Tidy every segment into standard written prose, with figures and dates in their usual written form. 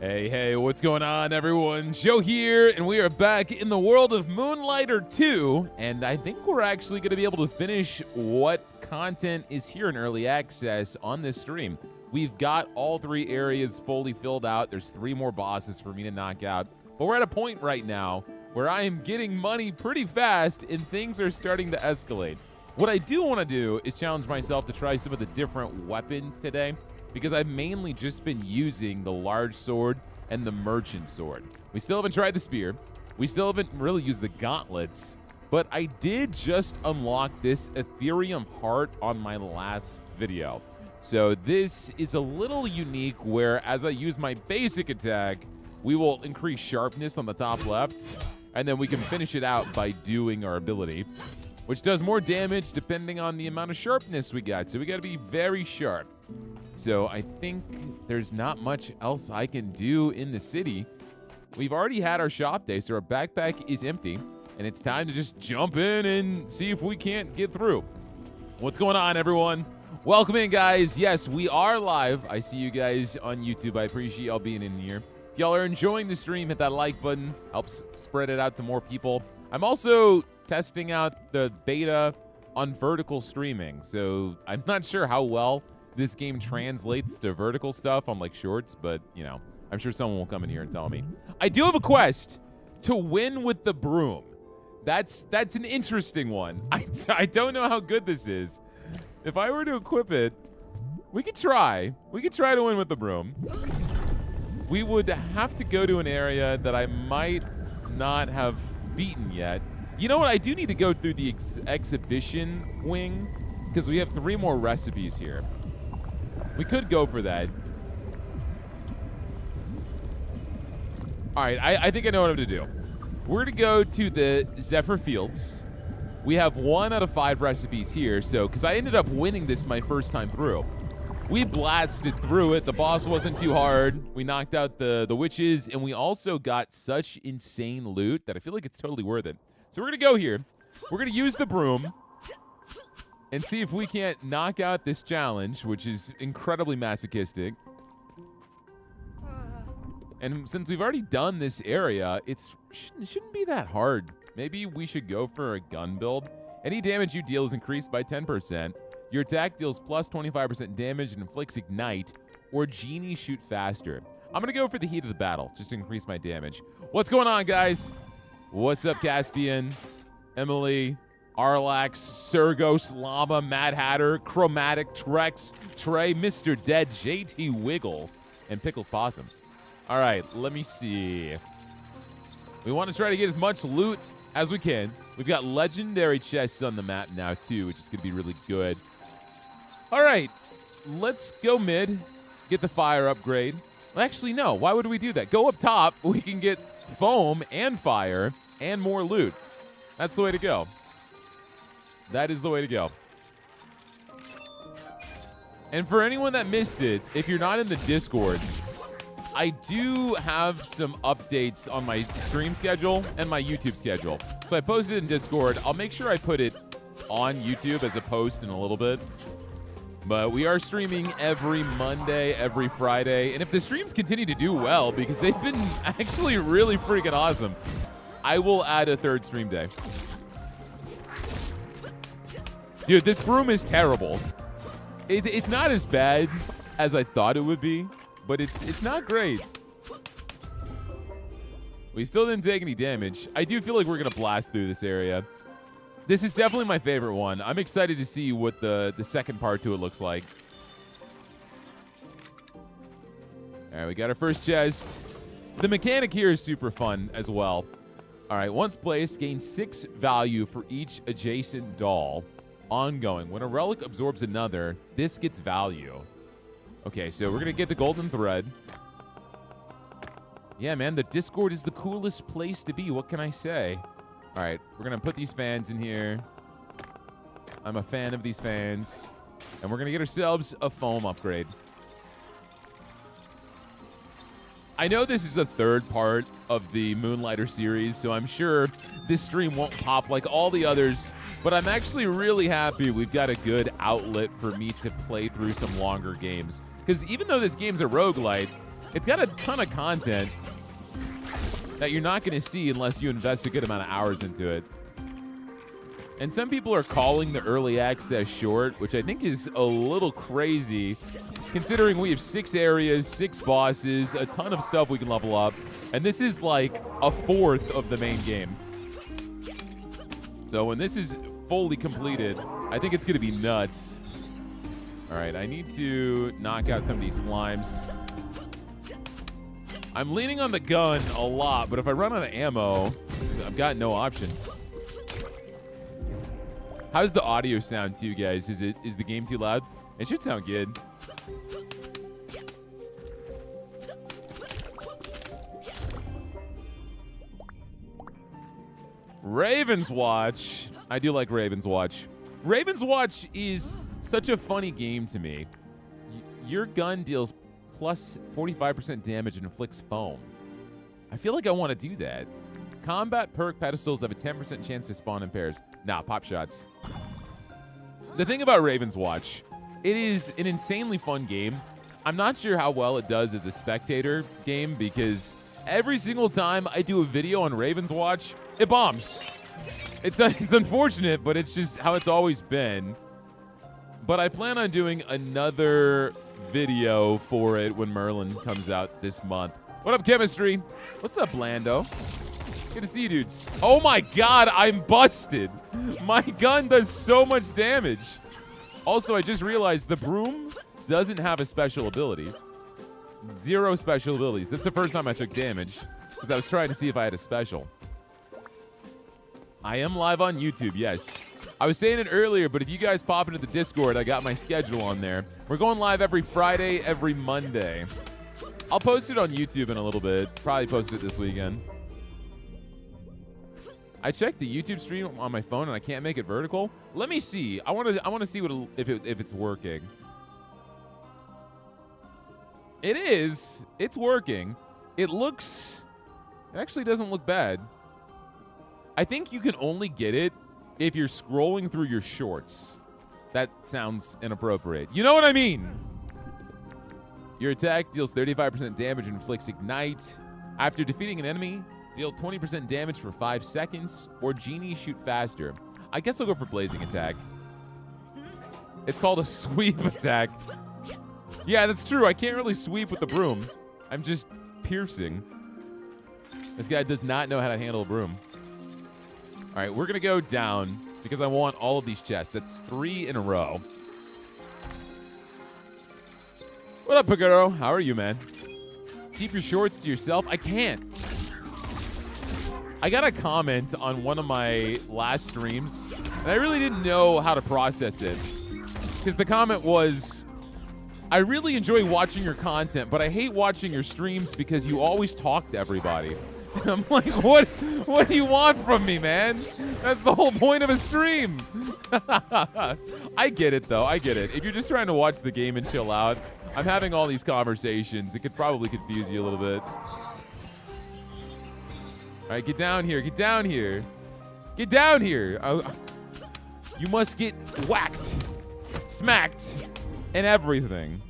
Hey, what's going on, everyone? Joe here, and we are back in the world of Moonlighter 2, and I think we're actually going to be able to finish what content is here in early access on this stream. We've got all 3 areas fully filled out. There's 3 more bosses for me to knock out, but we're at a point right now where I am getting money pretty fast, and things are starting to escalate. What I do want to do is challenge myself to try some of the different weapons today, because I've mainly just been using the large sword and the merchant sword. We still haven't tried the spear. We still haven't really used the gauntlets, but I did just unlock this Ethereum heart on my last video. So this is a little unique where as I use my basic attack, we will increase sharpness on the top left, and then we can finish it out by doing our ability, which does more damage depending on the amount of sharpness we got. So we gotta be very sharp. So I think there's not much else I can do in the city. We've already had our shop day, so our backpack is empty, and it's time to just jump in and see if we can't get through. What's going on, everyone? Welcome in, guys. Yes, we are live. I see you guys on YouTube. I appreciate y'all being in here. If y'all are enjoying the stream, hit that like button. Helps spread it out to more people. I'm also testing out the beta on vertical streaming, so I'm not sure how well this game translates to vertical stuff on like shorts, but you know, I'm sure someone will come in here and tell me. I do have a quest to win with the broom. That's an interesting one. I don't know how good this is. If I were to equip it, we could try. We could try to win with the broom. We would have to go to an area that I might not have beaten yet. You know what? I do need to go through the exhibition wing because we have 3 more recipes here. We could go for that. All right, I think I know what I'm going to do. We're going to go to the Zephyr Fields. We have 1 out of 5 recipes here, so because I ended up winning this my first time through. We blasted through it. The boss wasn't too hard. We knocked out the witches, and we also got such insane loot that I feel like it's totally worth it. So we're going to go here. We're going to use the broom and see if we can't knock out this challenge, which is incredibly masochistic. And since we've already done this area, it shouldn't be that hard. Maybe we should go for a gun build. Any damage you deal is increased by 10%. Your attack deals plus 25% damage and inflicts ignite, or genies shoot faster. I'm going to go for the heat of the battle, just to increase my damage. What's going on, guys? What's up, Caspian, Emily, Arlax, Sergos, Llama, Mad Hatter, Chromatic, Trex, Trey, Mr. Dead, JT Wiggle, and Pickles Possum. All right, let me see. We want to try to get as much loot as we can. We've got legendary chests on the map now, too, which is going to be really good. All right, let's go mid, get the fire upgrade. Actually, no. Why would we do that? Go up top. We can get foam and fire and more loot. That's the way to go. That is the way to go. And for anyone that missed it, if you're not in the Discord, I do have some updates on my stream schedule and my YouTube schedule. So I posted in Discord. I'll make sure I put it on YouTube as a post in a little bit. But we are streaming every Monday, every Friday. And if the streams continue to do well, because they've been actually really freaking awesome, I will add a 3rd stream day. Dude, this broom is terrible. It's not as bad as I thought it would be, but it's not great. We still didn't take any damage. I do feel like we're going to blast through this area. This is definitely my favorite one. I'm excited to see what the second part to it looks like. All right, we got our first chest. The mechanic here is super fun as well. All right, once placed, gain 6 value for each adjacent doll. Ongoing. When a relic absorbs another, this gets value. Okay, so we're going to get the golden thread. Yeah, man, the Discord is the coolest place to be. What can I say? All right, we're going to put these fans in here. I'm a fan of these fans. And we're going to get ourselves a foam upgrade. I know this is the 3rd part of the Moonlighter series, so I'm sure this stream won't pop like all the others, but I'm actually really happy we've got a good outlet for me to play through some longer games. Because even though this game's a roguelite, It's got a ton of content that you're not going to see unless you invest a good amount of hours into it. And some people are calling the early access short, which I think is a little crazy, considering we have 6 areas, 6 bosses, a ton of stuff we can level up, and this is like a fourth of the main game. So when this is fully completed, I think it's going to be nuts. All right, I need to knock out some of these slimes. I'm leaning on the gun a lot, but if I run out of ammo, I've got no options. How's the audio sound to you guys? Is the game too loud? It should sound good. Raven's Watch. I do like Raven's Watch. Raven's Watch is such a funny game to me. Your gun deals plus 45% damage and inflicts foam. I feel like I want to do that. Combat perk pedestals have a 10% chance to spawn in pairs. Nah, pop shots. The thing about Raven's Watch, it is an insanely fun game. I'm not sure how well it does as a spectator game because every single time I do a video on Raven's Watch, it bombs. It's unfortunate, but it's just how it's always been. But I plan on doing another video for it when Merlin comes out this month. What up, Chemistry? What's up, Blando? Good to see you, dudes. Oh my god, I'm busted. My gun does so much damage. Also, I just realized the broom doesn't have a special ability. 0 special abilities. That's the first time I took damage because I was trying to see if I had a special. I am live on YouTube, yes. I was saying it earlier, but if you guys pop into the Discord, I got my schedule on there. We're going live every Friday, every Monday. I'll post it on YouTube in a little bit. Probably post it this weekend. I checked the YouTube stream on my phone and I can't make it vertical. Let me see. I want to see what if it's working. It is. It's working. It actually doesn't look bad. I think you can only get it if you're scrolling through your shorts. That sounds inappropriate. You know what I mean? Your attack deals 35% damage and inflicts ignite. After defeating an enemy, deal 20% damage for 5 seconds, or genies shoot faster. I guess I'll go for blazing attack. It's called a sweep attack. Yeah, that's true. I can't really sweep with the broom. I'm just piercing. This guy does not know how to handle a broom. All right, we're going to go down because I want all of these chests. That's 3 in a row. What up, Paguro? How are you, man? Keep your shorts to yourself? I can't. I got a comment on one of my last streams, and I really didn't know how to process it. Because the comment was, I really enjoy watching your content, but I hate watching your streams because you always talk to everybody. And I'm like, what do you want from me, man? That's the whole point of a stream. I get it, though. I get it. If you're just trying to watch the game and chill out, I'm having all these conversations. It could probably confuse you a little bit. All right, get down here. Get down here. Get down here. You must get whacked, smacked, and everything.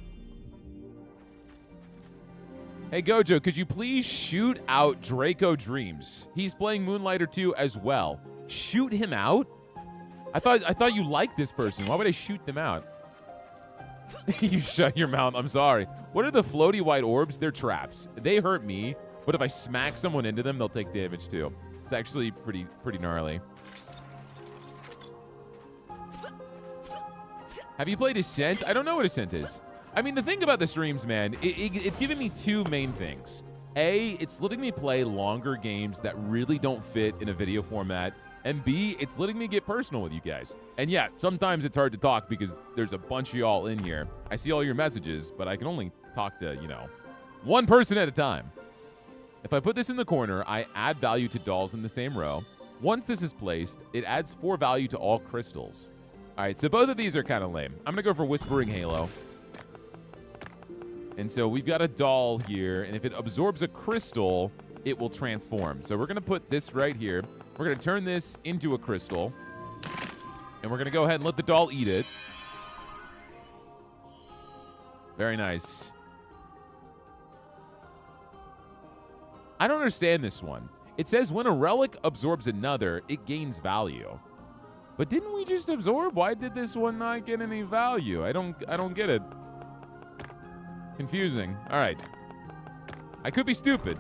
Hey, Gojo, could you please shoot out Draco Dreams? He's playing Moonlighter 2 as well. Shoot him out? I thought you liked this person. Why would I shoot them out? You shut your mouth. I'm sorry. What are the floaty white orbs? They're traps. They hurt me, but if I smack someone into them, they'll take damage too. It's actually pretty gnarly. Have you played Ascent? I don't know what Ascent is. I mean, the thing about the streams, man, it's giving me 2 main things. A, it's letting me play longer games that really don't fit in a video format. And B, it's letting me get personal with you guys. And yeah, sometimes it's hard to talk because there's a bunch of y'all in here. I see all your messages, but I can only talk to, one person at a time. If I put this in the corner, I add value to dolls in the same row. Once this is placed, it adds 4 value to all crystals. All right, so both of these are kind of lame. I'm going to go for Whispering Halo. And so we've got a doll here, and if it absorbs a crystal, it will transform. So we're going to put this right here. We're going to turn this into a crystal, and we're going to go ahead and let the doll eat it. Very nice. I don't understand this one. It says when a relic absorbs another, it gains value. But didn't we just absorb? Why did this one not get any value? I don't get it. Confusing. All right. I could be stupid.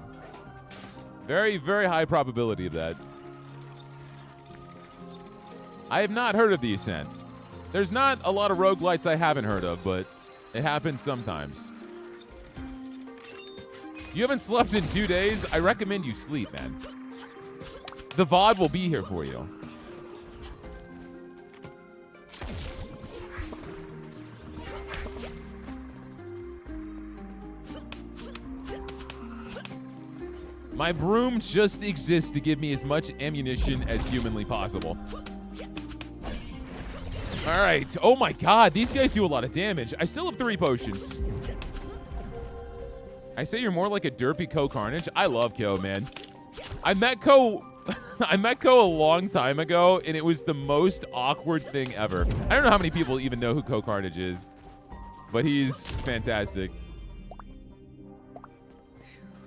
Very, very high probability of that. I have not heard of the Ascent. There's not a lot of roguelites I haven't heard of, but it happens sometimes. You haven't slept in 2 days? I recommend you sleep, man. The VOD will be here for you. My broom just exists to give me as much ammunition as humanly possible. All right. Oh my God, these guys do a lot of damage. I still have 3 potions. I say you're more like a derpy Co Carnage. I love Co, man. I met Co a long time ago, and it was the most awkward thing ever. I don't know how many people even know who Co Carnage is, but he's fantastic.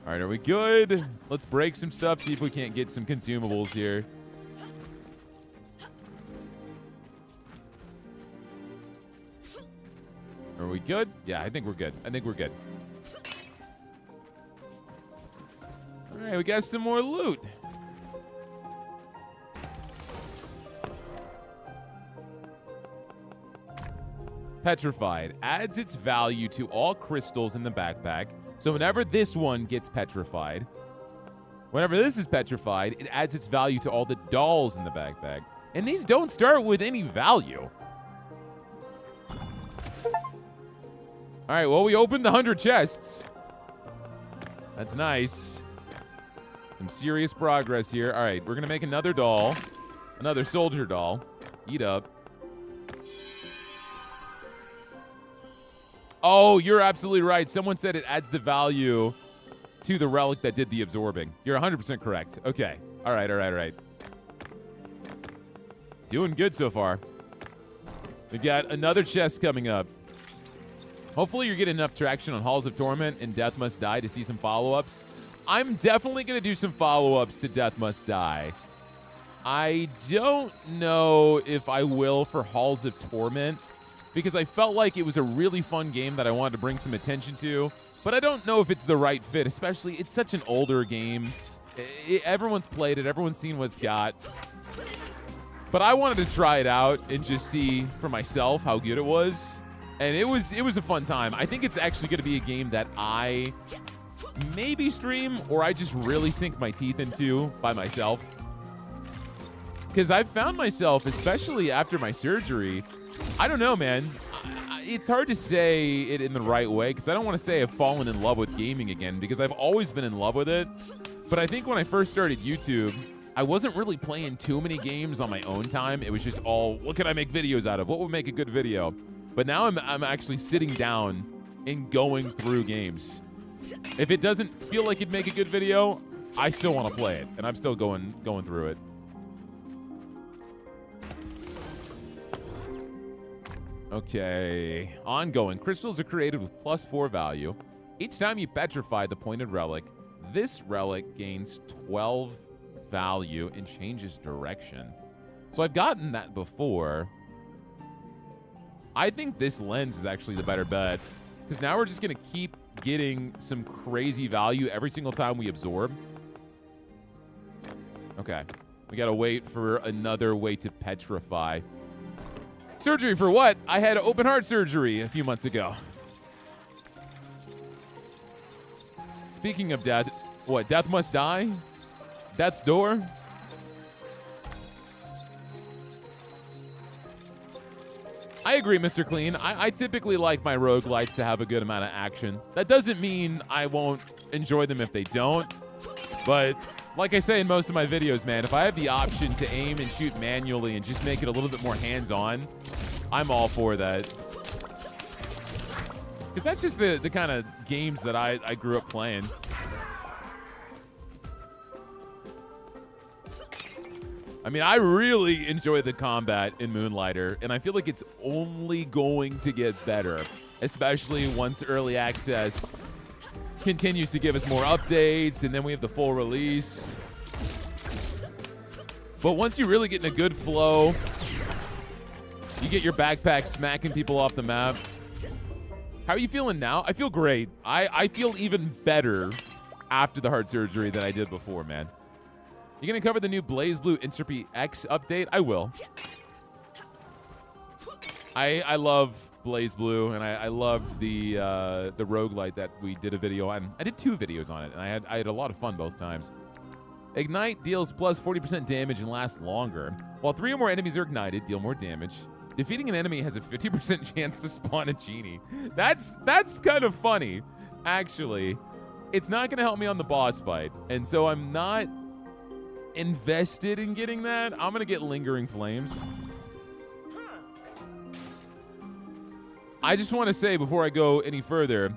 All right, are we good? Let's break some stuff, see if we can't get some consumables here. Are we good? Yeah, I think we're good. I think we're good. All right, we got some more loot. Petrified. Adds its value to all crystals in the backpack. So whenever this one gets petrified, whenever this is petrified, it adds its value to all the dolls in the backpack. And these don't start with any value. All right, well, we opened the 100 chests. That's nice. Some serious progress here. All right, we're going to make another doll. Another soldier doll. Eat up. Oh, you're absolutely right. Someone said it adds the value to the relic that did the absorbing. You're 100% correct. Okay. All right, all right, all right. Doing good so far. We've got another chest coming up. Hopefully you're getting enough traction on Halls of Torment and Death Must Die to see some follow-ups. I'm definitely going to do some follow-ups to Death Must Die. I don't know if I will for Halls of Torment, because I felt like it was a really fun game that I wanted to bring some attention to, but I don't know if it's the right fit, especially it's such an older game. Everyone's played it. Everyone's seen what it's got. But I wanted to try it out and just see for myself how good it was, and it was a fun time. I think it's actually going to be a game that I maybe stream or I just really sink my teeth into by myself, because I've found myself, especially after my surgery, I don't know, man. It's hard to say it in the right way, because I don't want to say I've fallen in love with gaming again, because I've always been in love with it. But I think when I first started YouTube, I wasn't really playing too many games on my own time. It was just all, what can I make videos out of? What would make a good video? But now I'm actually sitting down and going through games. If it doesn't feel like it'd make a good video, I still want to play it, and I'm still going through it. Okay, ongoing. Crystals are created with +4 value. Each time you petrify the pointed relic, this relic gains 12 value and changes direction. So I've gotten that before. I think this lens is actually the better bet, because now we're just going to keep getting some crazy value every single time we absorb. Okay, we got to wait for another way to petrify. Surgery for what? I had open heart surgery a few months ago. Speaking of death, what? Death Must Die? Death's Door? I agree, Mr. Clean. I typically like my roguelites to have a good amount of action. That doesn't mean I won't enjoy them if they don't. But like I say in most of my videos, man, if I have the option to aim and shoot manually and just make it a little bit more hands-on, I'm all for that. Because that's just the kind of games that I grew up playing. I mean, I really enjoy the combat in Moonlighter, and I feel like it's only going to get better, especially once early access continues to give us more updates, and then we have the full release. But once you really get in a good flow, you get your backpack smacking people off the map. How are you feeling now? I feel great. I feel even better after the heart surgery than I did before, man. You gonna cover the new Blaze Blue Entropy X update? I will. I love Blaze Blue, and I loved the roguelite that we did a video on. I did 2 videos on it, and I had a lot of fun both times. Ignite deals plus 40% damage and lasts longer. While 3 or more enemies are ignited, deal more damage. Defeating an enemy has a 50% chance to spawn a genie. That's kind of funny, actually. It's not gonna help me on the boss fight, and so I'm not invested in getting that. I'm gonna get Lingering Flames. I just want to say before I go any further,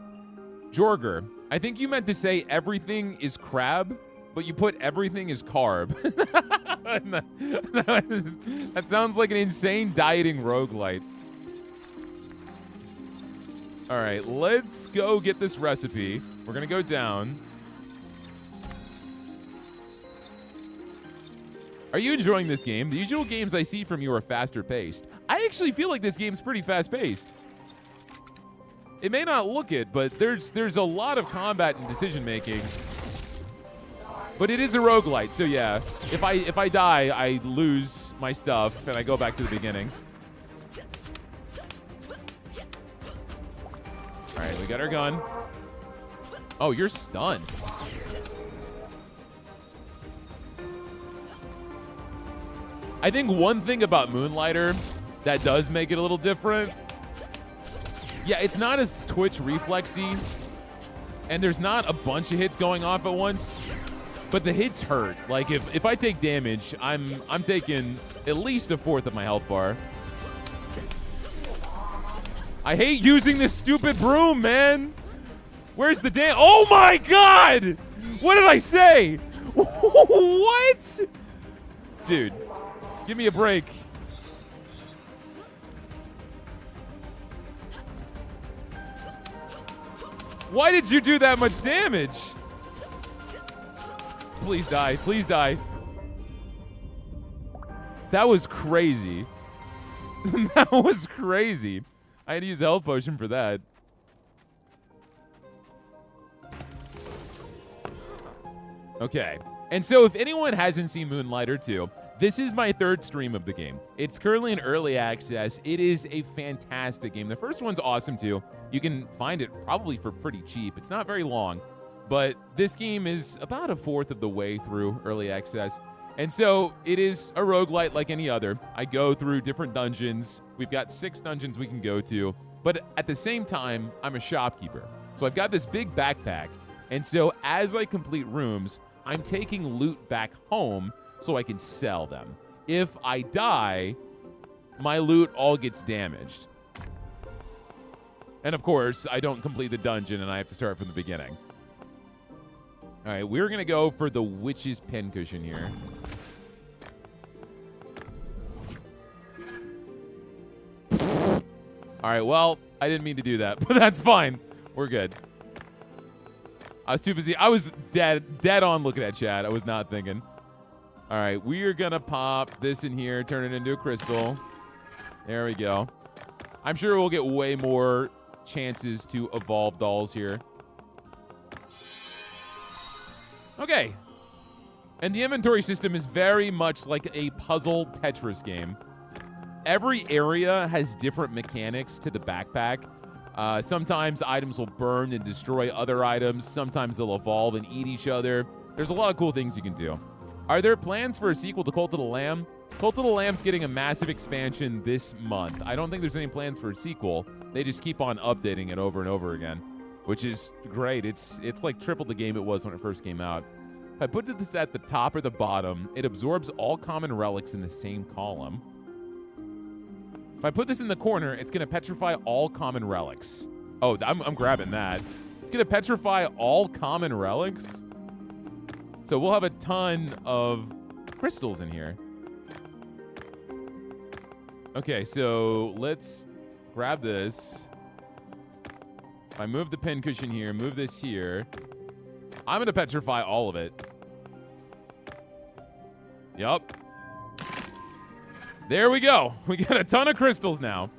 Jorger, I think you meant to say everything is crab, but you put everything is carb. That sounds like an insane dieting roguelite. All right, let's go get this recipe. We're gonna go down. Are you enjoying this game? The usual games I see from you are faster paced. I actually feel like this game's pretty fast paced. It may not look it, but there's a lot of combat and decision making. But it is a roguelite, so yeah. If I die, I lose my stuff and I go back to the beginning. All right, we got our gun. Oh, you're stunned. I think one thing about Moonlighter that does make it a little different. Yeah, it's not as twitch reflexy, and there's not a bunch of hits going off at once, but the hits hurt. Like if I take damage, I'm taking at least a fourth of my health bar. I hate using this stupid broom, man. Where's the damn? Oh my God! What did I say? What? Dude, give me a break. Why did you do that much damage? Please die. Please die. That was crazy. That was crazy. I had to use a health potion for that. Okay. And so if anyone hasn't seen Moonlighter 2, this is my 3rd stream of the game. It's currently in early access. It is a fantastic game. The first one's awesome too. You can find it probably for pretty cheap. It's not very long, but this game is about a fourth of the way through early access. And so it is a roguelite like any other. I go through different dungeons. We've got 6 dungeons we can go to, but at the same time, I'm a shopkeeper. So I've got this big backpack. And so as I complete rooms, I'm taking loot back home so I can sell them. If I die, my loot all gets damaged. And of course, I don't complete the dungeon and I have to start from the beginning. All right, we're gonna go for the Witch's Pincushion here. All right, well, I didn't mean to do that, but that's fine. We're good. I was too busy. I was dead on looking at chat. I was not thinking. All right, we are gonna pop this in here, turn it into a crystal. There we go. I'm sure we'll get way more chances to evolve dolls here. Okay. And the inventory system is very much like a puzzle Tetris game. Every area has different mechanics to the backpack. Sometimes items will burn and destroy other items. Sometimes they'll evolve and eat each other. There's a lot of cool things you can do. Are there plans for a sequel to Cult of the Lamb? Cult of the Lamb's getting a massive expansion this month. I don't think there's any plans for a sequel. They just keep on updating it over and over again, which is great. It's like triple the game it was when it first came out. If I put this at the top or the bottom, it absorbs all common relics in the same column. If I put this in the corner, it's gonna petrify all common relics. Oh, I'm grabbing that. It's gonna petrify all common relics. So we'll have a ton of crystals in here. Okay, so let's grab this. If I move the pincushion here, move this here, I'm going to petrify all of it. Yup. There we go. We got a ton of crystals now.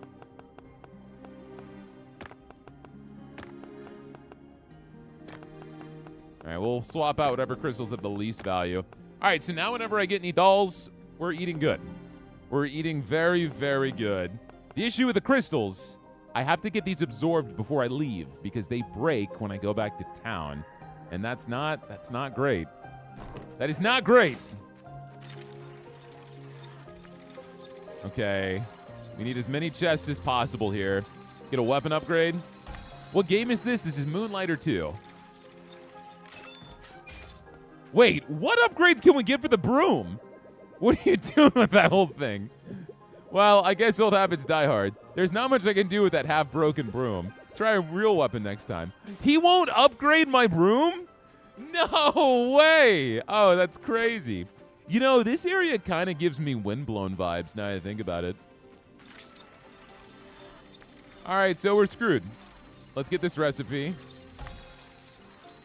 All right, we'll swap out whatever crystals have the least value. All right, so now whenever I get any dolls, we're eating good. We're eating very, very good. The issue with the crystals, I have to get these absorbed before I leave because they break when I go back to town. And that's not great. That is not great. Okay. We need as many chests as possible here. Get a weapon upgrade. What game is this? This is Moonlighter 2. Wait, what upgrades can we get for the broom? What are you doing with that whole thing? Well, I guess old habits die hard. There's not much I can do with that half-broken broom. Try a real weapon next time. He won't upgrade my broom? No way! Oh, that's crazy. You know, this area kind of gives me Windblown vibes now that I think about it. All right, so we're screwed. Let's get this recipe.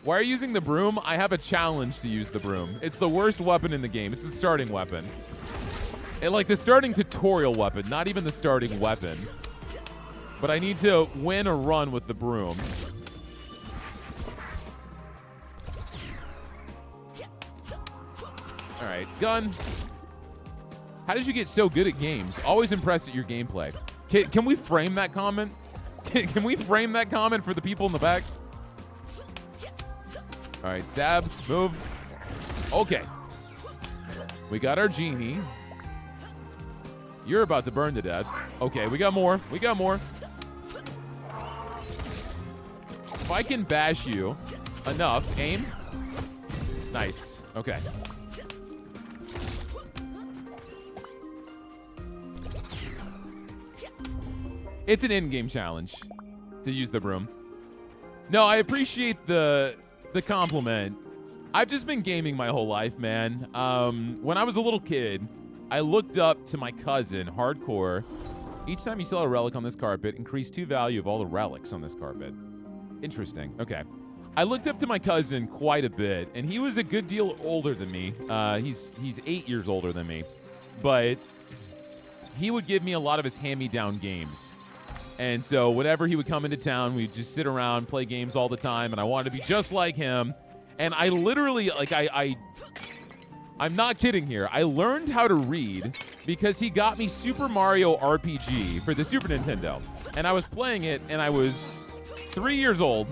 Why are you using the broom? I have a challenge to use the broom. It's the worst weapon in the game. It's the starting weapon. And like the starting tutorial weapon, not even the starting weapon. But I need to win a run with the broom. All right, gun. How did you get so good at games? Always impressed at your gameplay. Can we frame that comment? Can we frame that comment for the people in the back? All right, stab, move. Okay. We got our genie. You're about to burn to death. Okay, we got more. We got more. If I can bash you enough, aim. Nice. Okay. It's an in-game challenge to use the broom. No, I appreciate the compliment. I've just been gaming my whole life, man. When I was a little kid, I looked up to my cousin, Hardcore. Each time you sell a relic on this carpet, increase 2 value of all the relics on this carpet. Interesting. Okay. I looked up to my cousin quite a bit, and he was a good deal older than me. He's 8 years older than me. But he would give me a lot of his hand-me-down games. And so whenever he would come into town, we'd just sit around, play games all the time, and I wanted to be just like him. And I literally, like, I'm not kidding here. I learned how to read because he got me Super Mario RPG for the Super Nintendo. And I was playing it, and I was 3 years old,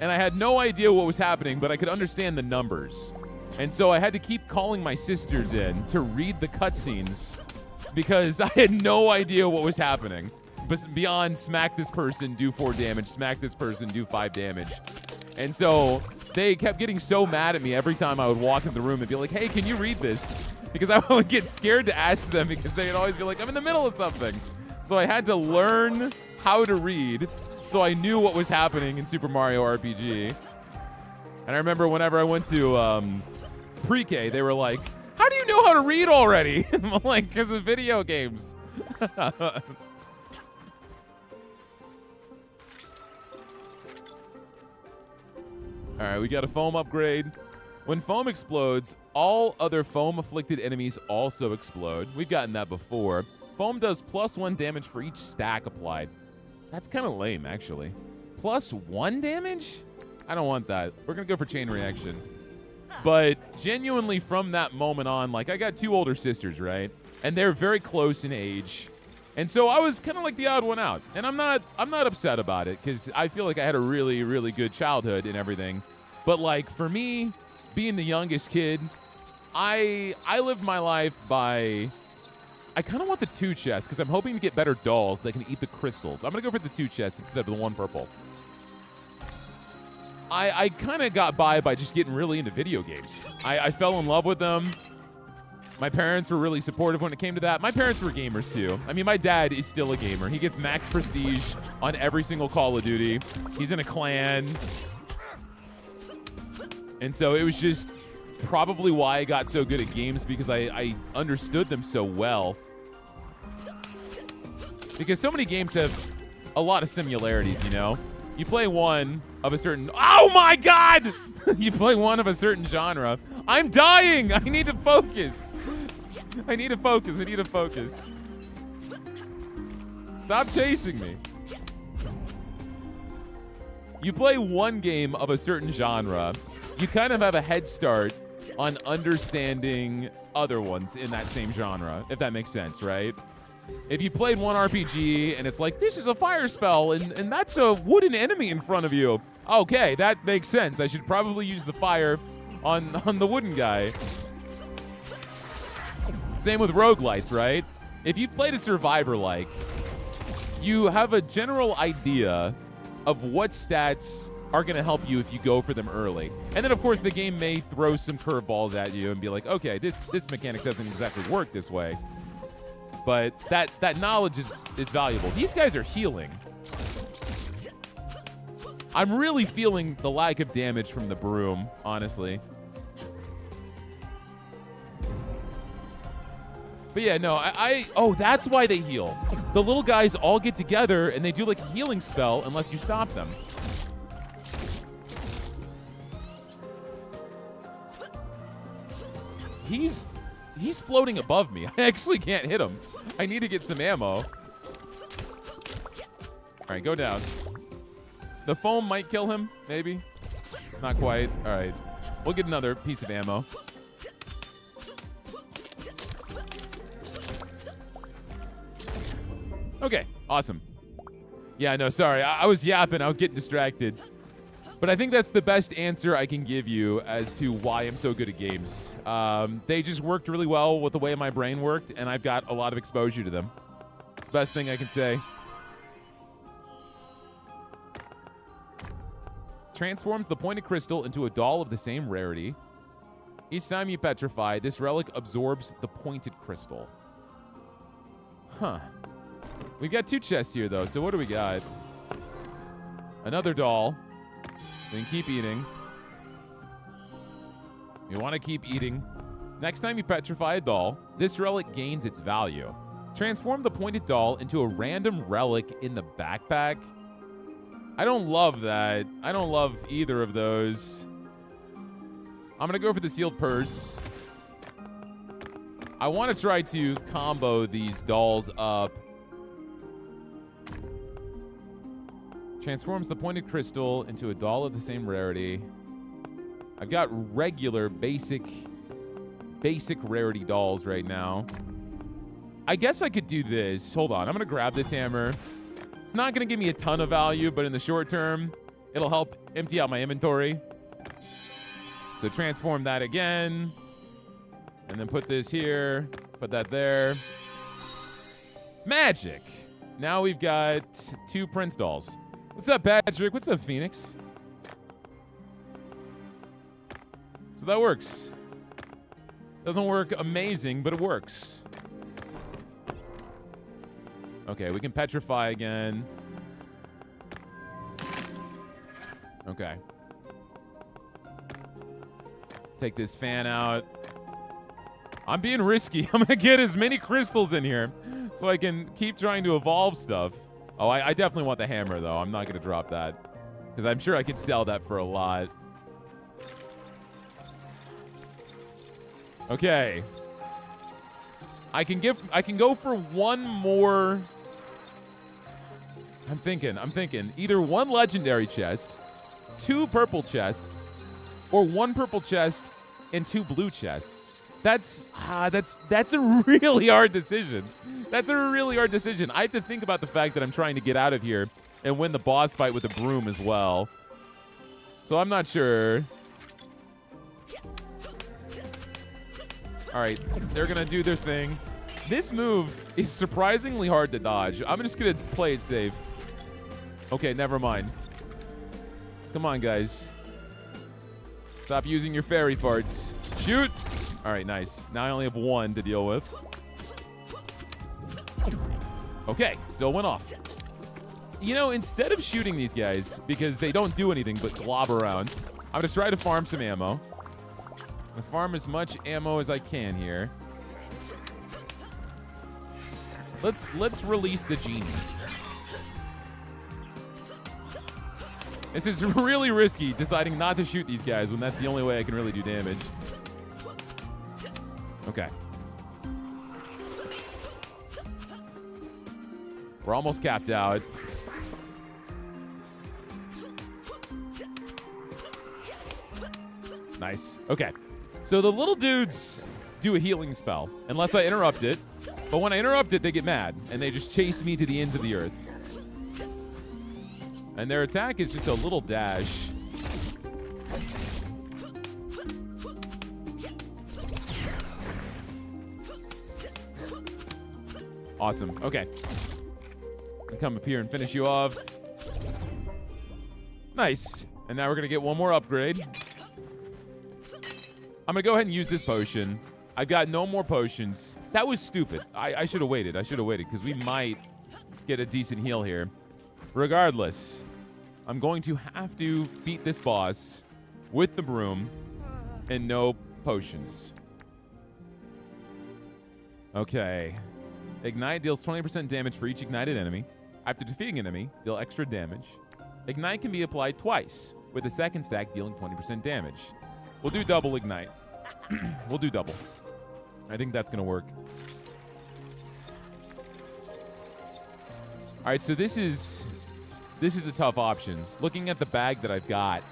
and I had no idea what was happening, but I could understand the numbers. And so I had to keep calling my sisters in to read the cutscenes because I had no idea what was happening. But beyond smack this person, do 4 damage, smack this person, do 5 damage. And so they kept getting so mad at me every time I would walk in the room and be like, hey, can you read this? Because I would get scared to ask them because they'd always be like, I'm in the middle of something. So I had to learn how to read so I knew what was happening in Super Mario RPG. And I remember whenever I went to pre-K, they were like, how do you know how to read already? And I'm like, because of video games. All right, we got a foam upgrade. When foam explodes, all other foam-afflicted enemies also explode. We've gotten that before. Foam does +1 damage for each stack applied. That's kind of lame, actually. +1 damage? I don't want that. We're going to go for chain reaction. But genuinely from that moment on, like, I got 2 older sisters, right? And they're very close in age. And so I was kind of like the odd one out. And I'm not upset about it because I feel like I had a really, really good childhood and everything. But like for me, being the youngest kid, I lived my life by, I kind of want the 2 chests because I'm hoping to get better dolls that can eat the crystals. I'm going to go for the 2 chests instead of the 1 purple. I kind of got by just getting really into video games. I fell in love with them. My parents were really supportive when it came to that. My parents were gamers too. I mean, my dad is still a gamer. He gets max prestige on every single Call of Duty. He's in a clan. And so it was just probably why I got so good at games because I understood them so well. Because so many games have a lot of similarities, you know? You play one of a certain... Oh, my God! You play one of a certain genre. I'm dying! I need to focus. I need to focus. I need to focus. Stop chasing me. You play one game of a certain genre, you kind of have a head start on understanding other ones in that same genre, if that makes sense, right? If you played one RPG and it's like, this is a fire spell and that's a wooden enemy in front of you. Okay, that makes sense. I should probably use the fire on the wooden guy. Same with roguelites, right? If you played a survivor-like, you have a general idea of what stats are going to help you if you go for them early. And then, of course, the game may throw some curveballs at you and be like, okay, this mechanic doesn't exactly work this way. But that knowledge is valuable. These guys are healing. I'm really feeling the lack of damage from the broom, honestly. But yeah, no, oh, that's why they heal. The little guys all get together and they do like a healing spell unless you stop them. He's floating above me. I actually can't hit him. I need to get some ammo. All right, go down. The foam might kill him, maybe. Not quite. All right, we'll get another piece of ammo. Okay, awesome. Yeah, no, sorry. I was yapping. I was getting distracted. But I think that's the best answer I can give you as to why I'm so good at games. They just worked really well with the way my brain worked, and I've got a lot of exposure to them. It's the best thing I can say. Transforms the pointed crystal into a doll of the same rarity. Each time you petrify, this relic absorbs the pointed crystal. Huh. We've got 2 chests here, though, so what do we got? Another doll. We can keep eating. You want to keep eating. Next time you petrify a doll, this relic gains its value. Transform the pointed doll into a random relic in the backpack. I don't love that. I don't love either of those. I'm going to go for the sealed purse. I want to try to combo these dolls up. Transforms the pointed crystal into a doll of the same rarity. I've got regular, basic rarity dolls right now. I guess I could do this. Hold on. I'm going to grab this hammer. It's not going to give me a ton of value, but in the short term, it'll help empty out my inventory. So transform that again. And then put this here. Put that there. Magic. Now we've got 2 Prince dolls. What's up, Patrick? What's up, Phoenix? So that works. Doesn't work amazing, but it works. Okay, we can petrify again. Okay. Take this fan out. I'm being risky. I'm gonna get as many crystals in here so I can keep trying to evolve stuff. Oh, I definitely want the hammer, though. I'm not gonna drop that because I'm sure I could sell that for a lot. Okay. I can go for one more. I'm thinking either 1 legendary chest, 2 purple chests, or 1 purple chest and 2 blue chests. That's a really hard decision. That's a really hard decision. I have to think about the fact that I'm trying to get out of here and win the boss fight with the broom as well. So I'm not sure. All right, they're gonna do their thing. This move is surprisingly hard to dodge. I'm just gonna play it safe. Okay, never mind. Come on, guys. Stop using your fairy farts. Shoot! All right, nice. Now I only have 1 to deal with. Okay, still went off. You know, instead of shooting these guys, because they don't do anything but glob around, I'm gonna try to farm some ammo. I'm gonna farm as much ammo as I can here. Let's release the genie. This is really risky, deciding not to shoot these guys when that's the only way I can really do damage. Okay. We're almost capped out. Nice. Okay. So the little dudes do a healing spell, unless I interrupt it. But when I interrupt it, they get mad, and they just chase me to the ends of the earth. And their attack is just a little dash. Awesome. Okay. I'll come up here and finish you off. Nice. And now we're going to get one more upgrade. I'm going to go ahead and use this potion. I've got no more potions. That was stupid. I should have waited. I should have waited because we might get a decent heal here. Regardless, I'm going to have to beat this boss with the broom and no potions. Okay. Ignite deals 20% damage for each ignited enemy. After defeating an enemy, deal extra damage. Ignite can be applied twice, with the second stack dealing 20% damage. We'll do double Ignite. We'll do double. I think that's going to work. All right, so this is a tough option. Looking at the bag that I've got.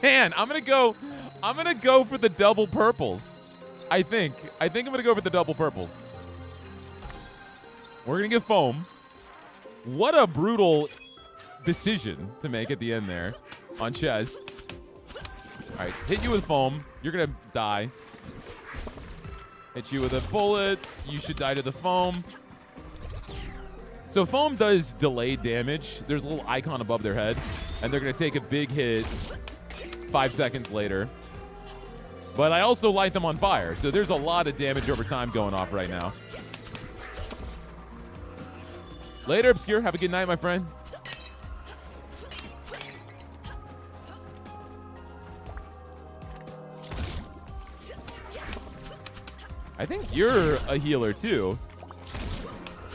Man, I'm going to go for the double purples. I think I'm going to go for the double purples. We're going to get foam. What a brutal decision to make at the end there on chests. All right, hit you with foam. You're going to die. Hit you with a bullet. You should die to the foam. So foam does delayed damage. There's a little icon above their head, and they're going to take a big hit 5 seconds later. But I also light them on fire, so there's a lot of damage over time going off right now. Later, Obscure. Have a good night, my friend. I think you're a healer, too.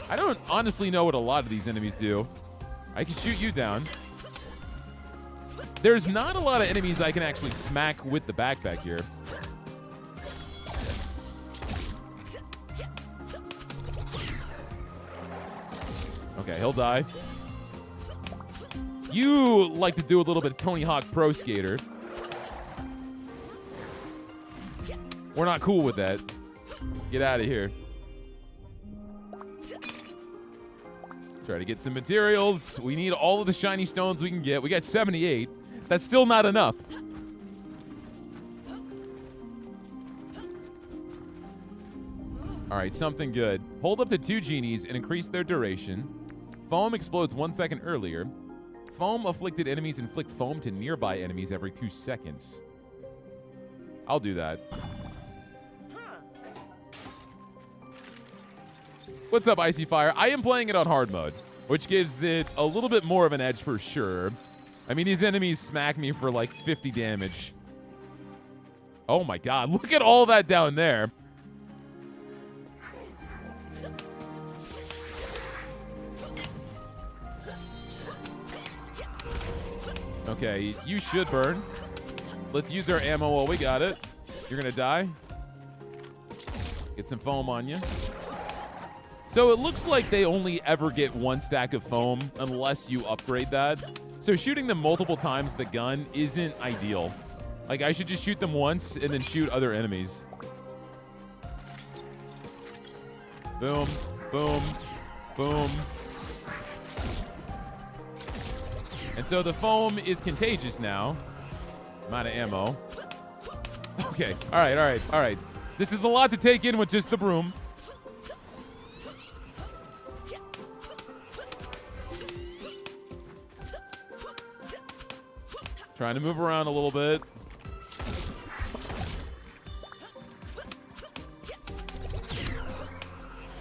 I don't honestly know what a lot of these enemies do. I can shoot you down. There's not a lot of enemies I can actually smack with the backpack here. Okay, he'll die. You like to do a little bit of Tony Hawk Pro Skater. We're not cool with that. Get out of here. Try to get some materials. We need all of the shiny stones we can get. We got 78. That's still not enough. All right, something good. Hold up the 2 genies and increase their duration. Foam explodes 1 second earlier. Foam-afflicted enemies inflict foam to nearby enemies every 2 seconds. I'll do that. What's up, Icy Fire? I am playing it on hard mode, which gives it a little bit more of an edge for sure. I mean, these enemies smack me for like 50 damage. Oh my god, look at all that down there. Okay, you should burn. Let's use our ammo while we got it. You're gonna die. Get some foam on you. So it looks like they only ever get 1 stack of foam unless you upgrade that. So shooting them multiple times with the gun isn't ideal. Like, I should just shoot them once and then shoot other enemies. Boom, boom, boom. And so the foam is contagious now. I'm out of ammo. Okay, all right, all right, all right. This is a lot to take in with just the broom. Trying to move around a little bit.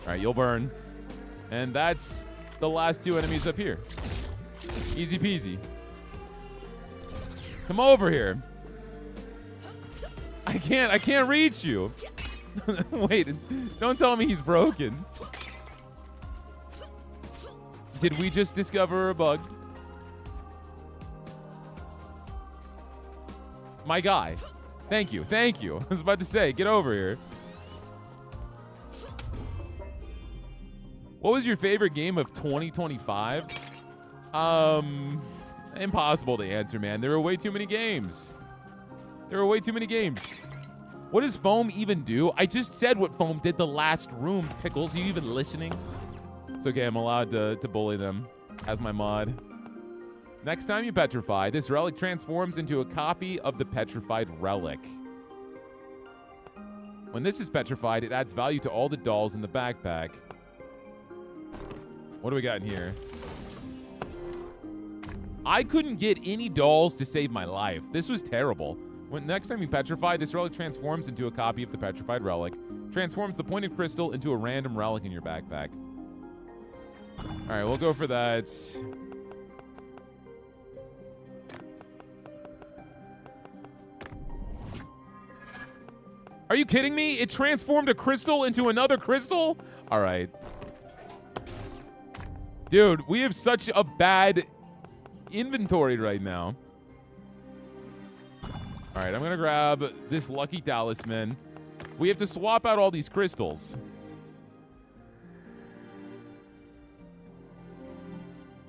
All right, you'll burn. And that's the last 2 enemies up here. Easy peasy. Come over here. I can't reach you. Wait, don't tell me he's broken. Did we just discover a bug? My guy. Thank you. Thank you. I was about to say, get over here. What was your favorite game of 2025? Impossible to answer, man. There were way too many games. What does Foam even do? I just said what Foam did the last room. Pickles, you even listening? It's okay, I'm allowed to bully them as my mod. Next time you petrify, this relic transforms into a copy of the petrified relic. When this is petrified, it adds value to all the dolls in the backpack. What do we got in here? I couldn't get any dolls to save my life. This was terrible. When next time you petrify, this relic transforms into a copy of the petrified relic. Transforms the pointed crystal into a random relic in your backpack. All right, we'll go for that. Are you kidding me? It transformed a crystal into another crystal? All right. Dude, we have such a bad inventory right now. All right, I'm going to grab this lucky talisman. We have to swap out all these crystals.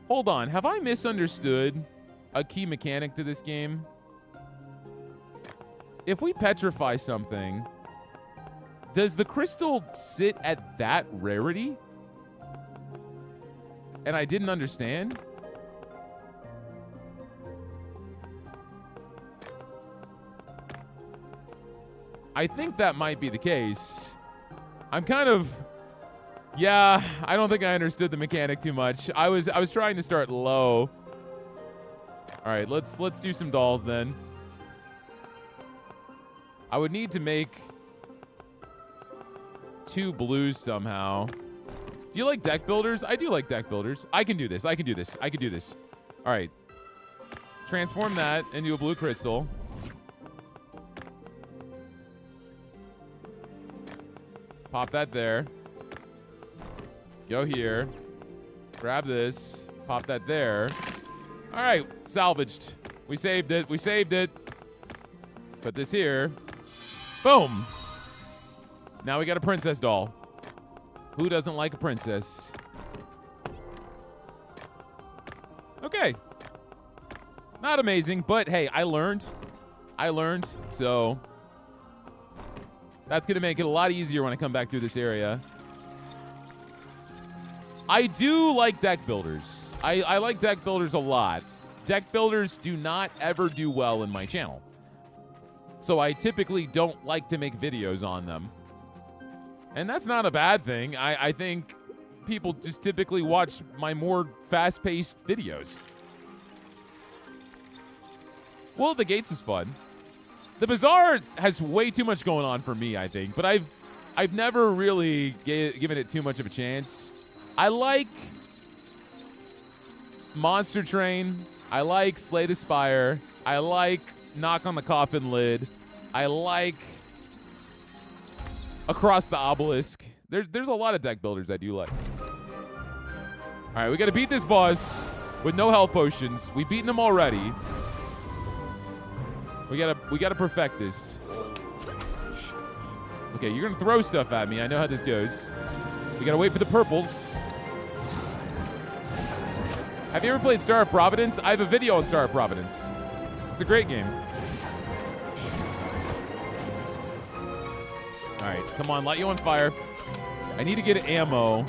Hold on. Have I misunderstood a key mechanic to this game? If we petrify something, does the crystal sit at that rarity? And I didn't understand? I think that might be the case. I'm kind of... Yeah, I don't think I understood the mechanic too much. I was trying to start low. All right, let's do some dolls then. I would need to make 2 blues somehow. Do you like deck builders? I do like deck builders. I can do this. I can do this. I can do this. All right. Transform that into a blue crystal. Pop that there. Go here. Grab this. Pop that there. All right. Salvaged. We saved it. We saved it. Put this here. Boom. Now we got a princess doll. Who doesn't like a princess? Okay. Not amazing, but hey, I learned. So that's going to make it a lot easier when I come back through this area. I do like deck builders. I like deck builders a lot. Deck builders do not ever do well in my channel. So I typically don't like to make videos on them. And that's not a bad thing. I think people just typically watch my more fast-paced videos. Well, the gates was fun. The bazaar has way too much going on for me, I think. But I've never really given it too much of a chance. I like Monster Train. I like Slay the Spire. I like Knock on the Coffin Lid. I like Across the Obelisk. There's a lot of deck builders I do like. All right, we got to beat this boss with no health potions. We've beaten him already. We gotta perfect this. Okay, you're gonna throw stuff at me. I know how this goes. We gotta wait for the purples. Have you ever played Star of Providence? I have a video on Star of Providence. It's a great game. All right, come on, light you on fire. I need to get ammo.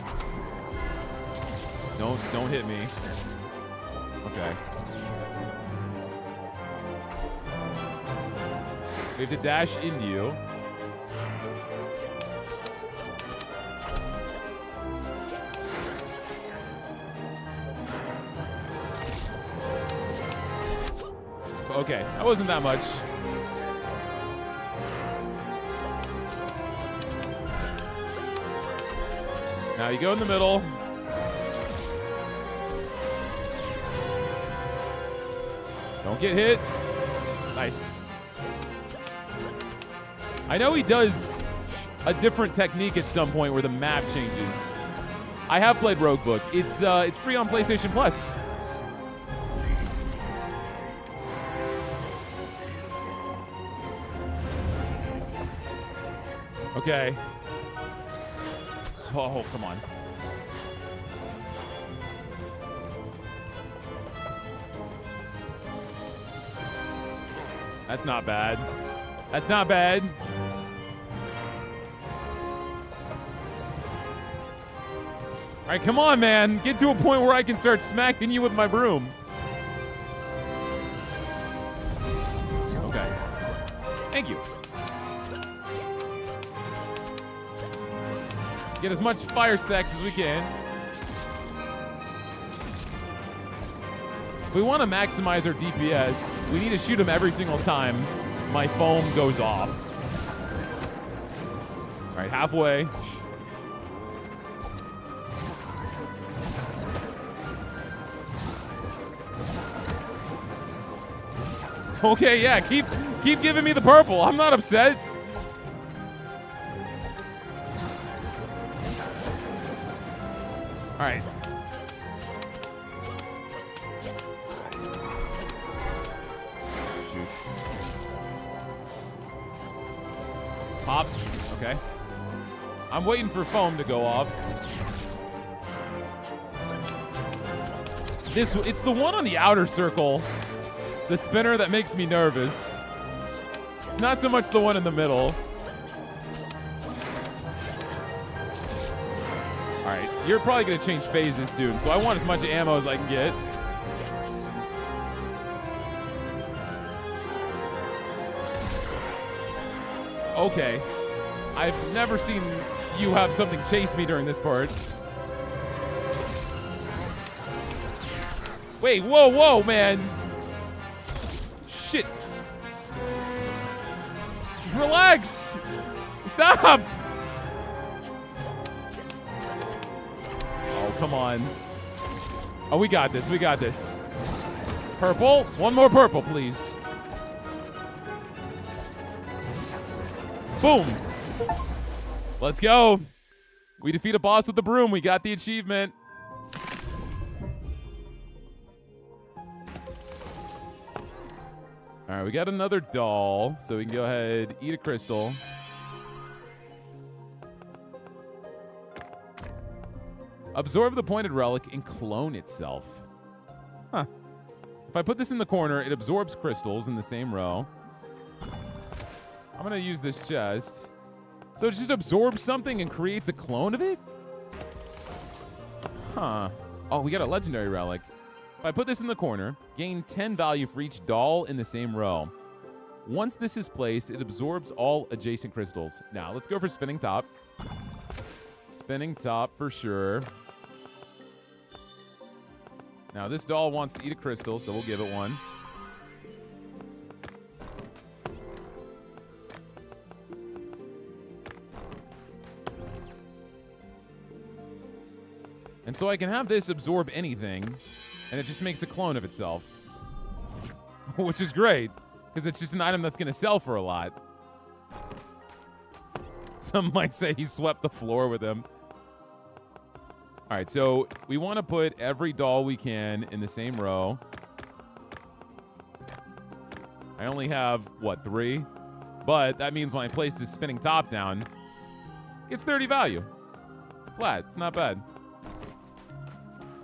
Don't hit me. Okay. We have to dash into you. Okay, that wasn't that much. Now you go in the middle. Don't get hit. Nice. I know he does a different technique at some point where the map changes. I have played Roguebook. It's free on PlayStation Plus. Okay. Oh, come on. That's not bad. That's not bad. All right, come on, man. Get to a point where I can start smacking you with my broom. Okay. Thank you. Get as much fire stacks as we can. If we want to maximize our DPS, we need to shoot him every single time my foam goes off. All right, halfway. Okay, yeah, keep giving me the purple. I'm not upset. All right. Shoot. Pop. Okay. I'm waiting for foam to go off. It's the one on the outer circle, the spinner, that makes me nervous. It's not so much the one in the middle. All right, you're probably gonna change phases soon, so I want as much ammo as I can get. Okay. I've never seen you have something chase me during this part. Wait, whoa, man. Shit. Relax. Stop. Oh, come on. Oh, we got this. We got this. Purple. One more purple, please. Boom. Let's go. We defeat a boss with the broom. We got the achievement. All right, we got another doll, so we can go ahead, eat a crystal. Absorb the pointed relic and clone itself. Huh. If I put this in the corner, it absorbs crystals in the same row. I'm gonna use this chest. So it just absorbs something and creates a clone of it? Huh. Oh, we got a legendary relic. If I put this in the corner, gain 10 value for each doll in the same row. Once this is placed, it absorbs all adjacent crystals. Now, let's go for spinning top. Spinning top for sure. Now, this doll wants to eat a crystal, so we'll give it one. And so I can have this absorb anything, and it just makes a clone of itself. Which is great, because it's just an item that's going to sell for a lot. Some might say he swept the floor with him. All right, so we want to put every doll we can in the same row. I only have, what, 3? But that means when I place this spinning top down, it's 30 value. Flat, it's not bad.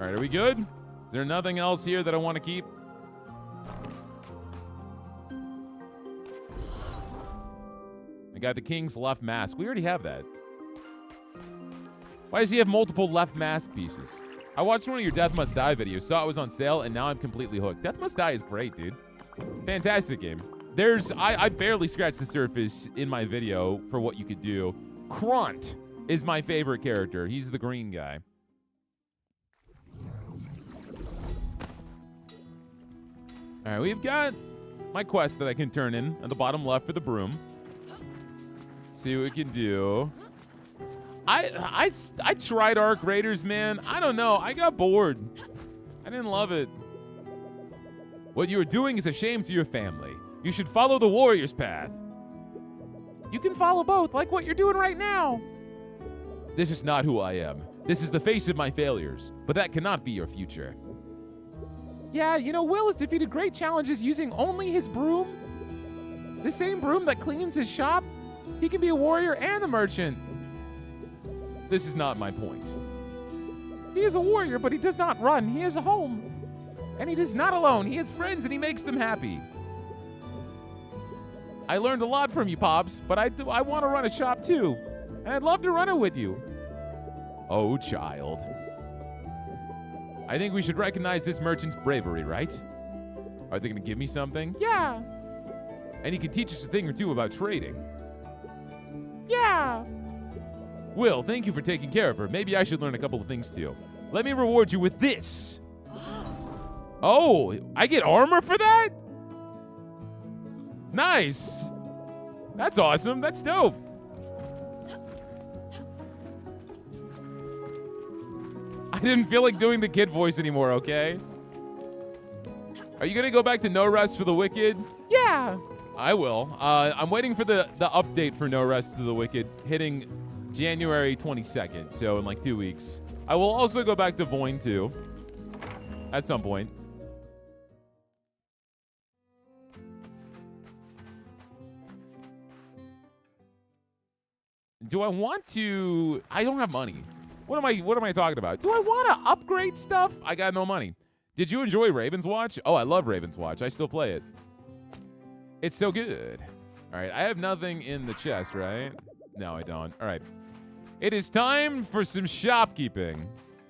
All right, are we good? Is there nothing else here that I want to keep? I got the king's left mask. We already have that. Why does he have multiple left mask pieces? I watched one of your Death Must Die videos, saw it was on sale, and now I'm completely hooked. Death Must Die is great, dude. Fantastic game. I barely scratched the surface in my video for what you could do. Kront is my favorite character. He's the green guy. All right, we've got my quest that I can turn in at the bottom left for the broom. See what we can do. I tried Arc Raiders, man. I don't know. I got bored. I didn't love it. What you are doing is a shame to your family. You should follow the warrior's path. You can follow both, like what you're doing right now. This is not who I am. This is the face of my failures, but that cannot be your future. Yeah, you know, Will has defeated great challenges using only his broom. The same broom that cleans his shop. He can be a warrior and a merchant. This is not my point. He is a warrior, but he does not run. He has a home. And he is not alone. He has friends and he makes them happy. I learned a lot from you, Pops, but I want to run a shop too. And I'd love to run it with you. Oh, child. I think we should recognize this merchant's bravery, right? Are they going to give me something? Yeah. And he can teach us a thing or two about trading. Yeah. Will, thank you for taking care of her. Maybe I should learn a couple of things too. Let me reward you with this. Oh, I get armor for that? Nice. That's awesome. That's dope. I didn't feel like doing the kid voice anymore, okay? Are you gonna go back to No Rest for the Wicked? Yeah. I will. I'm waiting for the update for No Rest for the Wicked hitting January 22nd, so in like 2 weeks. I will also go back to Void 2 at some point. Do I want to? I don't have money. What am I talking about? Do I want to upgrade stuff? I got no money. Did you enjoy Raven's Watch? Oh, I love Raven's Watch. I still play it. It's so good. All right, I have nothing in the chest, right? No, I don't. All right. It is time for some shopkeeping.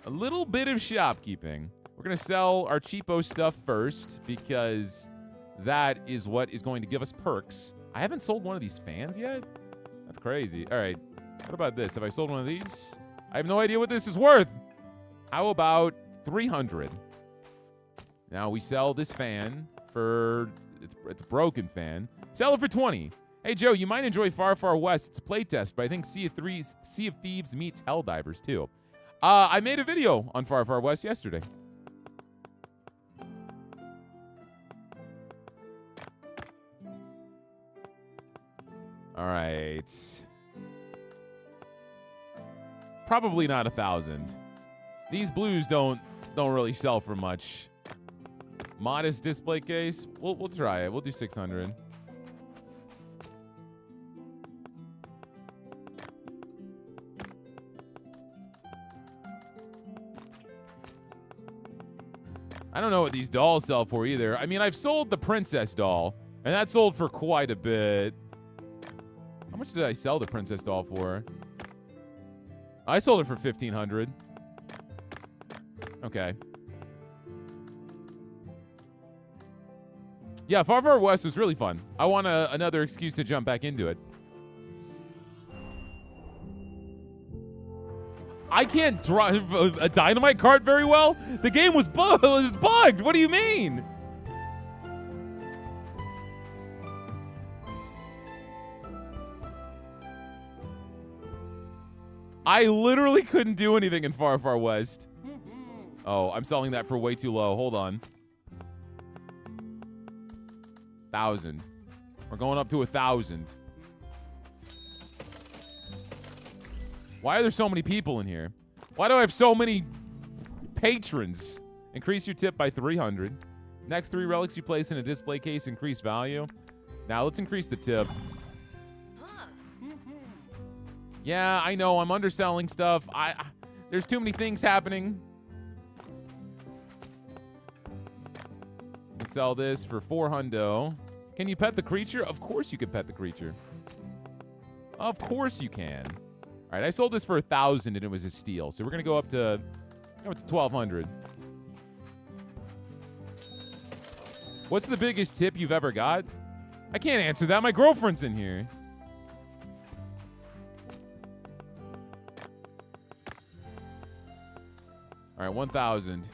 A little bit of shopkeeping. We're going to sell our cheapo stuff first because that is what is going to give us perks. I haven't sold one of these fans yet? That's crazy. All right. What about this? Have I sold one of these? I have no idea what this is worth. How about 300? Now we sell this fan for, it's a broken fan. Sell it for 20. Hey, Joe, you might enjoy Far Far West. It's a playtest, but I think Sea of Thieves meets Helldivers, too. I made a video on Far Far West yesterday. All right. Probably not 1,000. These blues don't really sell for much. Modest display case. We'll try it. We'll do 600. I don't know what these dolls sell for either. I mean, I've sold the princess doll, and that sold for quite a bit. How much did I sell the princess doll for? I sold it for 1,500. Okay. Yeah, Far Far West was really fun. I want another excuse to jump back into it. I can't drive a dynamite cart very well. The game was bugged. What do you mean? I literally couldn't do anything in Far Far West. Oh, I'm selling that for way too low. Hold on. 1,000. We're going up to 1,000. Why are there so many people in here? Why do I have so many patrons? Increase your tip by 300. Next 3 relics you place in a display case increase value. Now let's increase the tip. Yeah, I know. I'm underselling stuff. There's too many things happening. Let's sell this for 400. Can you pet the creature? Of course you can pet the creature. Of course you can. All right, I sold this for 1,000 and it was a steal. So we're gonna go up to 1,200. What's the biggest tip you've ever got? I can't answer that. My girlfriend's in here. All right, 1,000.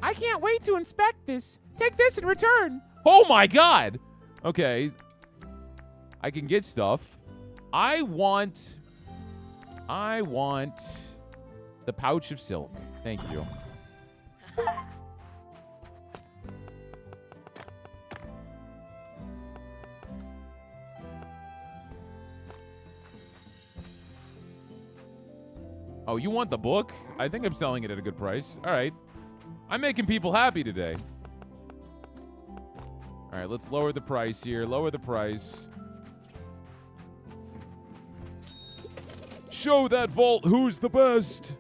I can't wait to inspect this. Take this in return. Oh my God. Okay. I can get stuff. I want the pouch of silk. Thank you. Oh, you want the book? I think I'm selling it at a good price. All right. I'm making people happy today. All right, let's lower the price here. Lower the price. Show that vault who's the best.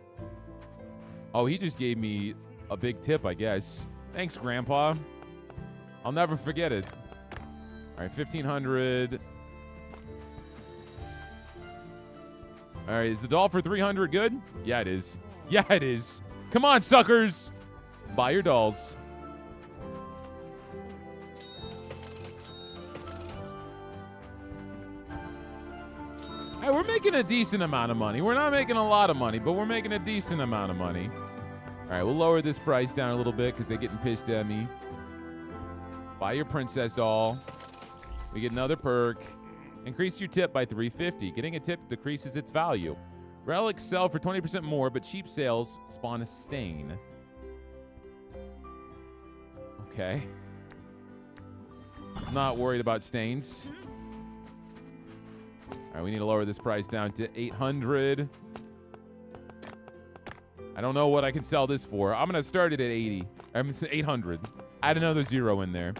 Oh, he just gave me a big tip, I guess. Thanks, Grandpa. I'll never forget it. All right, 1,500. All right, is the doll for 300 good? Yeah, it is. Yeah, it is. Come on, suckers. Buy your dolls. Hey, we're making a decent amount of money. We're not making a lot of money, but we're making a decent amount of money. All right, we'll lower this price down a little bit because they're getting pissed at me. Buy your princess doll. We get another perk. Increase your tip by 350. Getting a tip decreases its value. Relics sell for 20% more, but cheap sales spawn a stain. Okay. I'm not worried about stains. All right, we need to lower this price down to 800. I don't know what I can sell this for. I'm going to start it at 80. I'm 800. Add another 0 in there.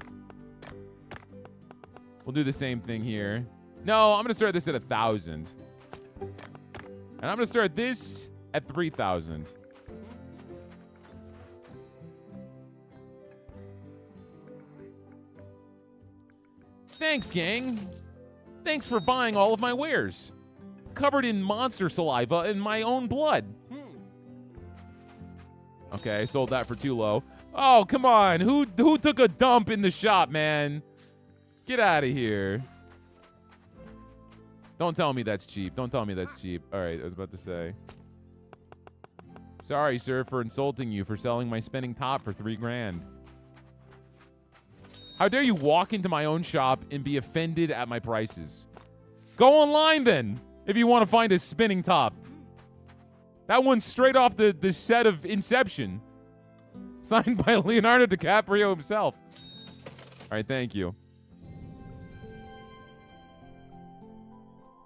We'll do the same thing here. No, I'm going to start this at 1,000. And I'm going to start this at 3,000. Thanks, gang. Thanks for buying all of my wares. Covered in monster saliva and my own blood. Okay, I sold that for too low. Oh, come on. Who took a dump in the shop, man? Get out of here. Don't tell me that's cheap. Don't tell me that's cheap. All right, I was about to say. Sorry, sir, for insulting you for selling my spinning top for $3,000. How dare you walk into my own shop and be offended at my prices? Go online then, if you want to find a spinning top. That one's straight off the set of Inception. Signed by Leonardo DiCaprio himself. All right, thank you.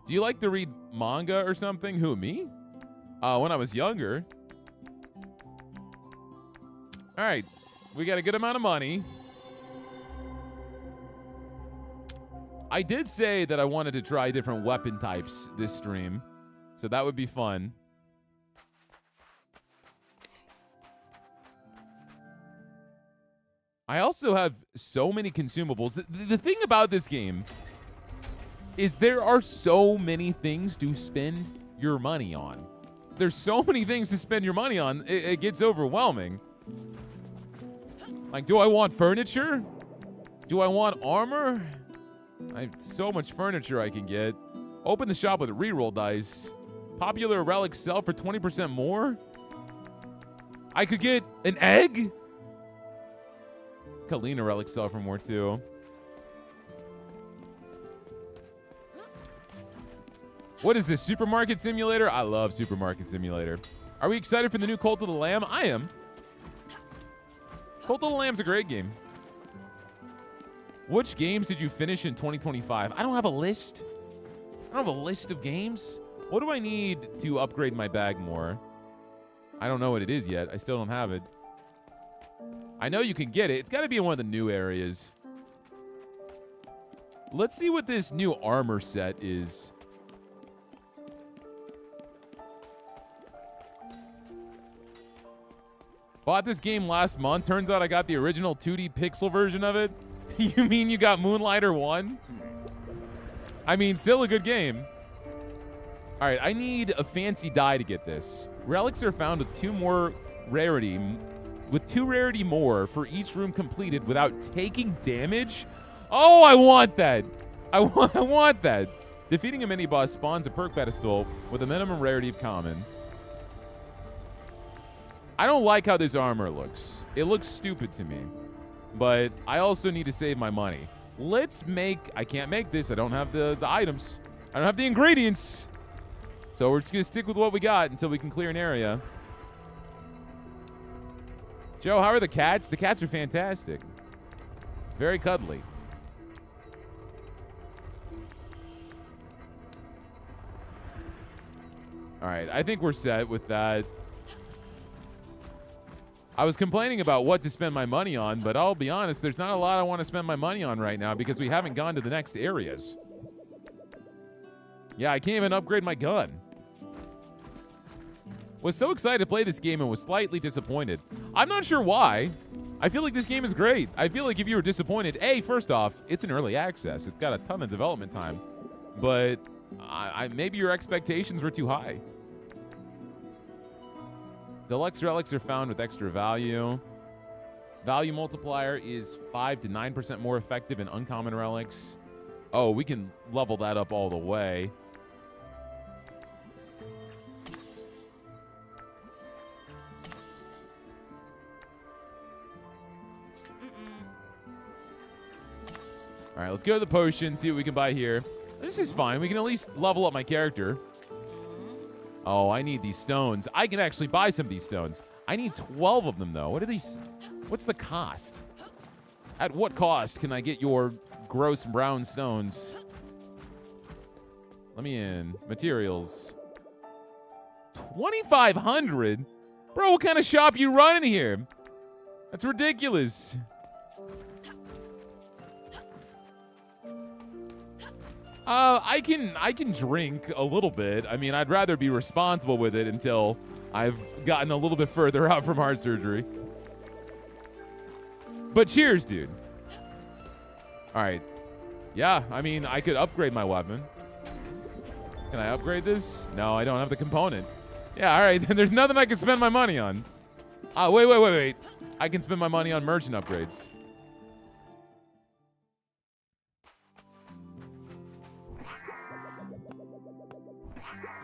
Do you like to read manga or something? Who, me? When I was younger. All right, we got a good amount of money. I did say that I wanted to try different weapon types this stream, so that would be fun. I also have so many consumables. The thing about this game is there are so many things to spend your money on. There's so many things to spend your money on, it gets overwhelming. Like, do I want furniture? Do I want armor? I have so much furniture I can get. Open the shop with reroll dice. Popular relics sell for 20% more? I could get an egg? Kalina relics sell for more too. What is this, Supermarket Simulator? I love Supermarket Simulator. Are we excited for the new Cult of the Lamb? I am. Cult of the Lamb's a great game. Which games did you finish in 2025? I don't have a list. I don't have a list of games. What do I need to upgrade my bag more? I don't know what it is yet. I still don't have it. I know you can get it. It's got to be in one of the new areas. Let's see what this new armor set is. Bought this game last month. Turns out I got the original 2D pixel version of it. You mean you got Moonlighter 1? I mean, still a good game. All right, I need a fancy die to get this. Relics are found with 2 rarity more for each room completed without taking damage. Oh, I want that. I want that. Defeating a mini-boss spawns a perk pedestal with a minimum rarity of common. I don't like how this armor looks. It looks stupid to me. But I also need to save my money. Let's make... I can't make this. I don't have the items. I don't have the ingredients. So we're just going to stick with what we got until we can clear an area. Joe, how are the cats? The cats are fantastic. Very cuddly. All All right, I think we're set with that. I was complaining about what to spend my money on, but I'll be honest, there's not a lot I want to spend my money on right now because we haven't gone to the next areas. Yeah, I can't even upgrade my gun. Was so excited to play this game and was slightly disappointed. I'm not sure why. I feel like this game is great. I feel like if you were disappointed, first off, it's an early access. It's got a ton of development time. But maybe your expectations were too high. Deluxe relics are found with extra value. Value multiplier is 5 to 9% more effective in uncommon relics. Oh, we can level that up all the way. All right, let's go to the potion, see what we can buy here. This is fine. We can at least level up my character. Oh, I need these stones. I can actually buy some of these stones. I need 12 of them, though. What are these? What's the cost? At what cost can I get your gross brown stones? Let me in. Materials. 2,500? Bro, what kind of shop you running here? That's ridiculous. I can drink a little bit. I mean, I'd rather be responsible with it until I've gotten a little bit further out from heart surgery. But cheers, dude. All right. Yeah, I mean, I could upgrade my weapon. Can I upgrade this? No, I don't have the component. Yeah, all right. Then there's nothing I can spend my money on. Wait. I can spend my money on merchant upgrades.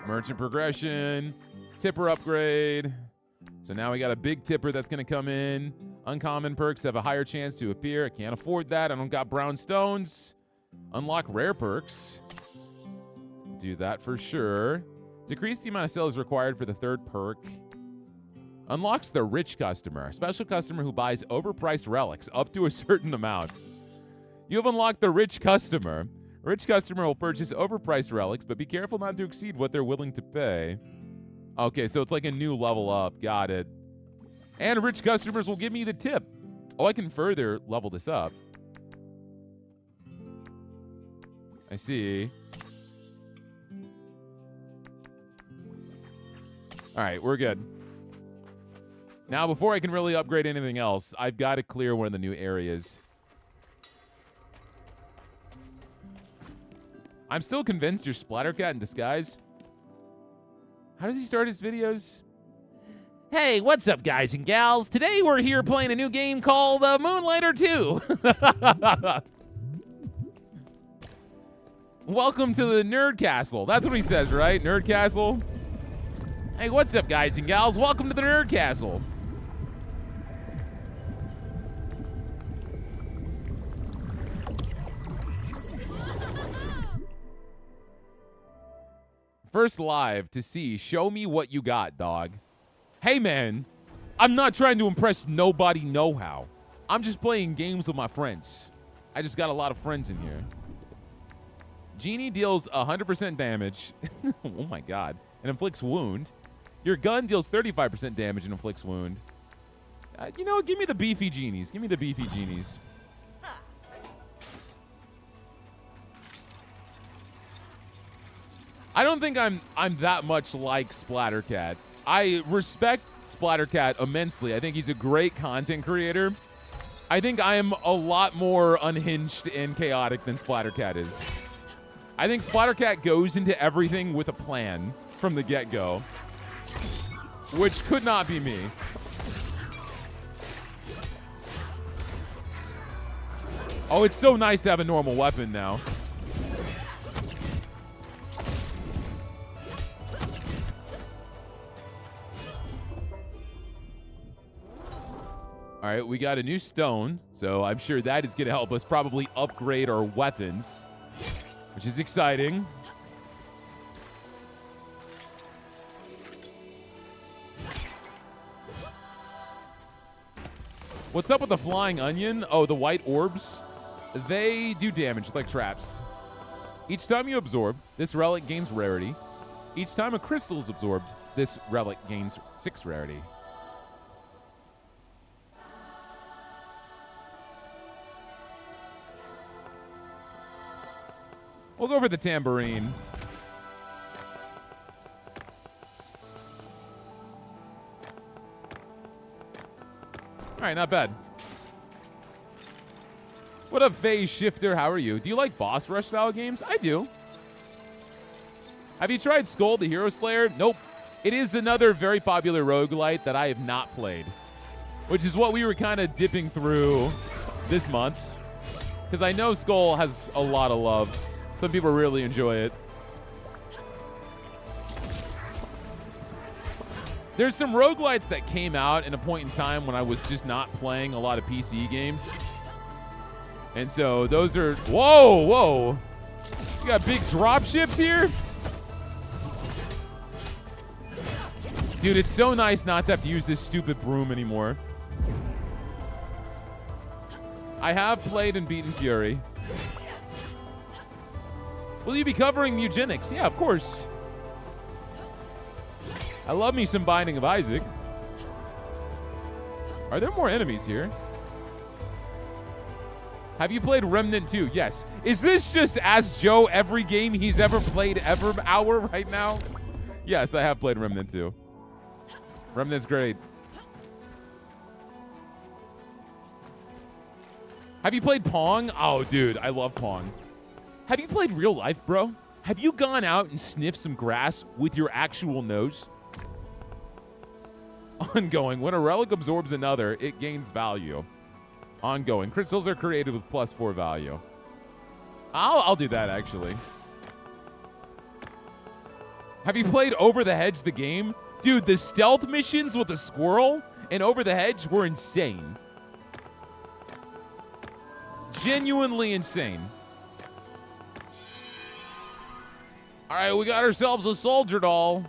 Merchant progression, tipper upgrade. So now we got a big tipper that's going to come in. Uncommon perks have a higher chance to appear. I can't afford that. I don't got brown stones. Unlock rare perks. Do that for sure. Decrease the amount of sales required for the third perk. Unlocks the rich customer, a special customer who buys overpriced relics up to a certain amount. You have unlocked the rich customer. A rich customer will purchase overpriced relics, but be careful not to exceed what they're willing to pay. Okay, so it's like a new level up. Got it. And rich customers will give me the tip. Oh, I can further level this up. I see. All right, we're good. Now, before I can really upgrade anything else, I've got to clear one of the new areas. I'm still convinced you're Splattercat in disguise. How does he start his videos? Hey, what's up, guys and gals? Today we're here playing a new game called Moonlighter 2. Welcome to the Nerd Castle. That's what he says, right? Nerd Castle? Hey, what's up, guys and gals? Welcome to the Nerd Castle. First live to see, show me what you got, dog. Hey, man, I'm not trying to impress nobody know-how. I'm just playing games with my friends. I just got a lot of friends in here. Genie deals 100% damage. Oh, my God. And inflicts wound. Your gun deals 35% damage and inflicts wound. You know, give me the beefy genies. Give me the beefy genies. I don't think I'm that much like Splattercat. I respect Splattercat immensely. I think he's a great content creator. I think I am a lot more unhinged and chaotic than Splattercat is. I think Splattercat goes into everything with a plan from the get-go, which could not be me. Oh, it's so nice to have a normal weapon now. All right, we got a new stone, so I'm sure that is going to help us probably upgrade our weapons, which is exciting. What's up with the flying onion? Oh, the white orbs. They do damage like traps. Each time you absorb, this relic gains rarity. Each time a crystal is absorbed, this relic gains 6 rarity. We'll go for the tambourine. All right, not bad. What up, Phase Shifter? How are you? Do you like boss rush style games? I do. Have you tried Skull the Hero Slayer? Nope. It is another very popular roguelite that I have not played, which is what we were kind of dipping through this month, because I know Skull has a lot of love. Some people really enjoy it. There's some roguelites that came out in a point in time when I was just not playing a lot of PC games. And so those are... Whoa, whoa. You got big drop ships here? Dude, it's so nice not to have to use this stupid broom anymore. I have played and beaten Fury. Will you be covering eugenics? Yeah, of course. I love me some Binding of Isaac. Are there more enemies here? Have you played Remnant 2? Yes. Is this just Ask Joe every game he's ever played ever hour right now? Yes, I have played Remnant 2. Remnant's great. Have you played Pong? Oh, dude, I love Pong. Have you played real life, bro? Have you gone out and sniffed some grass with your actual nose? Ongoing. When a relic absorbs another, it gains value. Ongoing. Crystals are created with +4 value. I'll do that, actually. Have you played Over the Hedge, the game? Dude, the stealth missions with the squirrel and Over the Hedge were insane. Genuinely insane. All right, we got ourselves a soldier doll.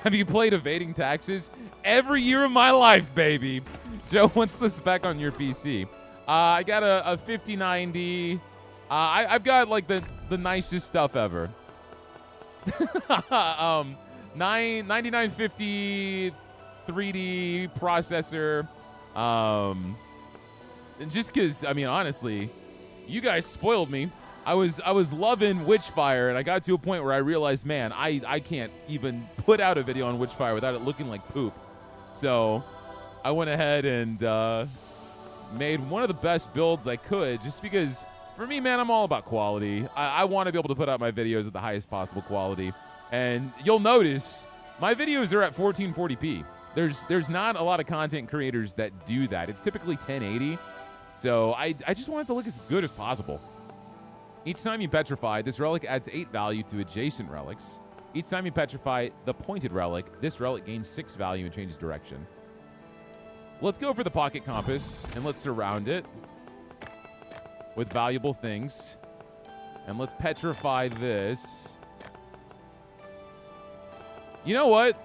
Have you played Evading Taxes? Every year of my life, baby. Joe, what's the spec on your PC? I got a 5090. I've got like the nicest stuff ever. 9950 3D processor. And just because, I mean, honestly, you guys spoiled me. I was loving Witchfire, and I got to a point where I realized, man, I can't even put out a video on Witchfire without it looking like poop. So I went ahead and made one of the best builds I could, just because, for me, man, I'm all about quality. I want to be able to put out my videos at the highest possible quality. And you'll notice my videos are at 1440p. There's not a lot of content creators that do that. It's typically 1080. So I just want it to look as good as possible. Each time you petrify, this relic adds 8 value to adjacent relics. Each time you petrify the pointed relic, this relic gains 6 value and changes direction. Let's go for the pocket compass, and let's surround it with valuable things. And let's petrify this. You know what?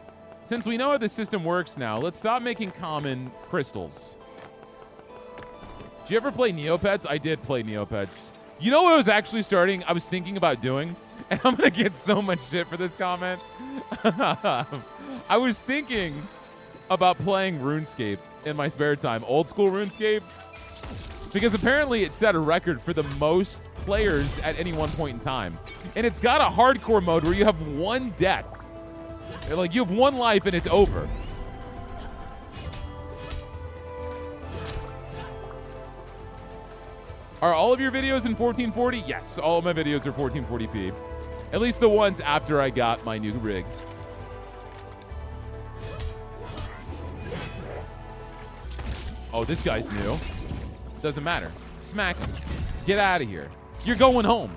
Since we know how the system works now, let's stop making common crystals. Did you ever play Neopets? I did play Neopets. You know what I was actually I was thinking about doing? And I'm going to get so much shit for this comment. I was thinking about playing RuneScape in my spare time. Old school RuneScape. Because apparently it set a record for the most players at any one point in time. And it's got a hardcore mode where you have one death. Like, you have one life and it's over. Are all of your videos in 1440? Yes, all of my videos are 1440p. At least the ones after I got my new rig. Oh, this guy's new. Doesn't matter. Smack him. Get out of here. You're going home.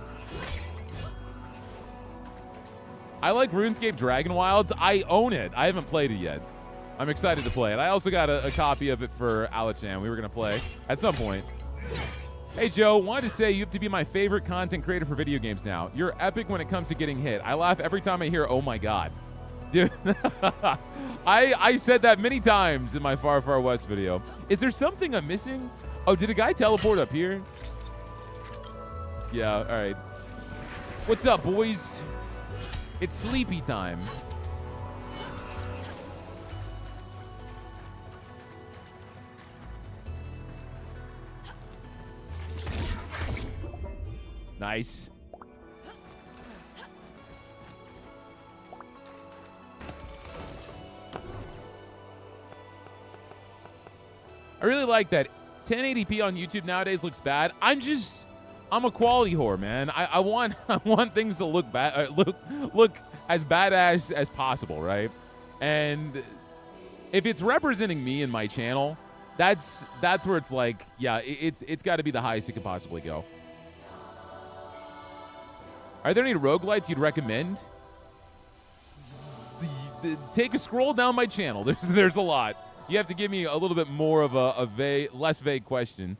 I like RuneScape Dragon Wilds. I own it. I haven't played it yet. I'm excited to play it. I also got a copy of it for Alichan. We were going to play at some point. Hey, Joe, wanted to say you have to be my favorite content creator for video games now. You're epic when it comes to getting hit. I laugh every time I hear, oh my God. Dude, I said that many times in my Far Far West video. Is there something I'm missing? Oh, did a guy teleport up here? Yeah, all right. What's up, boys? It's sleepy time. Nice. I really like that. 1080p on YouTube nowadays looks bad. I'm a quality whore, man. I want things to look bad, look as badass as possible, right? And if it's representing me and my channel, that's where it's like, yeah, it's got to be the highest it could possibly go. Are there any roguelites you'd recommend? Take a scroll down my channel. There's a lot. You have to give me a little bit more of a less vague question.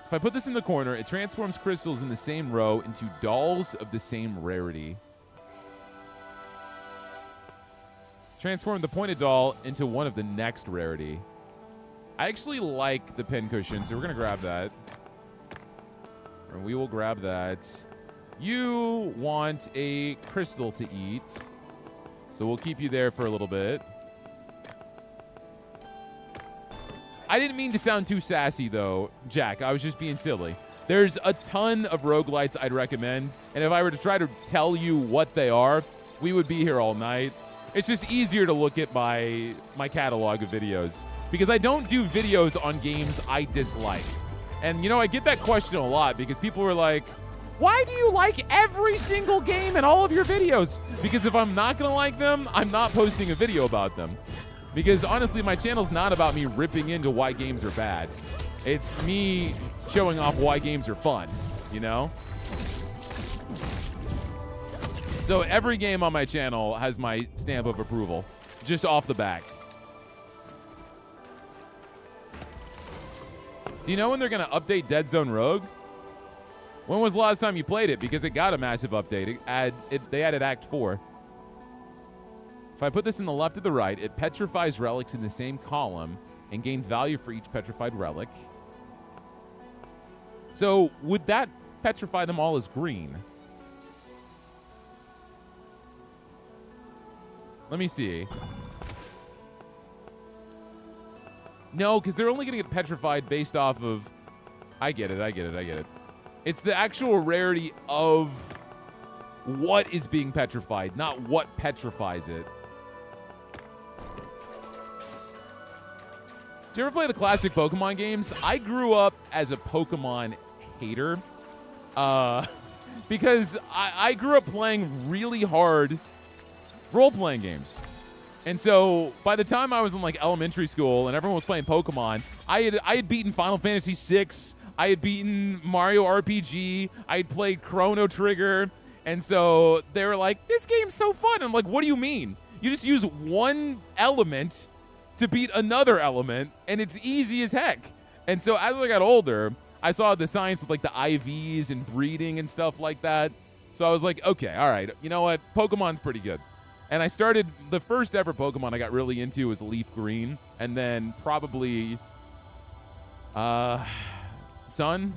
If I put this in the corner, it transforms crystals in the same row into dolls of the same rarity. Transform the pointed doll into one of the next rarity. I actually like the pincushion, so we're going to grab that. And we will grab that. You want a crystal to eat, so we'll keep you there for a little bit. I didn't mean to sound too sassy, though, Jack. I was just being silly. There's a ton of roguelites I'd recommend, and if I were to try to tell you what they are, we would be here all night. It's just easier to look at my catalog of videos, because I don't do videos on games I dislike. And, you know, I get that question a lot, because people are like, why do you like every single game in all of your videos? Because if I'm not going to like them, I'm not posting a video about them. Because honestly, my channel's not about me ripping into why games are bad. It's me showing off why games are fun, you know? So every game on my channel has my stamp of approval, just off the back. Do you know when they're going to update Dead Zone Rogue? When was the last time you played it? Because it got a massive update. They added Act 4. If I put this in the left or the right, it petrifies relics in the same column and gains value for each petrified relic. So would that petrify them all as green? Let me see. No, because they're only going to get petrified based off of... I get it. It's the actual rarity of what is being petrified, not what petrifies it. Do you ever play the classic Pokemon games? I grew up as a Pokemon hater because I grew up playing really hard role-playing games. And so by the time I was in like elementary school and everyone was playing Pokemon, I had beaten Final Fantasy VI, I had beaten Mario RPG, I had played Chrono Trigger, and so they were like, this game's so fun. I'm like, what do you mean? You just use one element to beat another element, and it's easy as heck. And so as I got older, I saw the science with like the IVs and breeding and stuff like that. So I was like, okay, all right, you know what? Pokemon's pretty good. And I started, the first ever Pokemon I got really into was Leaf Green, and then probably Sun.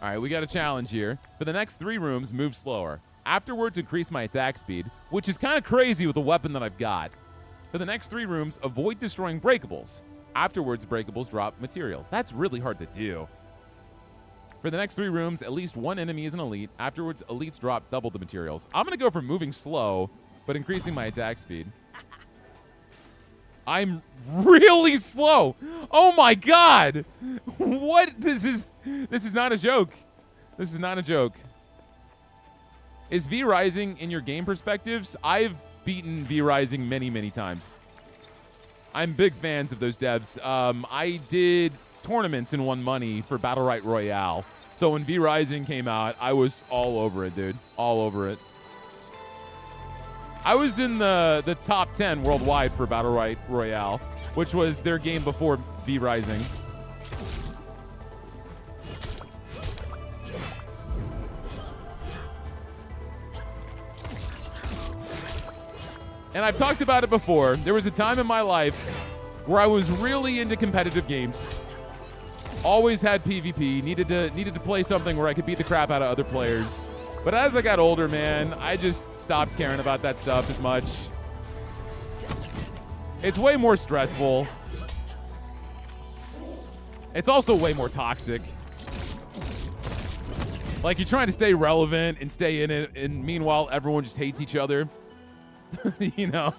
All right, we got a challenge here. For the next 3 rooms, move slower. Afterwards, increase my attack speed, which is kind of crazy with the weapon that I've got. For the next 3 rooms, avoid destroying breakables. Afterwards, breakables drop materials. That's really hard to do. For the next 3 rooms, at least 1 enemy is an elite. Afterwards, elites drop double the materials. I'm going to go for moving slow, but increasing my attack speed. I'm really slow. Oh my god. What? This is not a joke. This is not a joke. Is V Rising in your game perspectives? I've beaten V Rising many, many times. I'm big fans of those devs. I did tournaments and won money for Battle Royale. So when V Rising came out, I was all over it, dude. All over it. I was in the top 10 worldwide for Battle Royale, which was their game before V Rising. And I've talked about it before. There was a time in my life where I was really into competitive games. Always had PvP. Needed to play something where I could beat the crap out of other players. But as I got older, man, I just stopped caring about that stuff as much. It's way more stressful. It's also way more toxic. Like, you're trying to stay relevant and stay in it, and meanwhile, everyone just hates each other. You know?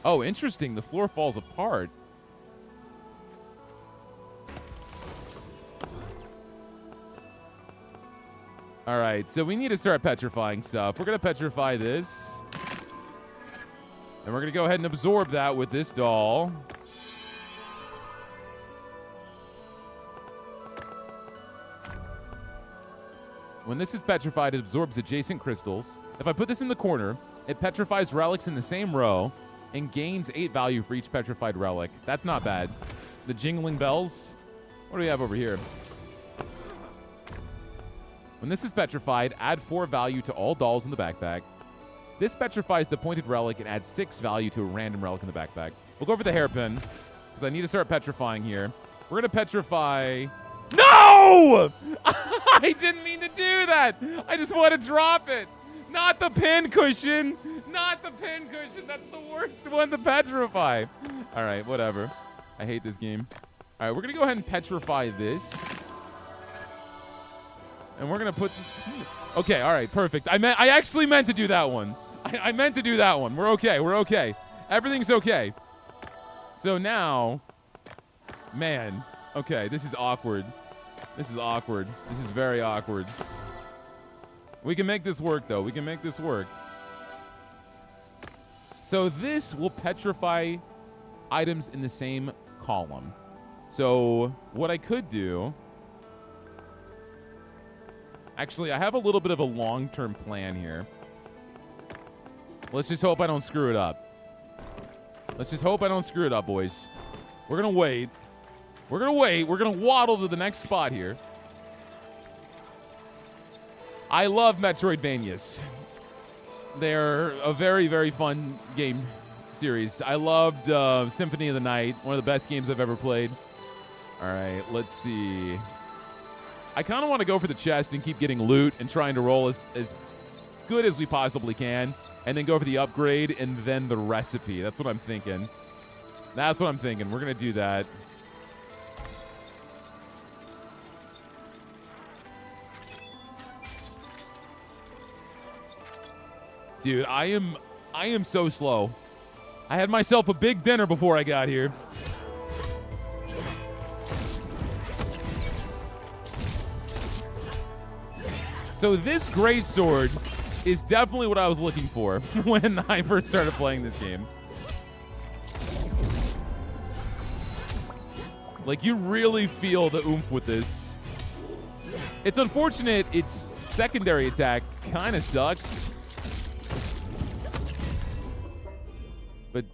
Oh, interesting. The floor falls apart. All right, so we need to start petrifying stuff. We're going to petrify this. And we're going to go ahead and absorb that with this doll. When this is petrified, it absorbs adjacent crystals. If I put this in the corner, it petrifies relics in the same row and gains 8 value for each petrified relic. That's not bad. The jingling bells. What do we have over here? When this is petrified, add 4 value to all dolls in the backpack. This petrifies the pointed relic and adds 6 value to a random relic in the backpack. We'll go for the hairpin, because I need to start petrifying here. We're going to petrify... No! I didn't mean to do that. I just want to drop it. Not the pin cushion. Not the pin cushion. That's the worst one to petrify. All right, whatever. I hate this game. All right, we're going to go ahead and petrify this. And we're going to put... Okay, all right, perfect. I actually meant to do that one. I meant to do that one. We're okay. We're okay. Everything's okay. So now... Man. Okay, this is awkward. This is awkward. This is very awkward. We can make this work, though. We can make this work. So this will petrify items in the same column. So what I could do... Actually, I have a little bit of a long-term plan here. Let's just hope I don't screw it up. Let's just hope I don't screw it up, boys. We're going to wait. We're going to wait. We're going to waddle to the next spot here. I love Metroidvanias. They're a very, very fun game series. I loved Symphony of the Night, one of the best games I've ever played. All right, let's see. I kind of want to go for the chest and keep getting loot and trying to roll as good as we possibly can, and then go for the upgrade and then the recipe. That's what I'm thinking. That's what I'm thinking. We're going to do that. Dude, I am so slow. I had myself a big dinner before I got here. So this greatsword is definitely what I was looking for when I first started playing this game. Like, you really feel the oomph with this. It's unfortunate its secondary attack kind of sucks. But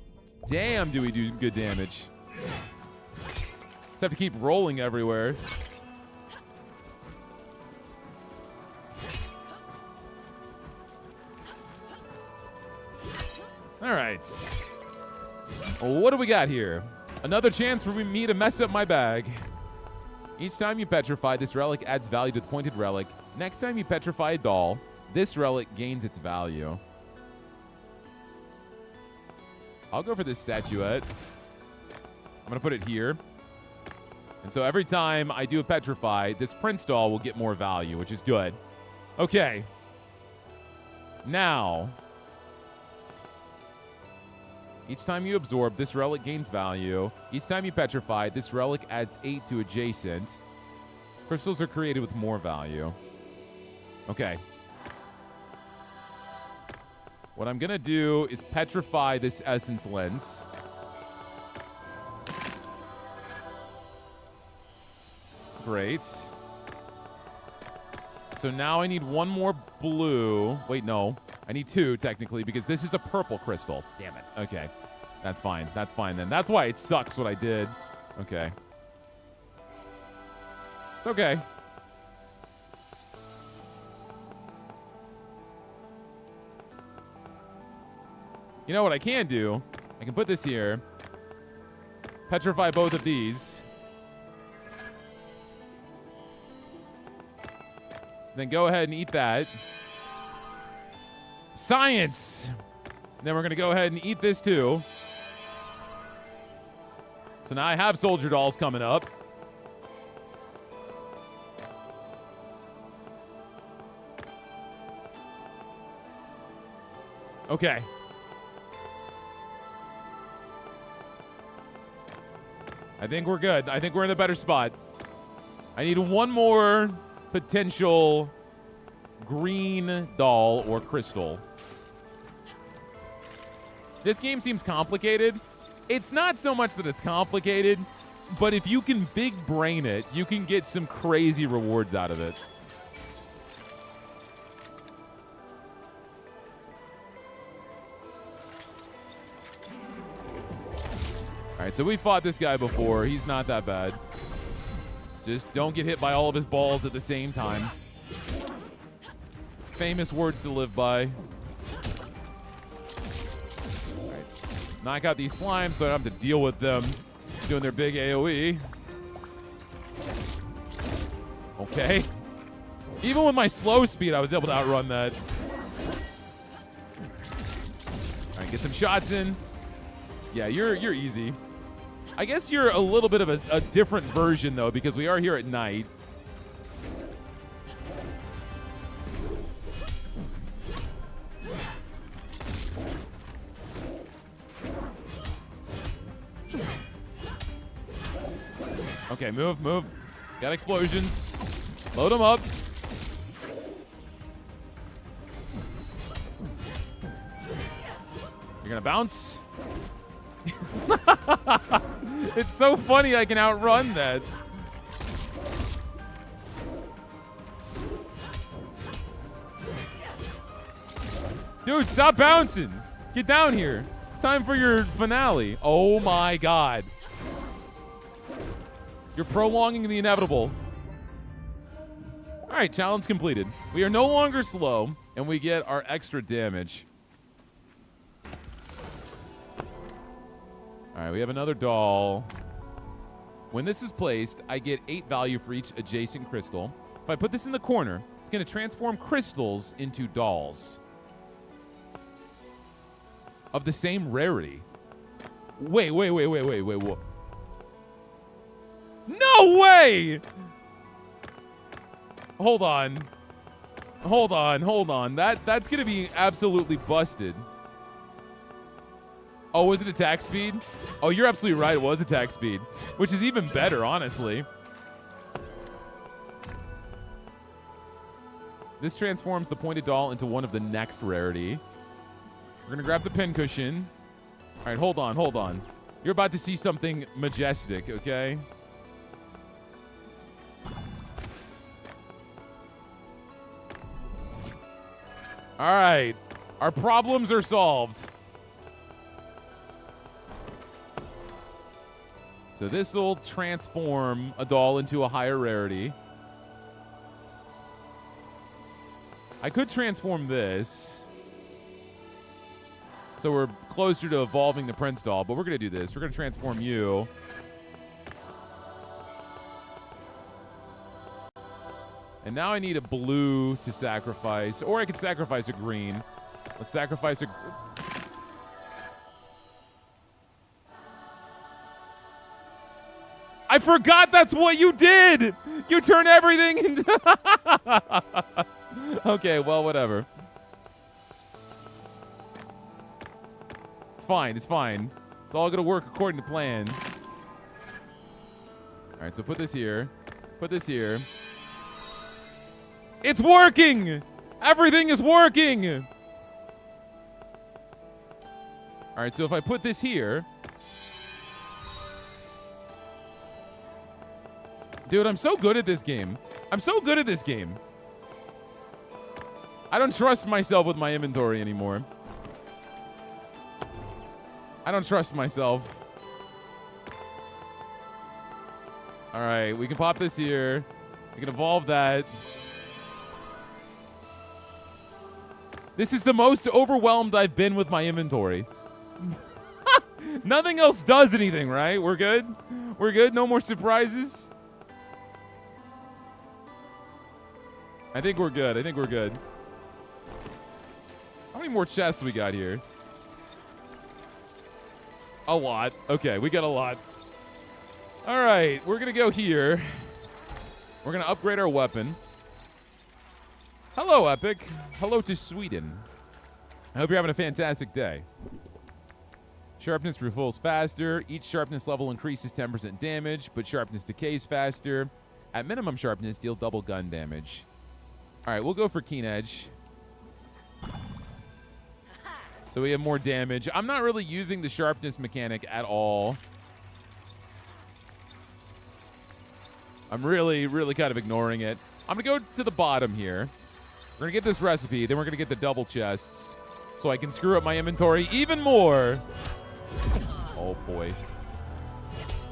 damn, do we do good damage. Just have to keep rolling everywhere. All right. What do we got here? Another chance for me to mess up my bag. Each time you petrify, this relic adds value to the pointed relic. Next time you petrify a doll, this relic gains its value. I'll go for this statuette. I'm going to put it here. And so every time I do a petrify, this prince doll will get more value, which is good. Okay. Now... Each time you absorb, this relic gains value. Each time you petrify, this relic adds 8 to adjacent. Crystals are created with more value. Okay. What I'm going to do is petrify this essence lens. Great. So now I need one more blue. Wait, no. I need 2, technically, because this is a purple crystal. Damn it. Okay. That's fine. That's fine, then. That's why it sucks what I did. Okay. It's okay. You know what I can do? I can put this here. Petrify both of these. Then go ahead and eat that. Science! Then we're going to go ahead and eat this too. So now I have soldier dolls coming up. Okay. I think we're good. I think we're in a better spot. I need one more potential green doll or crystal. This game seems complicated. It's not so much that it's complicated, but if you can big brain it, you can get some crazy rewards out of it. All right, so we fought this guy before. He's not that bad. Just don't get hit by all of his balls at the same time. Famous words to live by. All right. Knock out these slimes so I don't have to deal with them doing their big AoE. Okay. Even with my slow speed, I was able to outrun that. All right, get some shots in. Yeah, you're easy. I guess you're a little bit of a different version, though, because we are here at night. Okay, move, move. Got explosions. Load them up. You're gonna bounce. It's so funny I can outrun that. Dude, stop bouncing. Get down here. It's time for your finale. Oh my god. You're prolonging the inevitable. All right, challenge completed. We are no longer slow, and we get our extra damage. All right, we have another doll. When this is placed, I get 8 value for each adjacent crystal. If I put this in the corner, it's going to transform crystals into dolls of the same rarity. Wait, what? No way! Hold on. That's going to be absolutely busted. Oh, was it attack speed? Oh, you're absolutely right. It was attack speed, which is even better, honestly. This transforms the pointed doll into one of the next rarity. We're going to grab the pincushion. All right, hold on. You're about to see something majestic, okay? All right. Our problems are solved. So this will transform a doll into a higher rarity. I could transform this. So we're closer to evolving the Prince doll, but we're going to do this. We're going to transform you. And now I need a blue to sacrifice, or I could sacrifice a green. Let's sacrifice a... I forgot that's what you did! You turn everything into... Okay, well, whatever. It's fine. It's all going to work according to plan. All right, so put this here. Put this here. It's working! Everything is working! All right, so if I put this here... Dude, I'm so good at this game. I don't trust myself with my inventory anymore. I don't trust myself. All right, we can pop this here. We can evolve that. This is the most overwhelmed I've been with my inventory. Nothing else does anything, right? We're good? We're good? No more surprises? I think we're good. I think we're good. How many more chests we got here? A lot. Okay, we got a lot. All right, we're going to go here. We're going to upgrade our weapon. Hello, Epic. Hello to Sweden. I hope you're having a fantastic day. Sharpness refills faster. Each sharpness level increases 10% damage, but sharpness decays faster. At minimum sharpness, deal double gun damage. All right, we'll go for Keen Edge. So we have more damage. I'm not really using the sharpness mechanic at all. I'm really kind of ignoring it. I'm going to go to the bottom here. We're going to get this recipe. Then we're going to get the double chests so I can screw up my inventory even more. Oh, boy.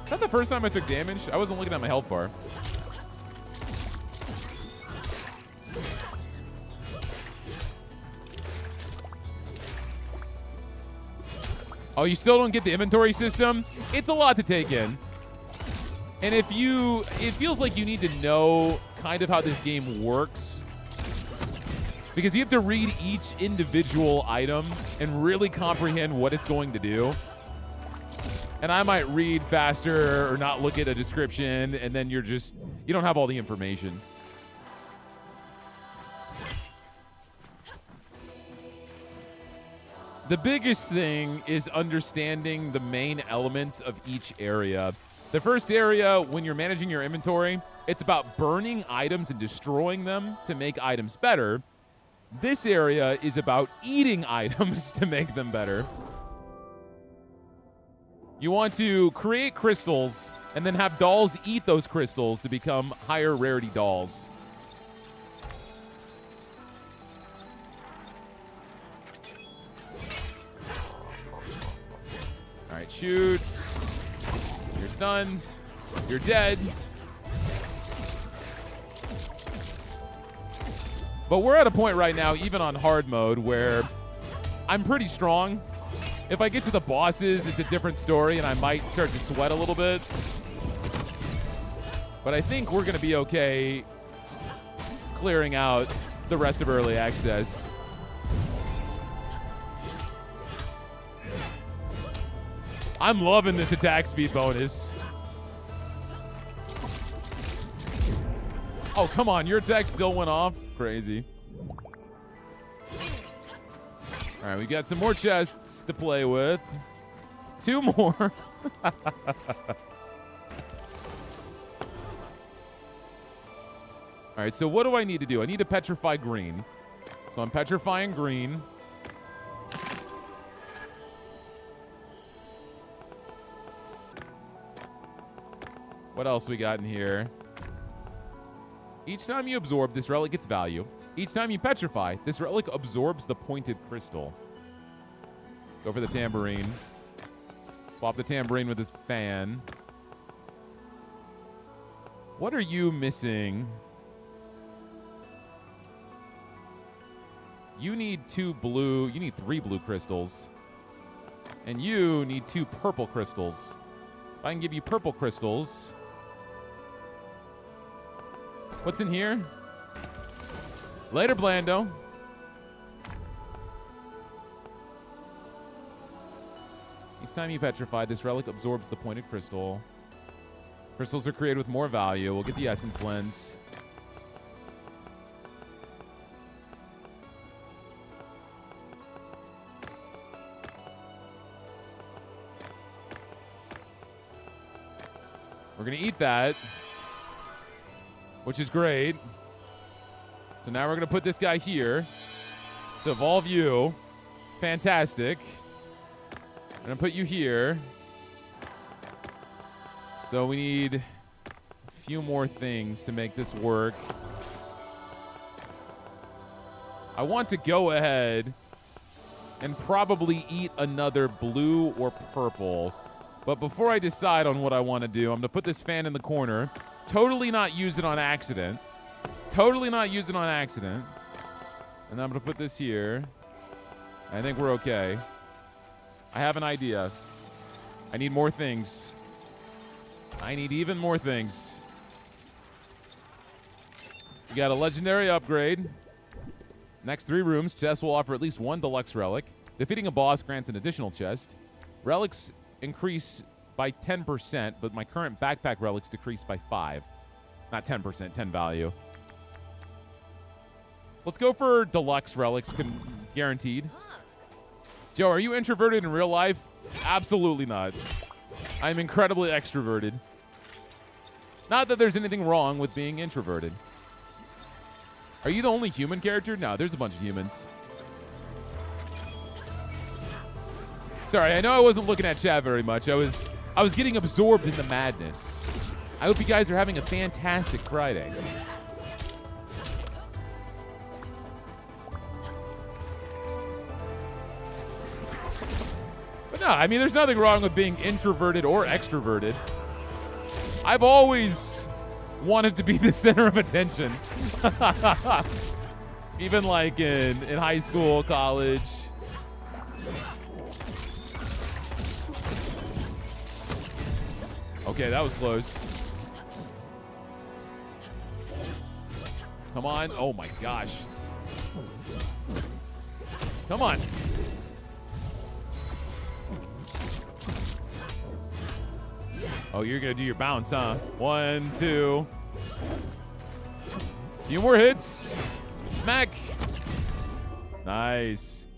Is that the first time I took damage? I wasn't looking at my health bar. Oh, you still don't get the inventory system? It's a lot to take in. And it feels like you need to know kind of how this game works. Because you have to read each individual item and really comprehend what it's going to do. And I might read faster or not look at a description, and then you don't have all the information. The biggest thing is understanding the main elements of each area. The first area, when you're managing your inventory, it's about burning items and destroying them to make items better. This area is about eating items to make them better. You want to create crystals and then have dolls eat those crystals to become higher rarity dolls. All right, shoot. You're stunned. You're dead. But we're at a point right now, even on hard mode, where I'm pretty strong. If I get to the bosses, it's a different story, and I might start to sweat a little bit. But I think we're going to be okay clearing out the rest of early access. I'm loving this attack speed bonus. Oh, come on. Your attack still went off? Crazy. All right, we got some more chests to play with. 2 more. All right, so what do I need to do? I need to petrify green. So I'm petrifying green. What else we got in here? Each time you absorb, this relic gets value. Each time you petrify, this relic absorbs the pointed crystal. Go for the tambourine. Swap the tambourine with this fan. What are you missing? You need 2 blue. You need 3 blue crystals. And you need 2 purple crystals. If I can give you purple crystals. What's in here? Later, Blando. Each time you petrify, this relic absorbs the pointed crystal. Crystals are created with more value. We'll get the essence lens. We're going to eat that, which is great. So now we're going to put this guy here to evolve you. Fantastic. I'm going to put you here. So we need a few more things to make this work. I want to go ahead and probably eat another blue or purple. But before I decide on what I want to do, I'm going to put this fan in the corner. Totally not use it on accident. Totally not use it on accident. And I'm going to put this here. I think we're okay. I have an idea. I need more things. I need even more things. You got a legendary upgrade. Next 3 rooms, chests will offer at least 1 deluxe relic. Defeating a boss grants an additional chest. Relics increase by 10%, but my current backpack relics decrease by 5. Not 10%, 10 value. Let's go for deluxe relics, guaranteed. Joe, are you introverted in real life? Absolutely not. I'm incredibly extroverted. Not that there's anything wrong with being introverted. Are you the only human character? No, there's a bunch of humans. Sorry, I know I wasn't looking at chat very much. I was getting absorbed in the madness. I hope you guys are having a fantastic Friday. But no, I mean, there's nothing wrong with being introverted or extroverted. I've always wanted to be the center of attention. Even like in high school, college. Okay, that was close. Come on. Oh my gosh. Come on. Oh, you're going to do your bounce, huh? 1, 2. Few more hits. Smack. Nice.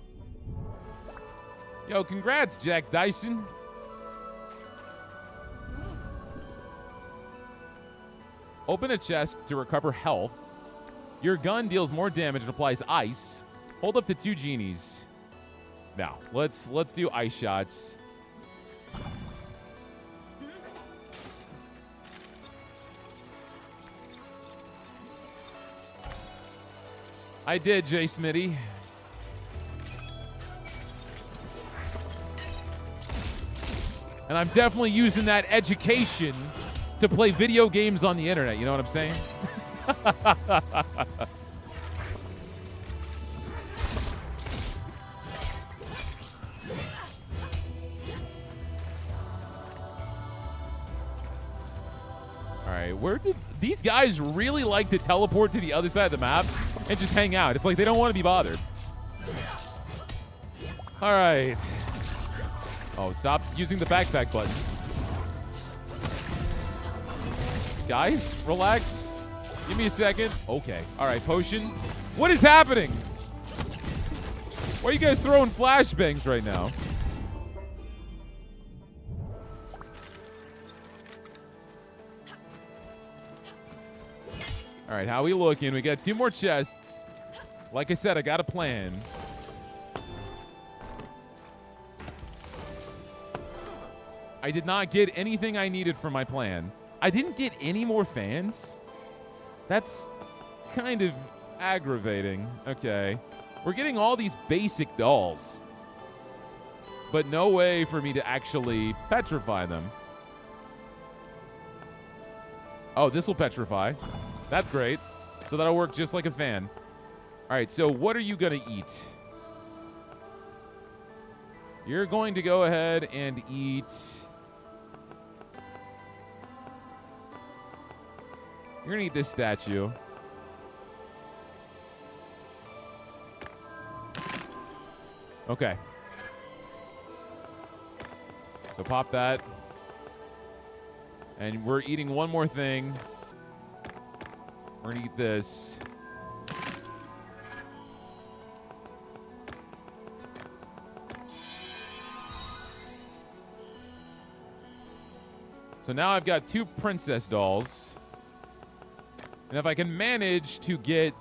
Yo, congrats, Jack Dyson. Open a chest to recover health. Your gun deals more damage and applies ice. Hold up to 2 genies. Now, let's do ice shots. I did, Jay Smitty. And I'm definitely using that education to play video games on the internet. You know what I'm saying? All right, where did these guys really like to teleport to the other side of the map and just hang out? It's like they don't want to be bothered. All right. Oh, stop using the backpack button. Guys, relax. Give me a second. Okay. All right, potion. What is happening? Why are you guys throwing flashbangs right now? All right, how we looking? We got 2 more chests. Like I said, I got a plan. I did not get anything I needed from my plan. I didn't get any more fans? That's kind of aggravating. Okay. We're getting all these basic dolls, but no way for me to actually petrify them. Oh, this will petrify. That's great. So that'll work just like a fan. All right, so what are you going to eat? You're going to go ahead and eat... You're going to eat this statue. Okay. So pop that. And we're eating one more thing. We're going to eat this. So now I've got 2 princess dolls. And if I can manage to get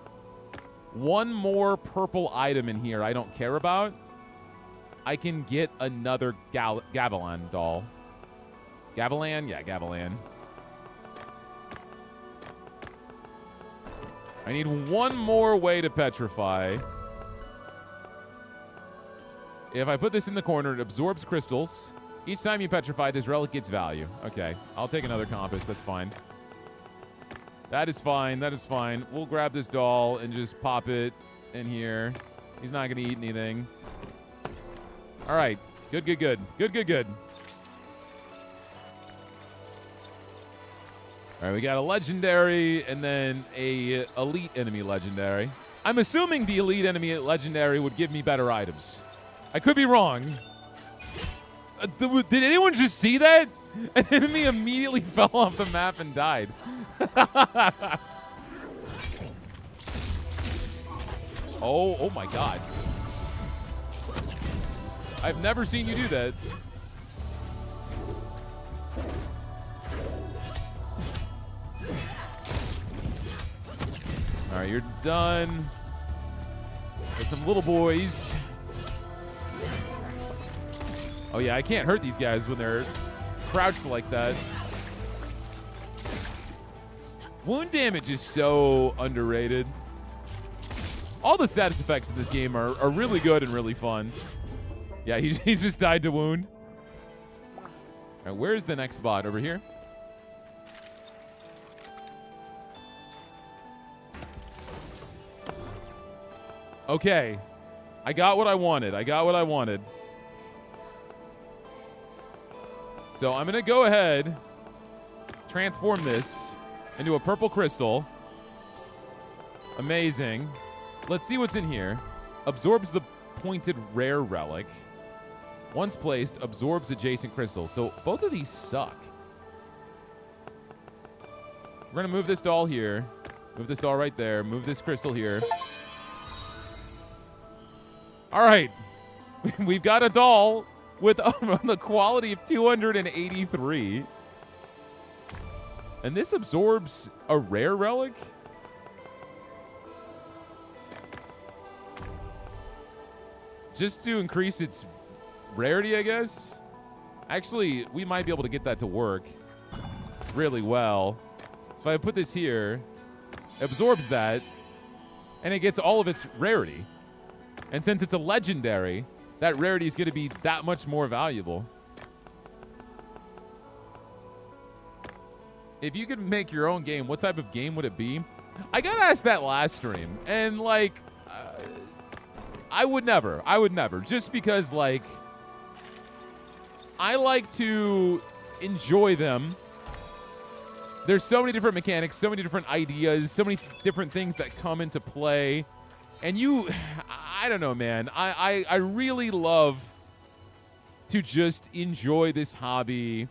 1 more purple item in here I don't care about, I can get another Gavilan doll. Gavilan? Yeah, Gavilan. I need 1 more way to petrify. If I put this in the corner, it absorbs crystals. Each time you petrify, this relic gets value. Okay, I'll take another compass. That's fine. That is fine. That is fine. We'll grab this doll and just pop it in here. He's not going to eat anything. All right. Good, good, good. Good, good, good. All right, we got a legendary and then a elite enemy legendary. I'm assuming the elite enemy legendary would give me better items. I could be wrong. Did anyone just see that? An enemy immediately fell off the map and died. Oh my God. I've never seen you do that. All right, you're done. Got some little boys. Oh yeah, I can't hurt these guys when they're crouched like that. Wound damage is so underrated. All the status effects in this game are really good and really fun. Yeah, he's just died to wound. All right, where's the next spot? Over here? Okay. I got what I wanted. So I'm going to go ahead, transform this into a purple crystal. Amazing. Let's see what's in here. Absorbs the pointed rare relic. Once placed, absorbs adjacent crystals. So both of these suck. We're going to move this doll here. Move this doll right there. Move this crystal here. All right. We've got a doll with the quality of 283. And this absorbs a rare relic? Just to increase its rarity, I guess? Actually, we might be able to get that to work really well. So if I put this here, it absorbs that, and it gets all of its rarity. And since it's a legendary, that rarity is going to be that much more valuable. If you could make your own game, what type of game would it be? I got asked that last stream, and like, I would never. Just because, like, I like to enjoy them. There's so many different mechanics, so many different ideas, so many different things that come into play. And I don't know, man. I really love to just enjoy this hobby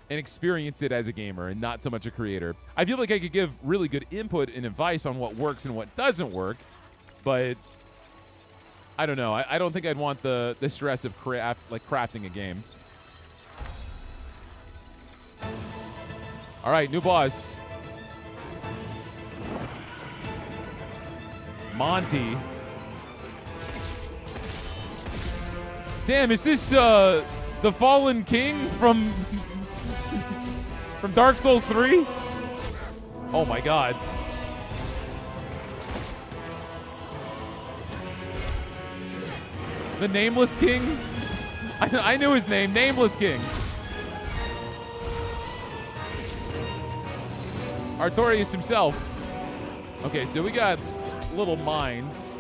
and experience it as a gamer and not so much a creator. I feel like I could give really good input and advice on what works and what doesn't work, but I don't know. I don't think I'd want the stress of crafting a game. All right, new boss. Monty. Damn, is this the Fallen King from Dark Souls 3? Oh my God. The Nameless King? I knew his name, Nameless King. Artorias himself. Okay, so we got little mines.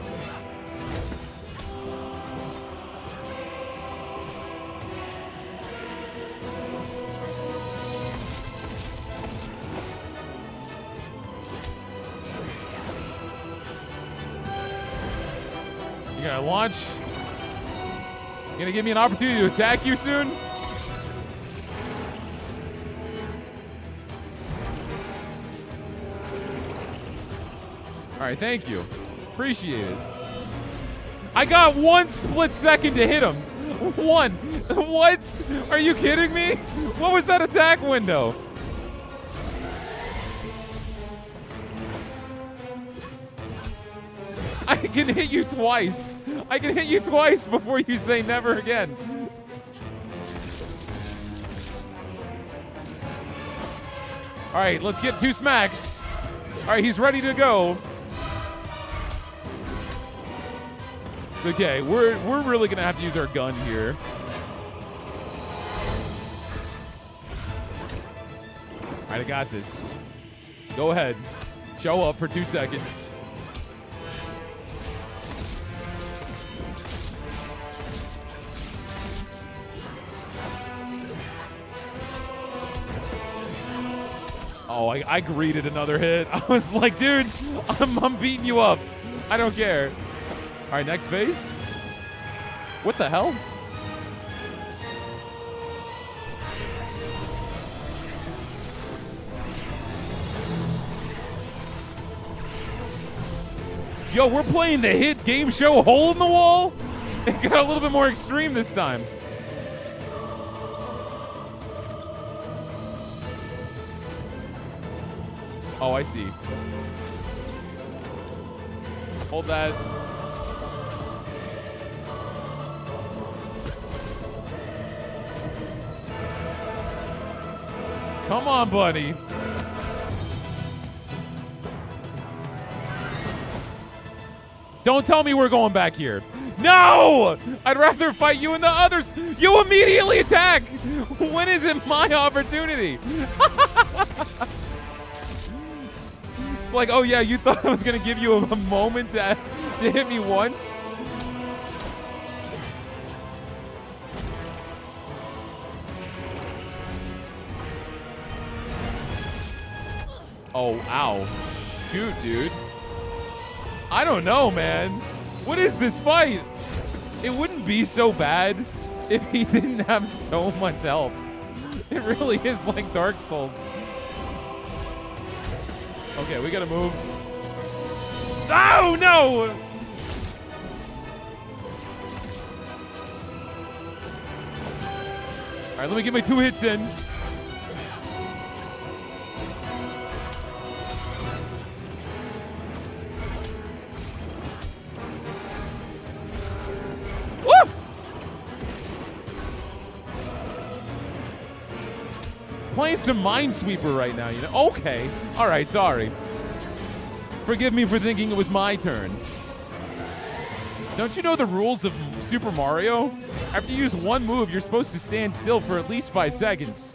You gonna launch? You gonna give me an opportunity to attack you soon? All right, thank you. Appreciate it. I got 1 split second to hit him. 1. What? Are you kidding me? What was that attack window? I can hit you twice. I can hit you twice before you say never again. All right, let's get 2 smacks. All right, he's ready to go. It's okay. We're really gonna have to use our gun here. All right, I got this. Go ahead. Show up for 2 seconds. Oh, I greeted another hit. I was like, dude, I'm beating you up. I don't care. All right, next phase. What the hell? Yo, we're playing the hit game show Hole in the Wall? It got a little bit more extreme this time. Oh, I see. Hold that. Come on, buddy. Don't tell me we're going back here. No! I'd rather fight you and the others. You immediately attack. When is it my opportunity? It's like, oh yeah, you thought I was gonna give you a moment to hit me once? Oh, ow. Shoot, dude. I don't know, man. What is this fight? It wouldn't be so bad if he didn't have so much health. It really is like Dark Souls. Okay, we gotta move. Oh, no! All right, let me get my 2 hits in. Woo! Playing some Minesweeper right now, you know? Okay. All right, sorry. Forgive me for thinking it was my turn. Don't you know the rules of Super Mario? After you use one move, you're supposed to stand still for at least 5 seconds.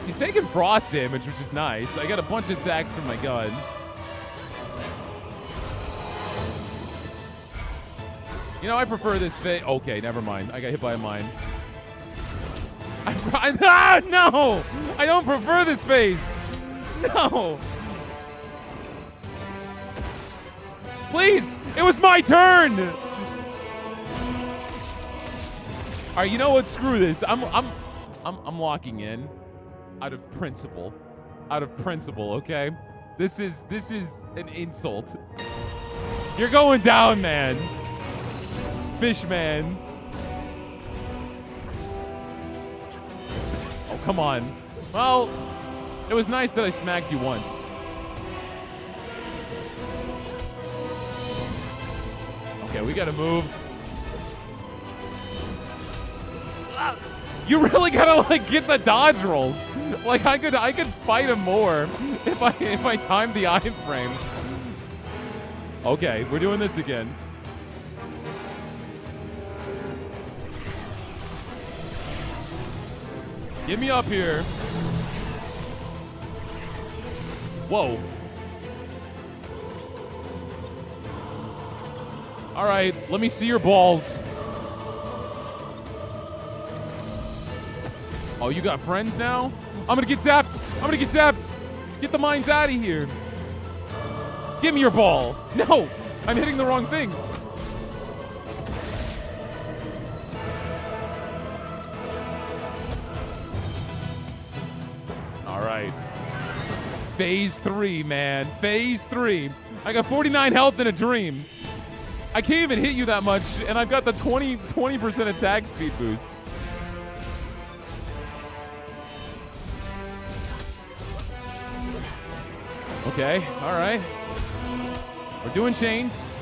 He's taking frost damage, which is nice. I got a bunch of stacks from my gun. You know, I prefer this phase. Okay, never mind. I got hit by a mine. No! I don't prefer this phase. No! Please! It was my turn! All right, you know what? Screw this. I'm locking in. Out of principle. Out of principle, okay? This is an insult. You're going down, man. Fishman. Oh, come on. Well, it was nice that I smacked you once. Okay, we gotta move. You really gotta like get the dodge rolls. Like I could fight him more if I timed the iframes. Okay, we're doing this again. Get me up here. Whoa. All right, let me see your balls. Oh, you got friends now? I'm gonna get zapped. I'm gonna get zapped. Get the mines out of here. Give me your ball. No, I'm hitting the wrong thing. All right. Phase 3, man. Phase 3. I got 49 health in a dream. I can't even hit you that much, and I've got the 20% attack speed boost. Okay, all right. We're doing chains.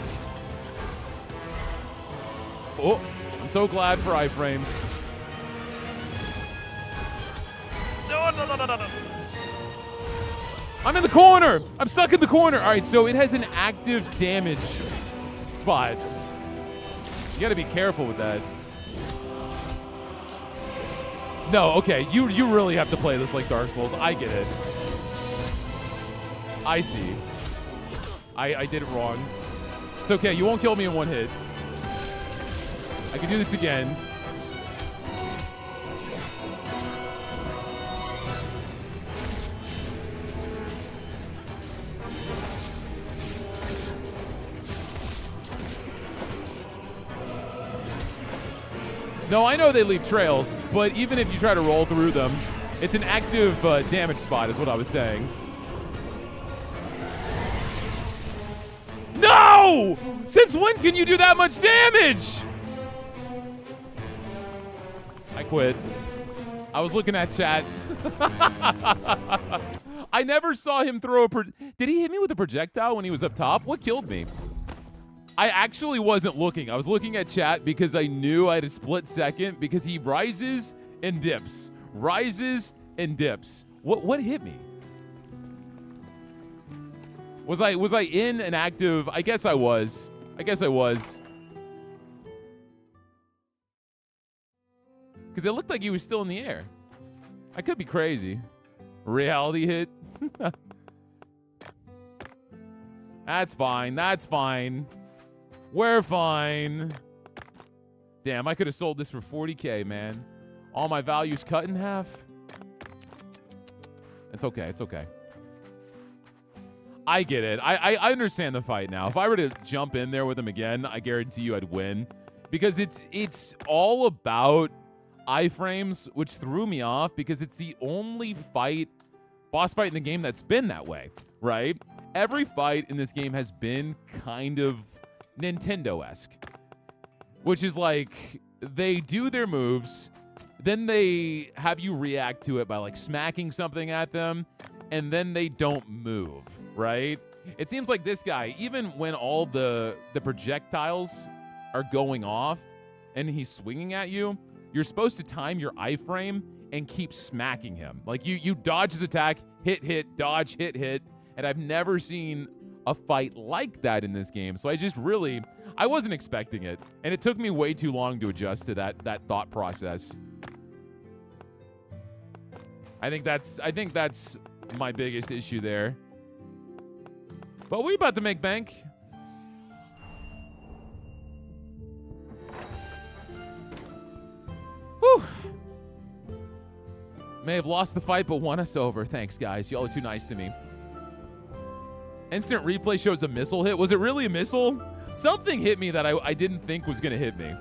Oh, I'm so glad for iframes. No. I'm in the corner. I'm stuck in the corner. All right, so it has an active damage spot. You got to be careful with that. No, okay, you really have to play this like Dark Souls. I get it. I see. I did it wrong. It's okay. You won't kill me in one hit. I can do this again. No, I know they leave trails, but even if you try to roll through them, it's an active damage spot is what I was saying. No! Since when can you do that much damage? I quit. I was looking at chat. I never saw him throw a... Did he hit me with a projectile when he was up top? What killed me? I actually wasn't looking. I was looking at chat because I knew I had a split second because he rises and dips. Rises and dips. What hit me? Was I in an active? I guess I was. Because it looked like he was still in the air. I could be crazy. Reality hit. That's fine. That's fine. We're fine. Damn, I could have sold this for 40K, man. All my values cut in half. It's okay. It's okay. I get it. I understand the fight now. If I were to jump in there with him again, I guarantee you I'd win. Because it's all about iframes, which threw me off because it's the only boss fight in the game that's been that way, right? Every fight in this game has been kind of Nintendo-esque, which is like they do their moves, then they have you react to it by like smacking something at them, and then they don't move, right? It seems like this guy, even when all the projectiles are going off and he's swinging at you, you're supposed to time your iframe and keep smacking him. Like you dodge his attack, hit, dodge, hit, and I've never seen a fight like that in this game. So I wasn't expecting it. And it took me way too long to adjust to that thought process. I think that's my biggest issue there. But we're about to make bank. Whew. May have lost the fight, but won us over. Thanks, guys. Y'all are too nice to me. Instant replay shows a missile hit. Was it really a missile? Something hit me that I didn't think was going to hit me.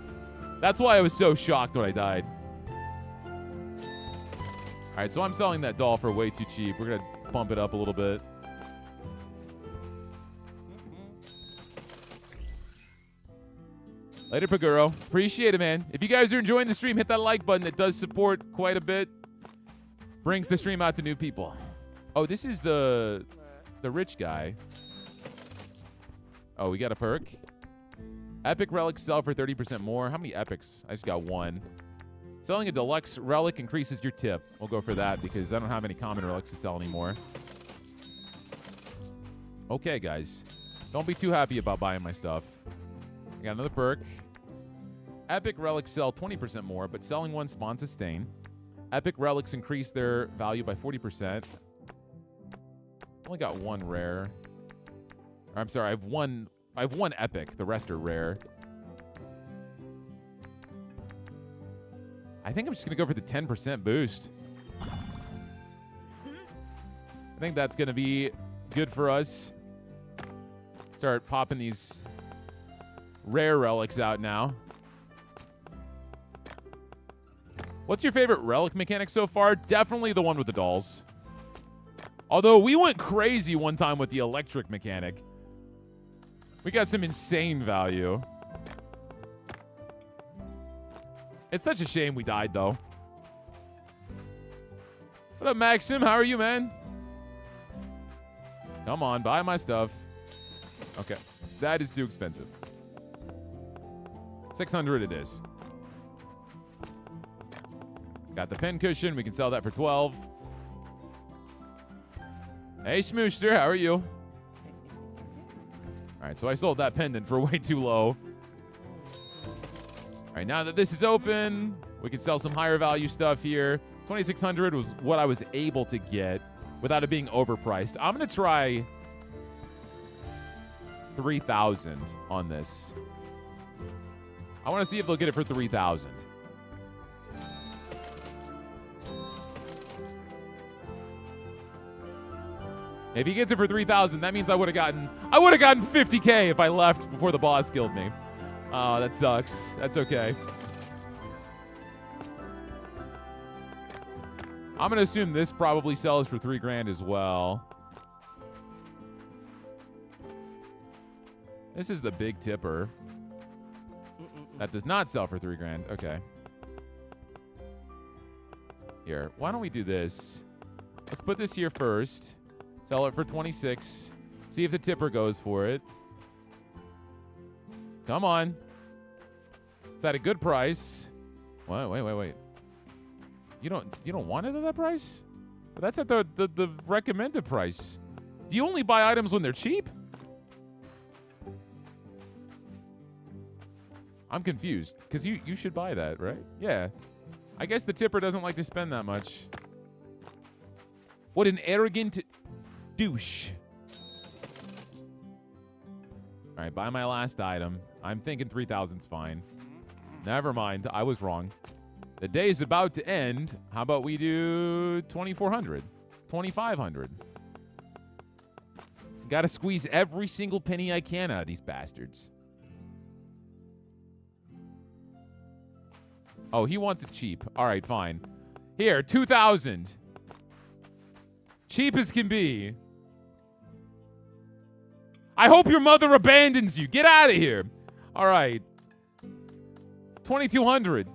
That's why I was so shocked when I died. All right, so I'm selling that doll for way too cheap. We're going to bump it up a little bit. Later, Paguro. Appreciate it, man. If you guys are enjoying the stream, hit that like button. It does support quite a bit. Brings the stream out to new people. Oh, this is the rich guy. Oh, we got a perk. Epic relics sell for 30% more. How many epics? I just got one. Selling a deluxe relic increases your tip. We'll go for that because I don't have any common relics to sell anymore. Okay, guys. Don't be too happy about buying my stuff. I got another perk. Epic relics sell 20% more, but selling one spawns a stain. Epic relics increase their value by 40%. Only got one rare. Or, I'm sorry, I have one epic. The rest are rare. I think I'm just gonna go for the 10% boost. I think that's gonna be good for us. Start popping these rare relics out now. What's your favorite relic mechanic so far? Definitely the one with the dolls. Although we went crazy one time with the electric mechanic. We got some insane value. It's such a shame we died, though. What up, Maxim? How are you, man? Come on, buy my stuff. Okay, that is too expensive. 600 it is. Got the pen cushion. We can sell that for 12. Hey, Schmooster, how are you? All right, so I sold that pendant for way too low. All right, now that this is open, we can sell some higher value stuff here. 2,600 was what I was able to get without it being overpriced. I'm going to try 3,000 on this. I want to see if they'll get it for 3,000. If he gets it for 3,000, that means I would have gotten 50K if I left before the boss killed me. Oh, that sucks. That's okay. I'm going to assume this probably sells for 3 grand as well. This is the big tipper. That does not sell for 3 grand. Okay. Here, why don't we do this? Let's put this here first. Sell it for 26. See if the tipper goes for it. Come on. It's at a good price. Wait. You don't want it at that price? But that's at the recommended price. Do you only buy items when they're cheap? I'm confused, because you should buy that, right? Yeah. I guess the tipper doesn't like to spend that much. What an arrogant douche. All right, buy my last item. I'm thinking 3,000's fine. Never mind, I was wrong. The day is about to end. How about we do 2,400, 2,500? Got to squeeze every single penny I can out of these bastards. Oh, he wants it cheap. All right, fine. Here, 2,000. Cheap as can be. I hope your mother abandons you. Get out of here. All right. 2,200.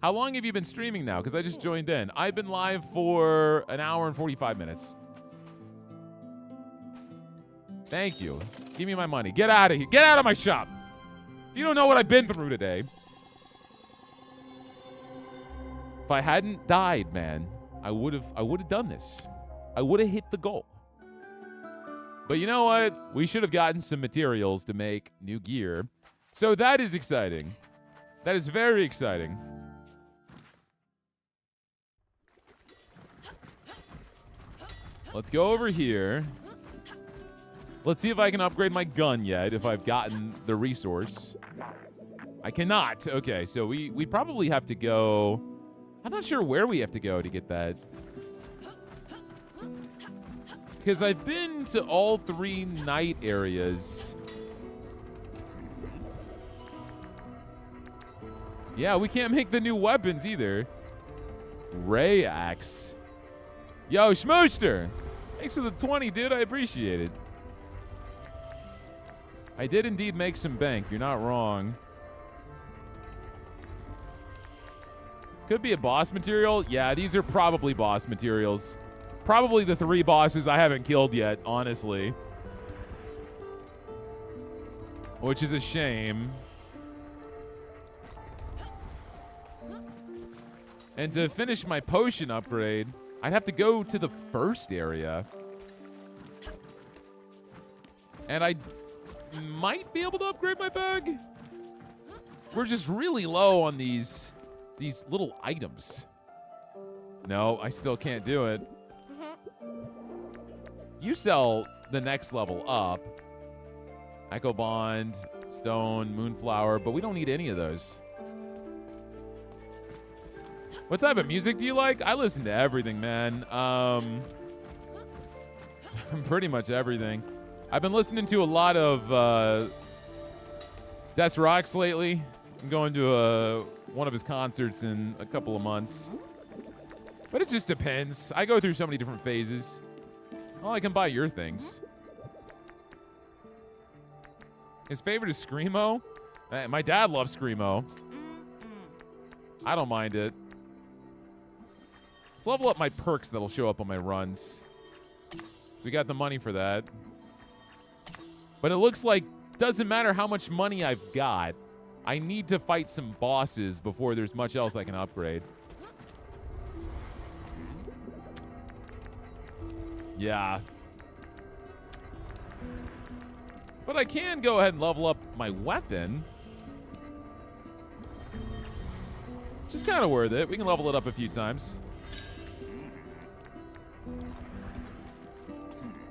How long have you been streaming now? Because I just joined in. I've been live for an hour and 45 minutes. Thank you. Give me my money. Get out of here. Get out of my shop. You don't know what I've been through today. If I hadn't died, man, I would have done this. I would have hit the goal. But you know what? We should have gotten some materials to make new gear. So that is exciting. That is very exciting. Let's go over here. Let's see if I can upgrade my gun yet, if I've gotten the resource. I cannot. Okay, so we probably have to go... I'm not sure where we have to go to get that. Because I've been to all 3 night areas. Yeah, we can't make the new weapons either. Ray Axe. Yo, Schmooster! Thanks for the 20, dude. I appreciate it. I did indeed make some bank. You're not wrong. Could be a boss material. Yeah, these are probably boss materials. Probably the 3 bosses I haven't killed yet, honestly. Which is a shame. And to finish my potion upgrade, I'd have to go to the first area. And I might be able to upgrade my bag. We're just really low on these little items. No, I still can't do it. You sell the next level up. Echo Bond, Stone, Moonflower, but we don't need any of those. What type of music do you like? I listen to everything, man. Pretty much everything. I've been listening to a lot of Des Rocks lately. I'm going to one of his concerts in a couple of months. But it just depends. I go through so many different phases. Well, I can buy your things. His favorite is Screamo. My dad loves Screamo. I don't mind it. Let's level up my perks that'll show up on my runs. So we got the money for that. But it looks like doesn't matter how much money I've got, I need to fight some bosses before there's much else I can upgrade. Yeah. But I can go ahead and level up my weapon. Which is kind of worth it. We can level it up a few times.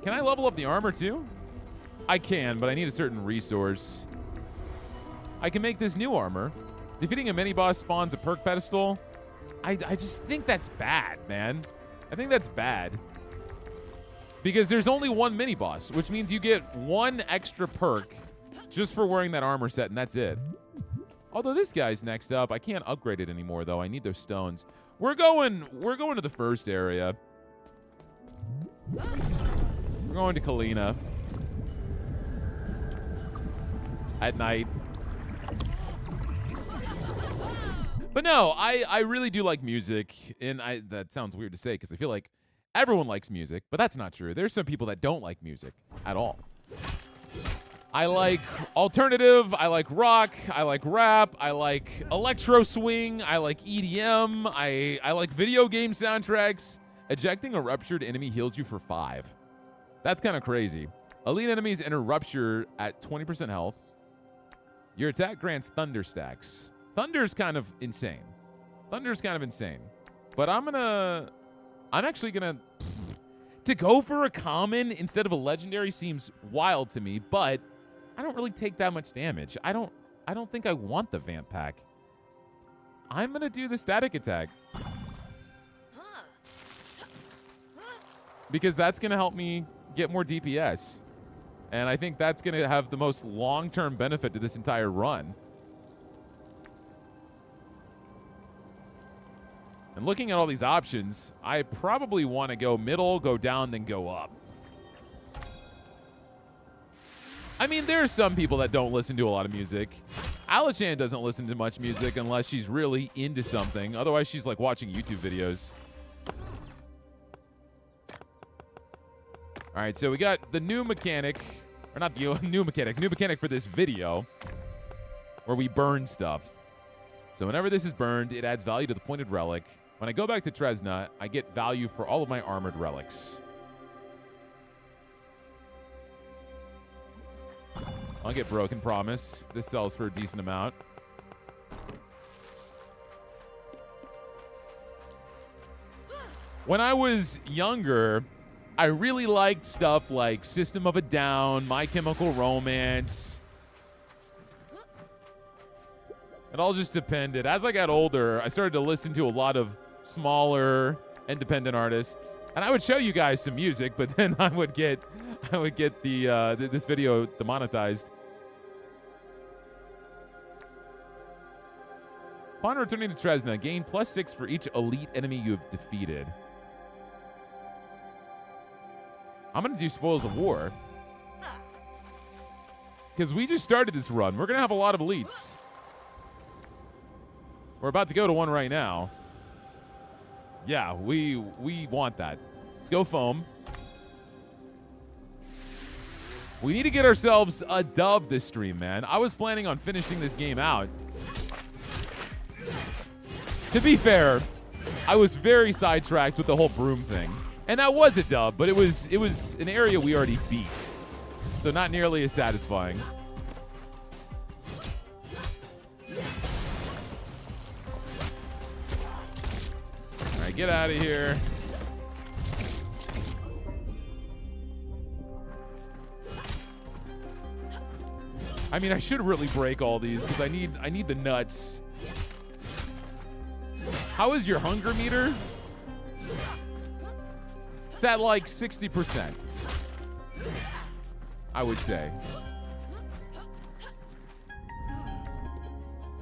Can I level up the armor too? I can, but I need a certain resource. I can make this new armor. Defeating a mini-boss spawns a perk pedestal. I just think that's bad, man. I think that's bad. Because there's only one mini-boss, which means you get one extra perk just for wearing that armor set, and that's it. Although this guy's next up. I can't upgrade it anymore, though. I need those stones. We're going to the first area. We're going to Kalina. At night. But no, I really do like music, and that sounds weird to say because I feel like everyone likes music, but that's not true. There's some people that don't like music at all. I like alternative, I like rock, I like rap, I like electro swing, I like EDM, I like video game soundtracks. Ejecting a ruptured enemy heals you for 5. That's kind of crazy. Elite enemies enter rupture at 20% health. Your attack grants thunder stacks. Thunder's kind of insane. But I'm actually gonna, to go for a common instead of a legendary seems wild to me, but I don't really take that much damage. I don't think I want the vamp pack. I'm gonna do the static attack. Because that's gonna help me get more DPS. And I think that's gonna have the most long-term benefit to this entire run. And looking at all these options, I probably want to go middle, go down, then go up. I mean, there are some people that don't listen to a lot of music. Alachan doesn't listen to much music unless she's really into something. Otherwise, she's like watching YouTube videos. All right, so we got the new mechanic, or not the new mechanic for this video, where we burn stuff. So whenever this is burned, it adds value to the pointed relic. When I go back to Tresna, I get value for all of my armored relics. I'll get broken, promise. This sells for a decent amount. When I was younger, I really liked stuff like System of a Down, My Chemical Romance. It all just depended. As I got older, I started to listen to a lot of smaller independent artists, and I would show you guys some music, but then I would get this video demonetized. Upon returning to Tresna, gain +6 for each elite enemy you have defeated. I'm gonna do Spoils of War because we just started this run. We're gonna have a lot of elites. We're about to go to one right now. Yeah, we want that. Let's go foam. We need to get ourselves a dub this stream, man. I was planning on finishing this game out. To be fair, I was very sidetracked with the whole broom thing. And that was a dub, but it was an area we already beat. So not nearly as satisfying. All right, get out of here. I mean, I should really break all these because I need the nuts. How is your hunger meter? It's at like 60%, I would say.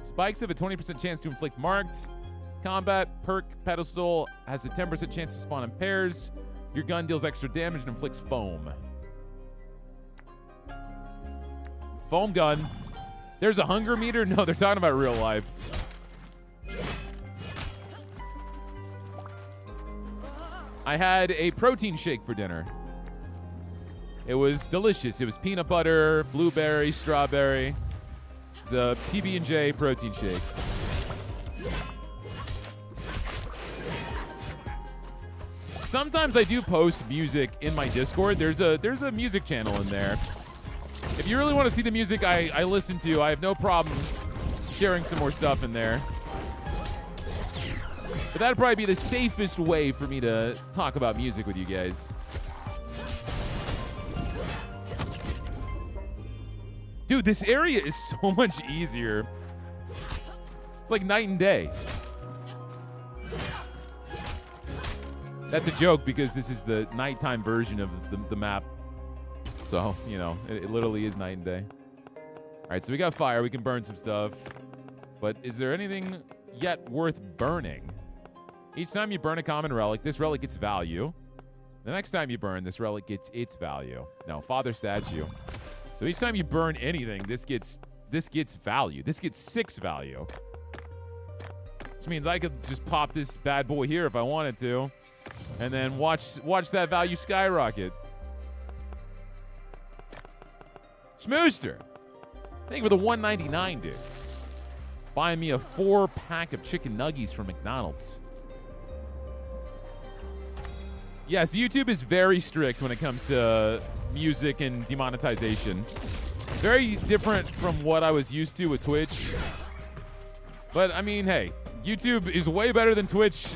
Spikes have a 20% chance to inflict marked. Combat perk pedestal has a 10% chance to spawn in pairs. Your gun deals extra damage and inflicts foam. Foam gun. There's a hunger meter? No, they're talking about real life. I had a protein shake for dinner. It was delicious. It was peanut butter, blueberry, strawberry. It's a PB&J protein shake. Sometimes I do post music in my Discord. There's a music channel in there. If you really want to see the music I listen to, I have no problem sharing some more stuff in there. But that'd probably be the safest way for me to talk about music with you guys. Dude, this area is so much easier. It's like night and day. That's a joke because this is the nighttime version of the map. So, you know, it literally is night and day. All right, so we got fire. We can burn some stuff. But is there anything yet worth burning? Each time you burn a common relic, this relic gets value. The next time you burn, this relic gets its value. No, Father statue. So each time you burn anything, this gets value. This gets 6 value. Which means I could just pop this bad boy here if I wanted to. And then watch that value skyrocket. Schmooster. Thank you for the $1.99, dude. Buying me a 4-pack of chicken nuggies from McDonald's. Yes, YouTube is very strict when it comes to music and demonetization. Very different from what I was used to with Twitch. But, I mean, hey, YouTube is way better than Twitch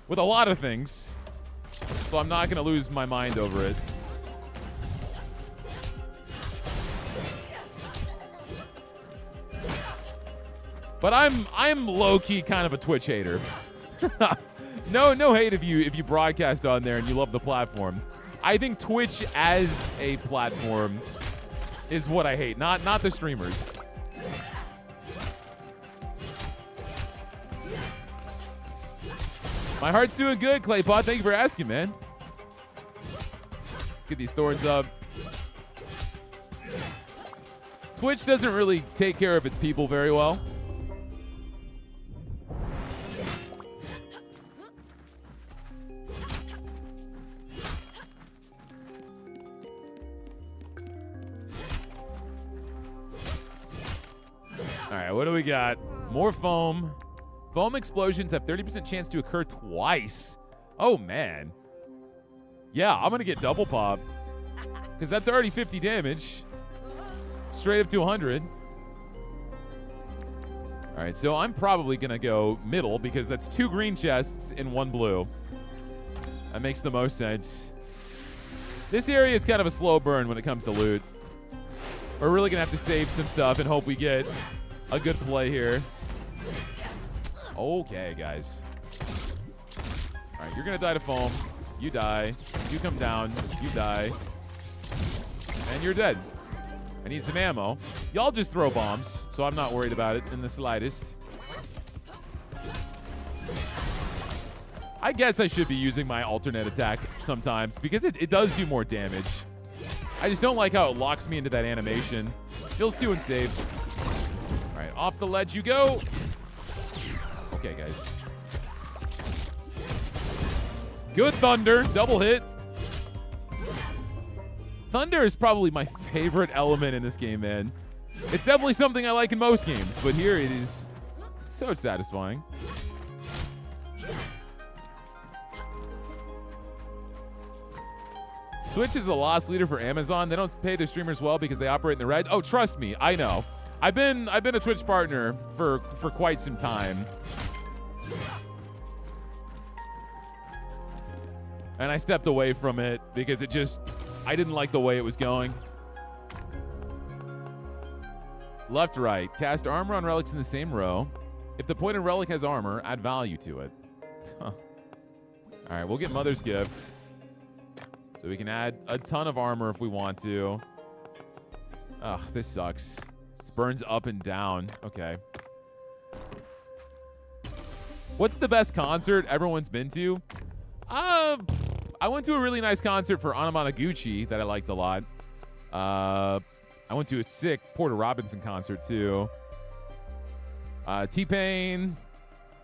with a lot of things. So I'm not going to lose my mind over it. But I'm low-key kind of a Twitch hater. No hate if you broadcast on there and you love the platform. I think Twitch as a platform is what I hate, not the streamers. My heart's doing good, Claypot. Thank you for asking, man. Let's get these thorns up. Twitch doesn't really take care of its people very well. All right, what do we got? More foam. Foam explosions have 30% chance to occur twice. Oh, man. Yeah, I'm going to get double pop. Because that's already 50 damage. Straight up to 100. All right, so I'm probably going to go middle because that's 2 green chests and 1 blue. That makes the most sense. This area is kind of a slow burn when it comes to loot. We're really going to have to save some stuff and hope we get a good play here. Okay, guys. All right, you're going to die to foam. You die. You come down. You die. And you're dead. I need some ammo. Y'all just throw bombs, so I'm not worried about it in the slightest. I guess I should be using my alternate attack sometimes because it does do more damage. I just don't like how it locks me into that animation. Feels too unsafe. All right, off the ledge you go. Okay, guys. Good thunder. Double hit. Thunder is probably my favorite element in this game, man. It's definitely something I like in most games, but here it is so satisfying. Twitch is a loss leader for Amazon. They don't pay their streamers well because they operate in the red. Oh, trust me, I know. I've been a Twitch partner for quite some time. And I stepped away from it because I didn't like the way it was going. Left, right. Cast armor on relics in the same row. If the pointed relic has armor, add value to it. Huh. All right, we'll get Mother's Gift. So we can add a ton of armor if we want to. Ugh, this sucks. This burns up and down. Okay. What's the best concert everyone's been to? I went to a really nice concert for Anamanaguchi that I liked a lot. I went to a sick Porter Robinson concert too. T-Pain.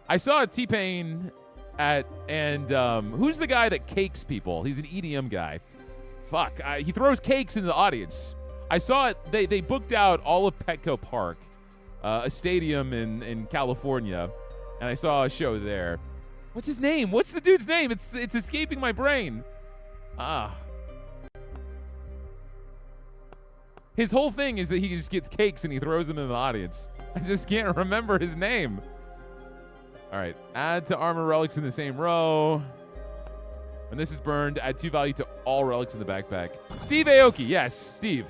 I saw T-Pain who's the guy that cakes people? He's an EDM guy. Fuck, he throws cakes into the audience. I saw it. They booked out all of Petco Park, a stadium in California, and I saw a show there. What's his name? What's the dude's name? It's escaping my brain. His whole thing is that he just gets cakes and he throws them in the audience. I just can't remember his name. All right, add to armor relics in the same row. When this is burned, add 2 value to all relics in the backpack. Steve Aoki, yes, Steve.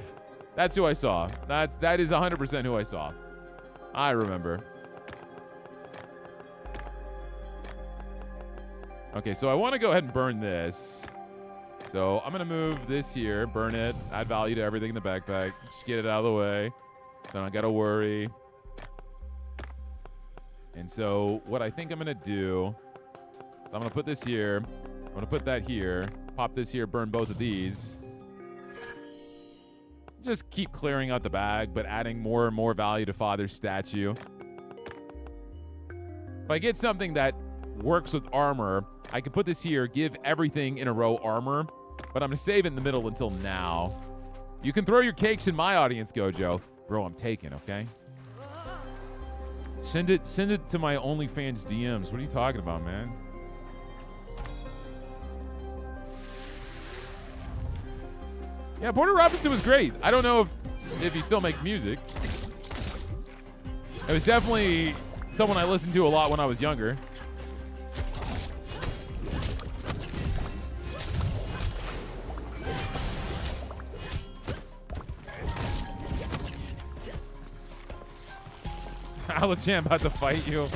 That's who I saw. That is 100% who I saw. I remember. Okay, so I want to go ahead and burn this. So I'm going to move this here, burn it, add value to everything in the backpack. Just get it out of the way so I don't got to worry. And so what I think I'm going to do is I'm going to put this here. I'm going to put that here. Pop this here, burn both of these. Just keep clearing out the bag, but adding more and more value to Father's statue. If I get something that works with armor, I can put this here, give everything in a row armor, but I'm going to save it in the middle until now. You can throw your cakes in my audience, Gojo. Bro, I'm taking, okay? Send it to my OnlyFans DMs. What are you talking about, man? Yeah, Porter Robinson was great. I don't know if he still makes music. It was definitely someone I listened to a lot when I was younger. Alachan about to fight you.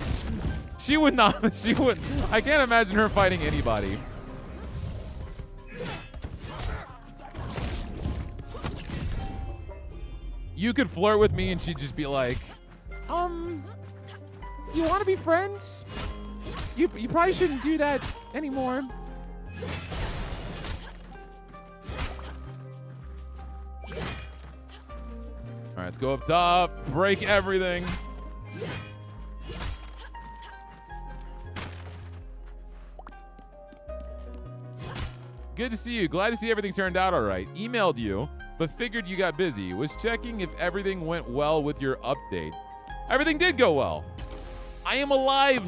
She would not. She would. I can't imagine her fighting anybody. You could flirt with me and she'd just be like, do you want to be friends? You probably shouldn't do that anymore. All right, let's go up top, break everything. Good to see you. Glad to see everything turned out all right. Emailed you, but figured you got busy. Was checking if everything went well with your update. Everything did go well. I am alive,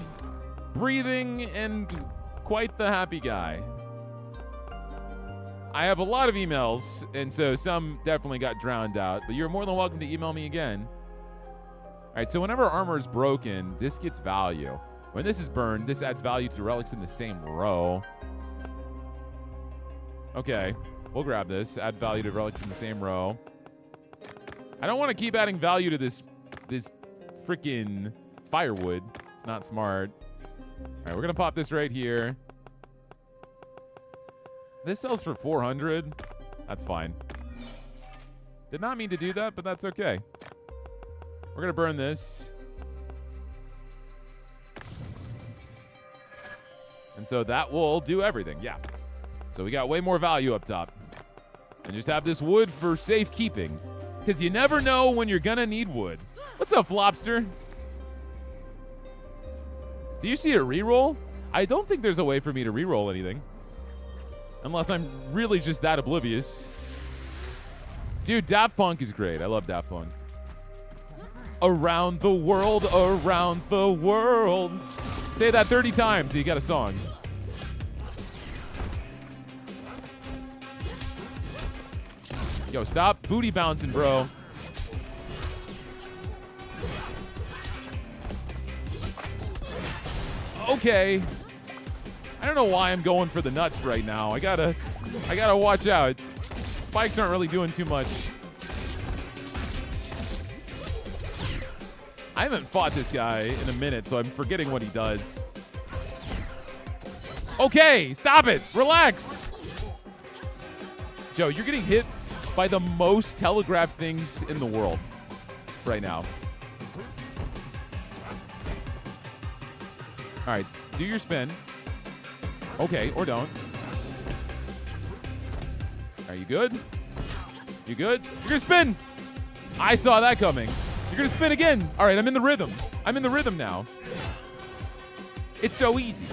breathing, and quite the happy guy. I have a lot of emails, and so some definitely got drowned out, but you're more than welcome to email me again. All right, so whenever armor is broken, this gets value. When this is burned, this adds value to relics in the same row. Okay, we'll grab this. Add value to relics in the same row. I don't want to keep adding value to this freaking firewood. It's not smart. All right, we're going to pop this right here. This sells for 400. That's fine. Did not mean to do that, but that's okay. We're going to burn this. And so that will do everything. Yeah. So we got way more value up top. And just have this wood for safekeeping. Because you never know when you're going to need wood. What's up, Flopster? Do you see a reroll? I don't think there's a way for me to reroll anything. Unless I'm really just that oblivious. Dude, Daft Punk is great. I love Daft Punk. Around the world, around the world. Say that 30 times so you got a song. Yo, stop booty bouncing, bro. Okay. I don't know why I'm going for the nuts right now. I gotta watch out. Spikes aren't really doing too much. I haven't fought this guy in a minute, so I'm forgetting what he does. Okay, stop it. Relax. Joe, you're getting hit by the most telegraphed things in the world right now. All right, do your spin. Okay, or don't. Are you good? You good? You're gonna spin. I saw that coming. You're gonna spin again. All right, I'm in the rhythm. I'm in the rhythm now. It's so easy.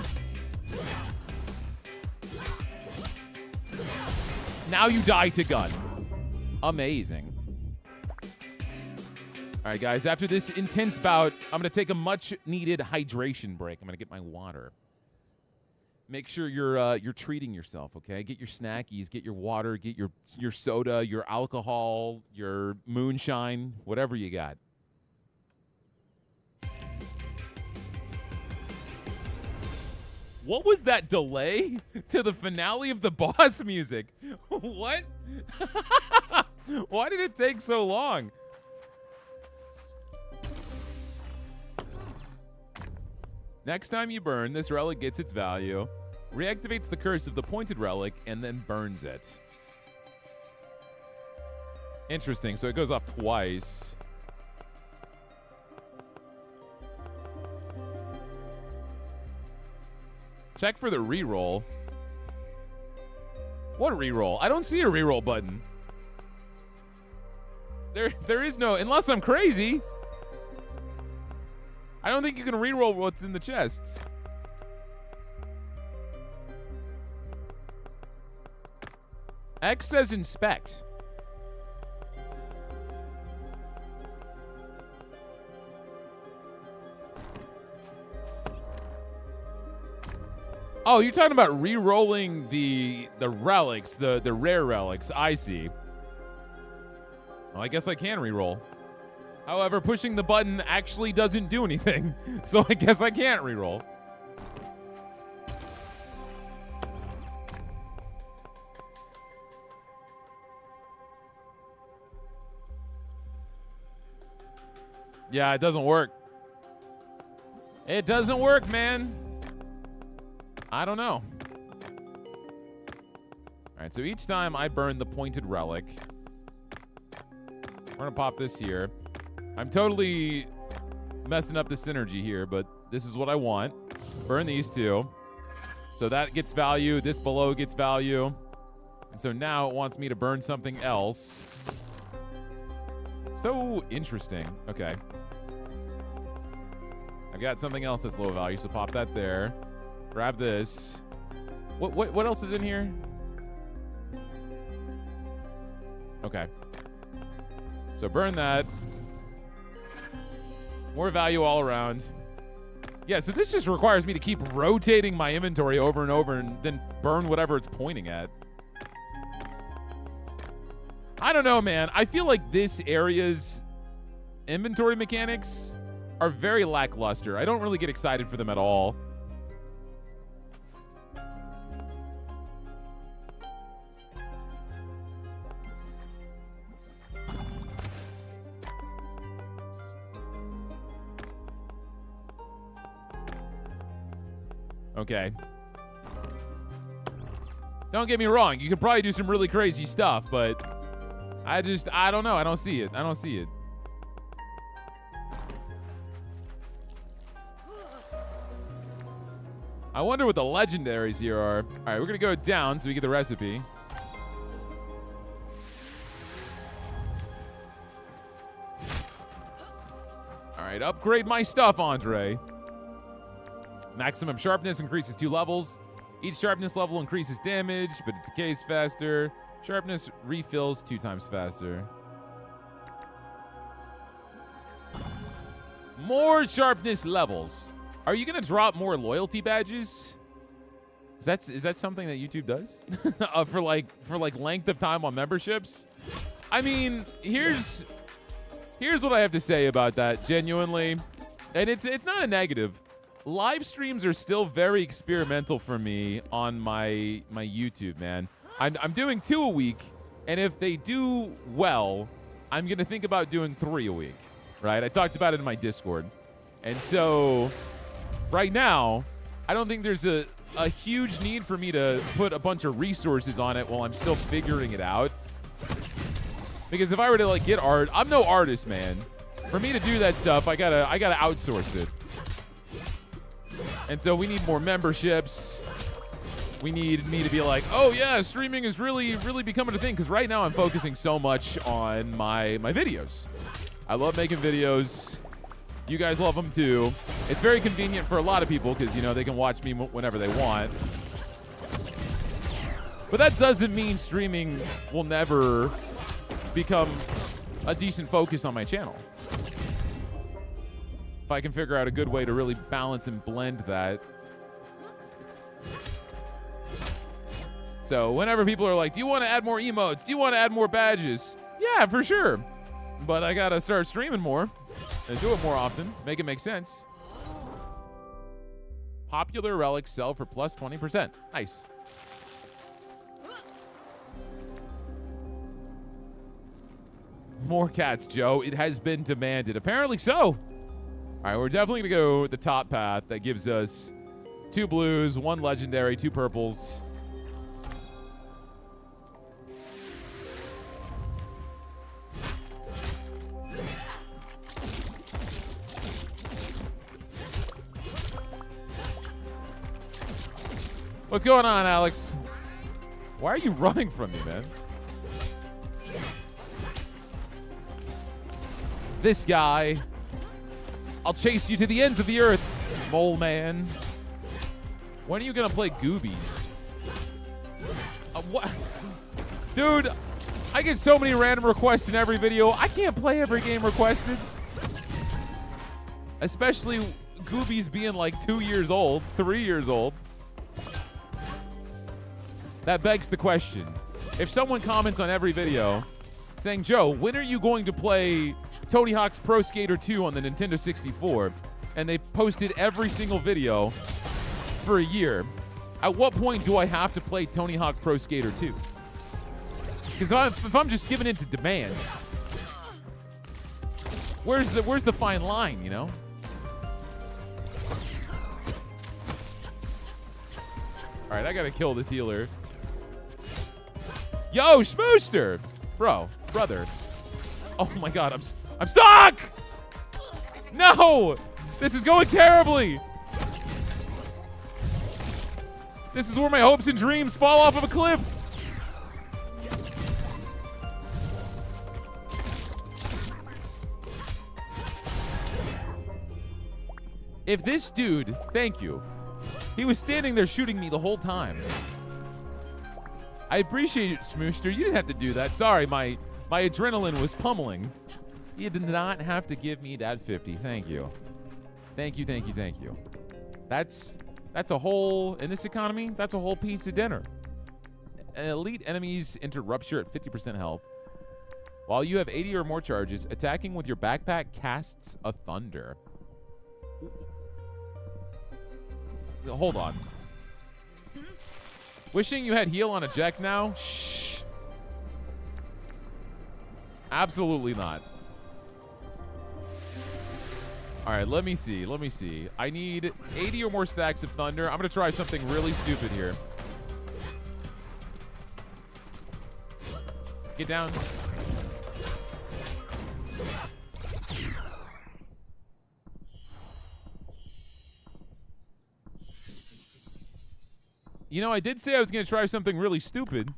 Now you die to gun. Amazing. All right, guys, after this intense bout, I'm gonna take a much-needed hydration break. I'm gonna get my water. Make sure you're treating yourself, okay? Get your snackies, get your water, get your soda, your alcohol, your moonshine, whatever you got. What was that delay to the finale of the boss music? What? Why did it take so long? Next time you burn, this relic gets its value, reactivates the curse of the pointed relic, and then burns it. Interesting, so it goes off twice. Check for the reroll. What reroll? I don't see a reroll button. There is no, unless I'm crazy. I don't think you can reroll what's in the chests. X says inspect. Oh, you're talking about re-rolling the relics, the rare relics. I see. Well, I guess I can re-roll. However, pushing the button actually doesn't do anything, so I guess I can't re-roll. Yeah, it doesn't work. It doesn't work, man. I don't know. All right, so each time I burn the pointed relic, we're gonna pop this here. I'm totally messing up the synergy here, but this is what I want. Burn these two. So that gets value, this below gets value. And so now it wants me to burn something else. So interesting. Okay. I've got something else that's low value, so pop that there. Grab this. What else is in here? Okay. So burn that. More value all around. Yeah, so this just requires me to keep rotating my inventory over and over and then burn whatever it's pointing at. I don't know, man. I feel like this area's inventory mechanics are very lackluster. I don't really get excited for them at all. Okay. Don't get me wrong. You could probably do some really crazy stuff, but I don't know. I don't see it. I don't see it. I wonder what the legendaries here are. All right, we're going to go down so we get the recipe. All right, upgrade my stuff, Andre. Maximum sharpness increases 2 levels. Each sharpness level increases damage, but it decays faster. Sharpness refills 2 times faster. More sharpness levels. Are you gonna drop more loyalty badges? Is that something that YouTube does? for like length of time on memberships? I mean, here's what I have to say about that, genuinely. And it's not a negative. Live streams are still very experimental for me on my YouTube, man. I'm doing 2 a week, and if they do well, I'm gonna think about doing 3 a week, right? I talked about it in my Discord. And so right now, I don't think there's a huge need for me to put a bunch of resources on it while I'm still figuring it out. Because if I were to like get art, I'm no artist, man. For me to do that stuff, I gotta outsource it. And so we need more memberships. We need me to be like, oh yeah, streaming is really becoming a thing. Because right now I'm focusing so much on my videos. I love making videos. You guys love them too. It's very convenient for a lot of people because, you know, they can watch me whenever they want. But that doesn't mean streaming will never become a decent focus on my channel. If I can figure out a good way to really balance and blend that. So whenever people are like, do you want to add more emotes? Do you want to add more badges? Yeah, for sure. But I got to start streaming more and do it more often. Make it make sense. Popular relics sell for plus 20%. Nice. More cats, Joe. It has been demanded. Apparently so. All right, we're definitely going to go the top path. That gives us 2 blues, 1 legendary, 2 purples. What's going on, Alex? Why are you running from me, man? This guy. I'll chase you to the ends of the earth, mole man. When are you gonna play Goobies? What? Dude, I get so many random requests in every video. I can't play every game requested. Especially Goobies being like 2 years old, 3 years old. That begs the question. If someone comments on every video saying, Joe, when are you going to play Tony Hawk's Pro Skater 2 on the Nintendo 64? And they posted every single video for a year. At what point do I have to play Tony Hawk Pro Skater 2? Because if I'm just giving in to demands, where's the fine line, you know? All right, I gotta kill this healer. Yo, Schmooster! Brother. Oh my god, I'm stuck! No! This is going terribly! This is where my hopes and dreams fall off of a cliff! If this dude, thank you, he was standing there shooting me the whole time. I appreciate it, Smooster. You didn't have to do that. Sorry, my adrenaline was pummeling. You did not have to give me that 50. Thank you. Thank you. That's a whole, in this economy, that's a whole pizza dinner. Elite enemies enter Rupture at 50% health. While you have 80 or more charges, attacking with your backpack casts a thunder. Hold on. Wishing you had heal on a Jack now? Shh. Absolutely not. All right, let me see. I need 80 or more stacks of thunder. I'm going to try something really stupid here. Get down. You know, I did say I was going to try something really stupid.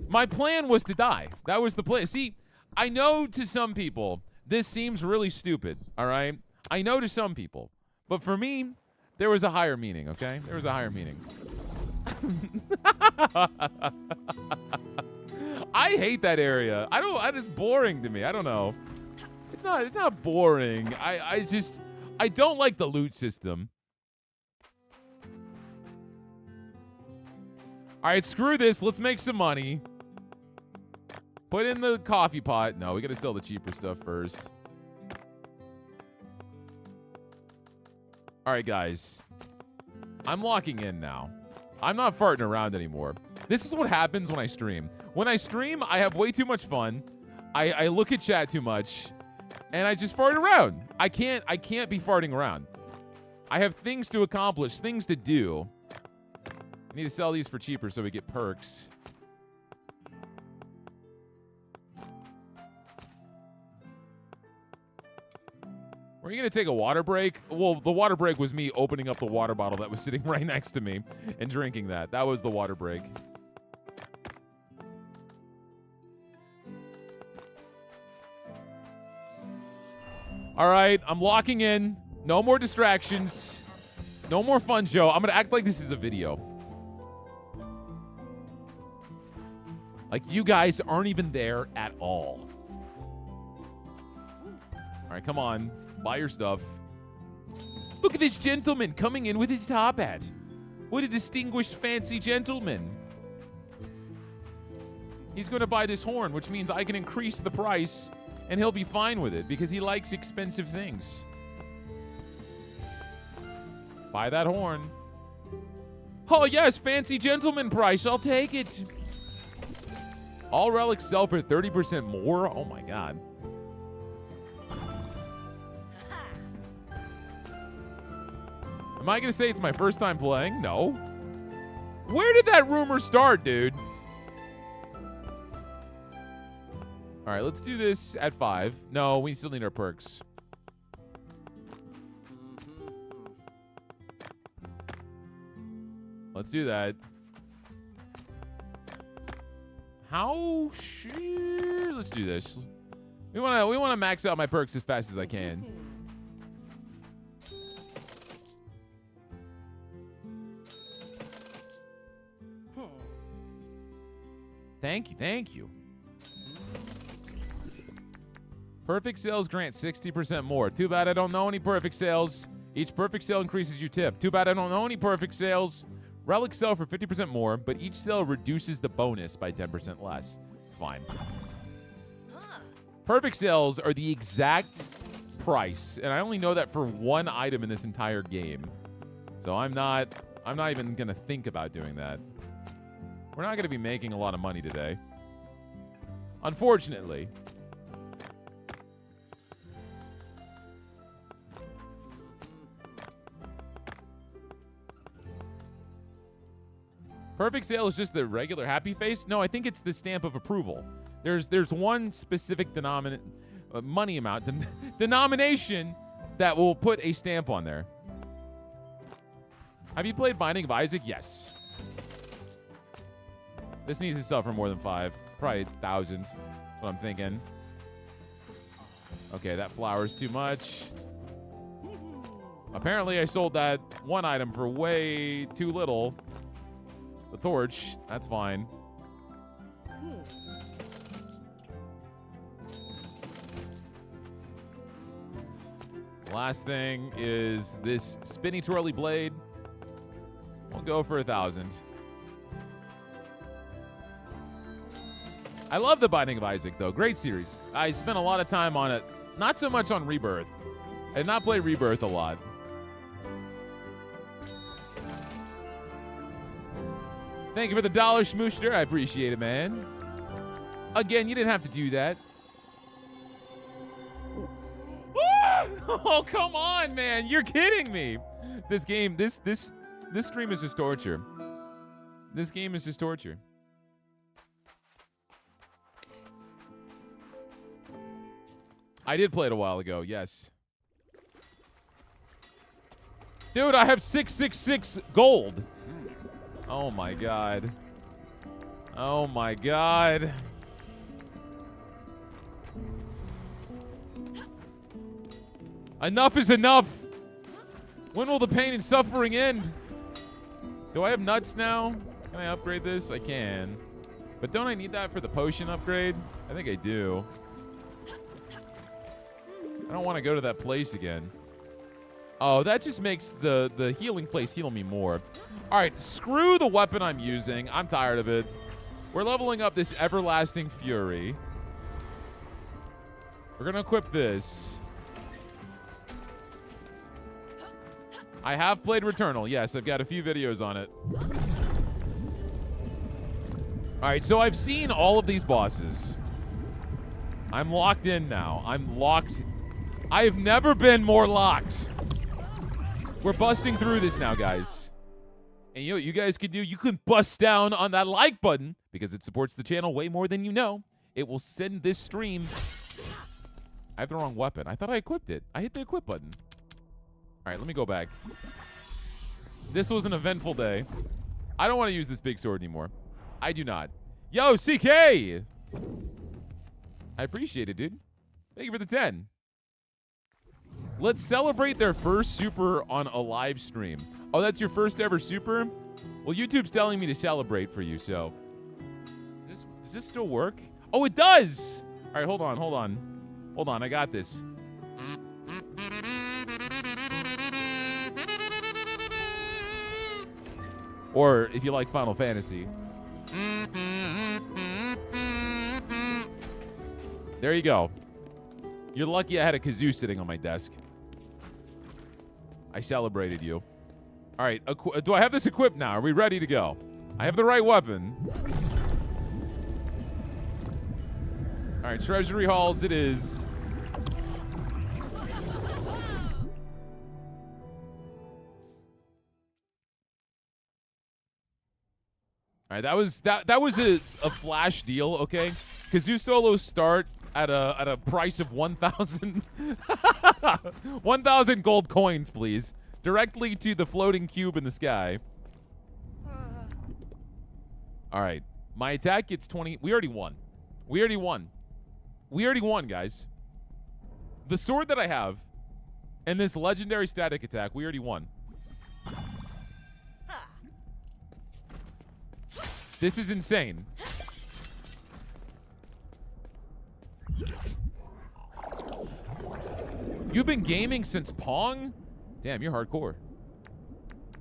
My plan was to die. That was the plan. See, I know to some people this seems really stupid, all right? I know to some people. But for me, there was a higher meaning, okay? There was a higher meaning. I hate that area. It's boring to me. I don't know. It's not boring. I don't like the loot system. All right, screw this. Let's make some money. Put in the coffee pot. No, we got to sell the cheaper stuff first. All right, guys. I'm locking in now. I'm not farting around anymore. This is what happens when I stream. When I stream, I have way too much fun. I look at chat too much, and I just fart around. I can't be farting around. I have things to accomplish, things to do. I need to sell these for cheaper so we get perks. Were you going to take a water break? Well, the water break was me opening up the water bottle that was sitting right next to me and drinking that. That was the water break. All right, I'm locking in. No more distractions. No more fun, Joe. I'm going to act like this is a video. Like you guys aren't even there at all. All right, come on. Buy your stuff. Look at this gentleman coming in with his top hat. What a distinguished, fancy gentleman. He's going to buy this horn, which means I can increase the price, and he'll be fine with it because he likes expensive things. Buy that horn. Oh, yes, fancy gentleman price. I'll take it. All relics sell for 30% more? Oh my god. Am I gonna say it's my first time playing? No. Where did that rumor start, dude? All right, let's do this at 5. No, we still need our perks. Let's do that. Let's do this. We wanna max out my perks as fast as I can. Thank you. Perfect sales grant 60% more. Too bad I don't know any perfect sales. Each perfect sale increases your tip. Too bad I don't know any perfect sales. Relics sell for 50% more, but each sale reduces the bonus by 10% less. It's fine. Perfect sales are the exact price, and I only know that for one item in this entire game. So I'm not even gonna think about doing that. We're not gonna be making a lot of money today. Unfortunately. Perfect sale is just the regular happy face? No, I think it's the stamp of approval. There's one specific money amount, denomination that will put a stamp on there. Have you played Binding of Isaac? Yes. This needs to sell for more than 5. Probably thousands. That's what I'm thinking. Okay, that flower's too much. Apparently, I sold that one item for way too little. The torch, that's fine. Last thing is this spinny twirly blade. We'll go for 1,000. I love the Binding of Isaac, though. Great series. I spent a lot of time on it. Not so much on Rebirth. I did not play Rebirth a lot. Thank you for the $1, Schmooster. I appreciate it, man. Again, you didn't have to do that. Oh, come on, man. You're kidding me. This game, this stream is just torture. This game is just torture. I did play it a while ago, yes. Dude, I have 666 gold. Oh my god. Oh my god. Enough is enough. When will the pain and suffering end? Do I have nuts now? Can I upgrade this? I can. But don't I need that for the potion upgrade? I think I do. I don't want to go to that place again. Oh, that just makes the healing place heal me more. All right, screw the weapon I'm using. I'm tired of it. We're leveling up this Everlasting Fury. We're going to equip this. I have played Returnal. Yes, I've got a few videos on it. All right, so I've seen all of these bosses. I'm locked in now. I'm locked. I have never been more locked. We're busting through this now, guys. And you know what you guys can do? You can bust down on that like button because it supports the channel way more than you know. It will send this stream. I have the wrong weapon. I thought I equipped it. I hit the equip button. All right, let me go back. This was an eventful day. I don't want to use this big sword anymore. I do not. Yo, CK! I appreciate it, dude. Thank you for the 10. Let's celebrate their first super on a live stream. Oh, that's your first ever super? Well, YouTube's telling me to celebrate for you, so. Does this still work? Oh, it does! All right, hold on. Hold on, I got this. Or, if you like Final Fantasy. There you go. You're lucky I had a kazoo sitting on my desk. I celebrated you. All right, do I have this equipped now? Are we ready to go? I have the right weapon. All right, treasury halls it is. All right, that was a flash deal, okay? Kazoo solos start at a price of 1,000 1,000 gold coins, please. Directly to the floating cube in the sky. All right. My attack gets 20. We already won. We already won. We already won, guys. The sword that I have and this legendary static attack, we already won. This is insane. You've been gaming since Pong? Damn, you're hardcore.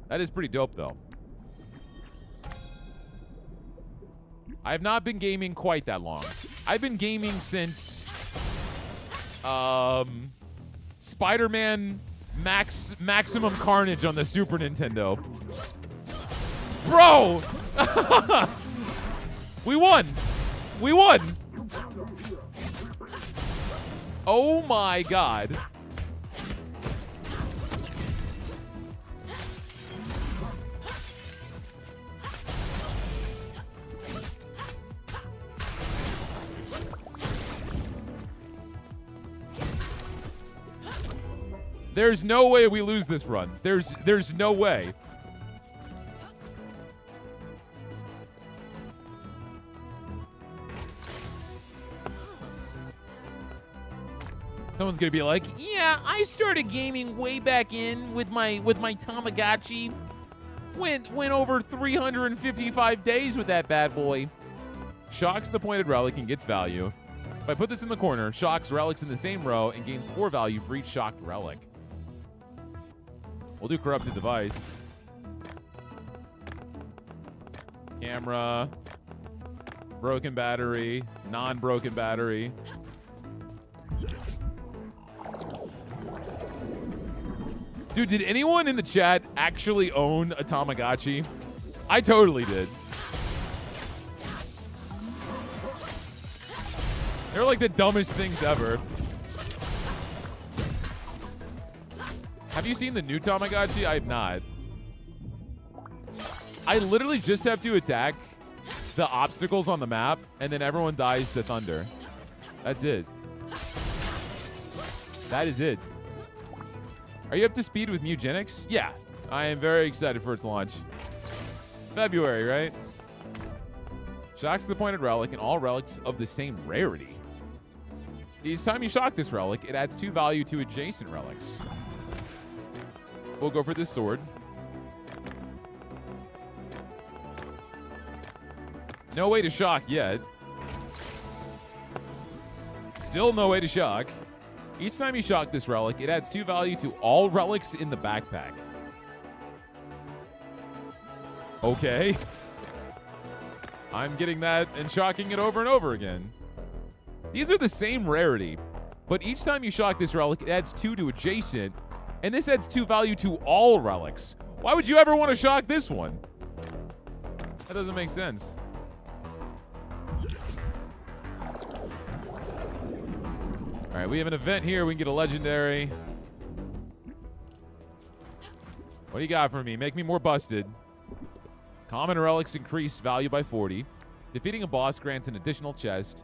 That is pretty dope, though. I have not been gaming quite that long. I've been gaming since Spider-Man Maximum Carnage on the Super Nintendo. Bro! We won! We won! Oh my god. There's no way we lose this run. There's no way. Someone's gonna be like, yeah, I started gaming way back in with my Tamagotchi. Went over 355 days with that bad boy. Shocks the pointed relic and gets value. If I put this in the corner, shocks relics in the same row and gains 4 value for each shocked relic. We'll do corrupted device. Camera. Broken battery. Non-broken battery. Dude, did anyone in the chat actually own a Tamagotchi? I totally did. They're like the dumbest things ever. Have you seen the new Tamagotchi? I have not. I literally just have to attack the obstacles on the map, and then everyone dies to thunder. That's it. That is it. Are you up to speed with Mugenics? Yeah. I am very excited for its launch. February, right? Shocks the pointed relic and all relics of the same rarity. Each time you shock this relic, it adds 2 value to adjacent relics. We'll go for this sword. No way to shock yet. Still no way to shock. Each time you shock this relic, it adds 2 value to all relics in the backpack. Okay. I'm getting that and shocking it over and over again. These are the same rarity, but each time you shock this relic, it adds 2 to adjacent, and this adds 2 value to all relics. Why would you ever want to shock this one? That doesn't make sense. All right, we have an event here. We can get a legendary. What do you got for me? Make me more busted. Common relics increase value by 40. Defeating a boss grants an additional chest.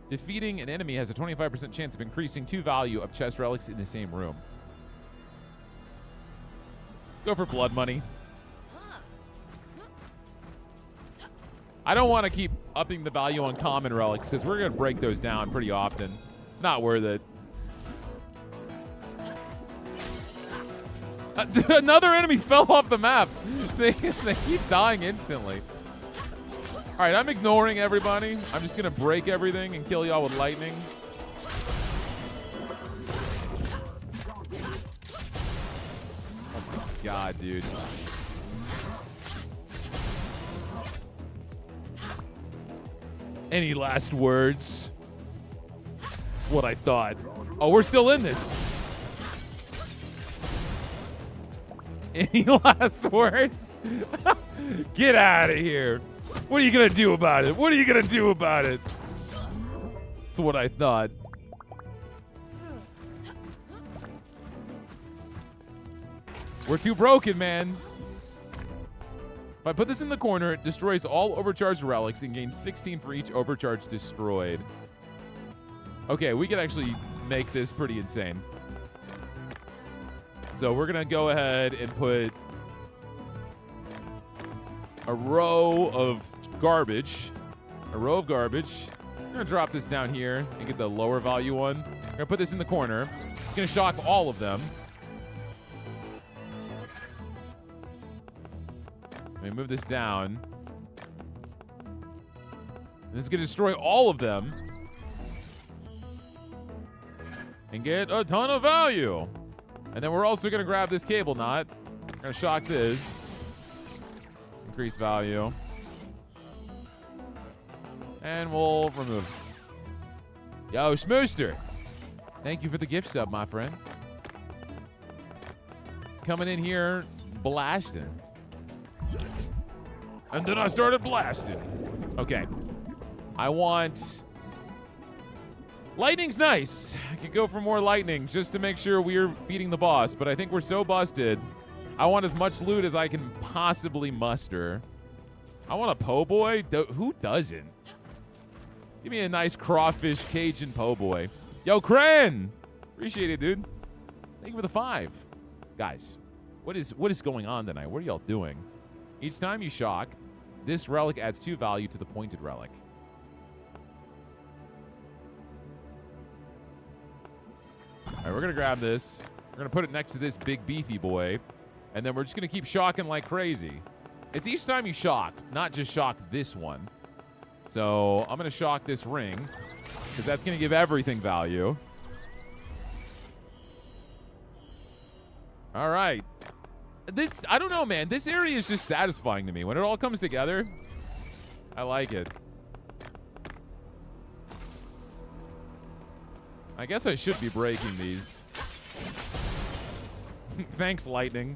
Defeating an enemy has a 25% chance of increasing 2 value of chest relics in the same room. Go for blood money. I don't want to keep upping the value on common relics because we're going to break those down pretty often. It's not worth it. Another enemy fell off the map. They keep dying instantly. All right, I'm ignoring everybody. I'm just going to break everything and kill y'all with lightning. Oh my god, dude. Any last words? That's what I thought. Oh, we're still in this. Any last words? Get out of here. What are you going to do about it? What are you going to do about it? That's what I thought. We're too broken, man. If I put this in the corner, it destroys all overcharged relics and gains 16 for each overcharge destroyed. Okay, we could actually make this pretty insane. So we're going to go ahead and put a row of garbage. I'm going to drop this down here and get the lower value one. I'm going to put this in the corner. It's going to shock all of them. Let me move this down. This is going to destroy all of them. And get a ton of value. And then we're also going to grab this cable knot. We're going to shock this. Increase value. And we'll remove. Yo, Schmooster. Thank you for the gift sub, my friend. Coming in here, blasting. And then I started blasting. Okay. I want... Lightning's nice. I could go for more lightning just to make sure we're beating the boss, but I think we're so busted. I want as much loot as I can possibly muster. I want a po' boy. Who doesn't? Give me a nice crawfish Cajun po' boy. Yo, Kren! Appreciate it, dude. Thank you for the 5. Guys, what is going on tonight? What are y'all doing? Each time you shock, this relic adds 2 value to the pointed relic. All right, we're going to grab this. We're going to put it next to this big beefy boy. And then we're just going to keep shocking like crazy. It's each time you shock, not just shock this one. So I'm going to shock this ring because that's going to give everything value. All right. I don't know, man. This area is just satisfying to me. When it all comes together, I like it. I guess I should be breaking these. Thanks, lightning.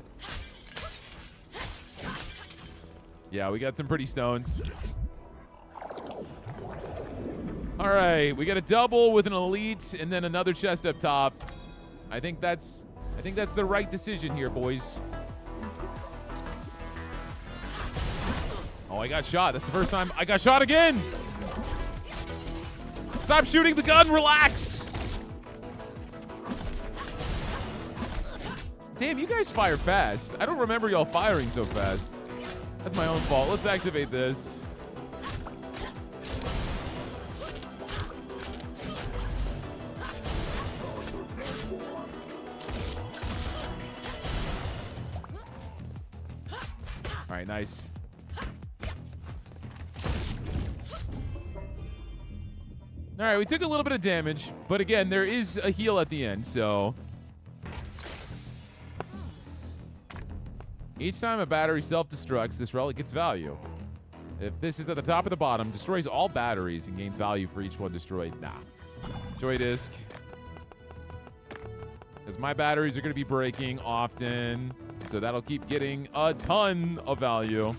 Yeah, we got some pretty stones. All right, we got a double with an elite and then another chest up top. I think that's the right decision here, boys. Oh, I got shot. That's the first time I got shot again. Stop shooting the gun. Relax. Damn, you guys fire fast. I don't remember y'all firing so fast. That's my own fault. Let's activate this. All right, nice. All right, we took a little bit of damage, but again, there is a heal at the end, so... Each time a battery self-destructs, this relic gets value. If this is at the top or the bottom, destroys all batteries and gains value for each one destroyed. Nah. Joy disc. Because my batteries are going to be breaking often, so that'll keep getting a ton of value. All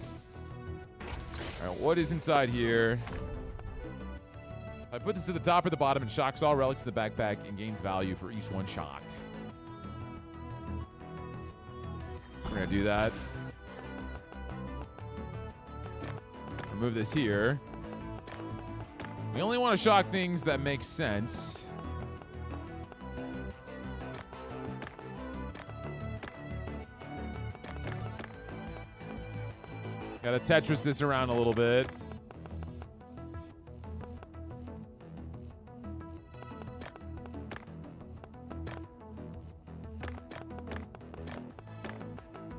right, what is inside here? I put this at the top or the bottom and shocks all relics in the backpack and gains value for each one shocked. We're going to do that. Remove this here. We only want to shock things that make sense. Got to Tetris this around a little bit.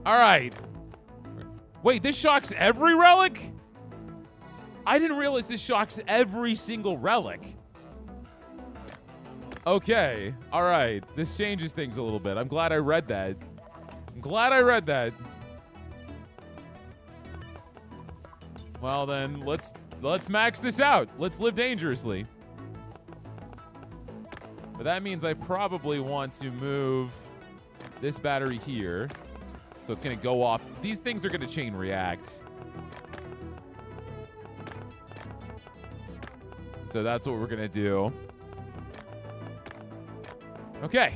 All right. Wait, this shocks every relic? I didn't realize this shocks every single relic. Okay. All right. This changes things a little bit. I'm glad I read that. Well, then let's max this out. Let's live dangerously. But that means I probably want to move this battery here. So it's going to go off. These things are going to chain react. So that's what we're going to do. Okay.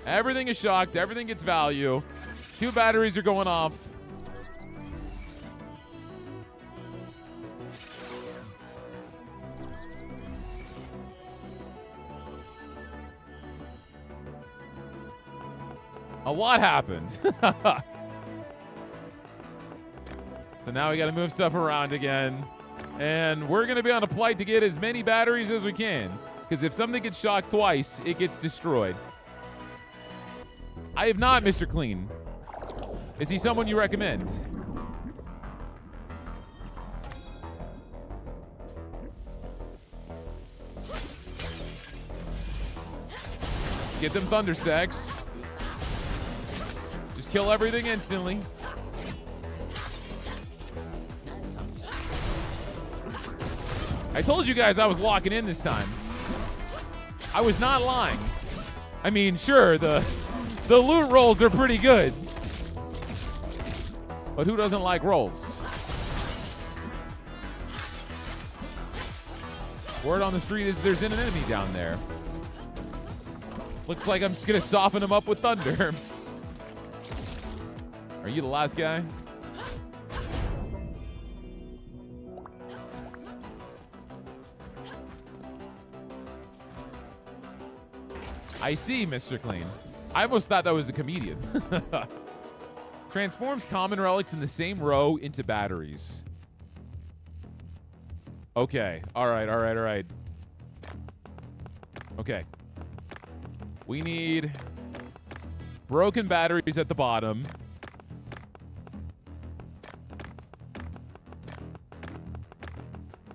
Everything is shocked. Everything gets value. 2 batteries are going off. A lot happened. So now we got to move stuff around again. And we're going to be on a plight to get as many batteries as we can. Because if something gets shocked twice, it gets destroyed. I have not, Mr. Clean. Is he someone you recommend? Get them thunder stacks. Just kill everything instantly. I told you guys I was locking in this time. I was not lying. I mean, sure, the loot rolls are pretty good. But who doesn't like rolls? Word on the street is there's an enemy down there. Looks like I'm just gonna soften him up with thunder. Are you the last guy? I see, Mr. Clean. I almost thought that was a comedian. Transforms common relics in the same row into batteries. Okay. All right. Okay. We need broken batteries at the bottom.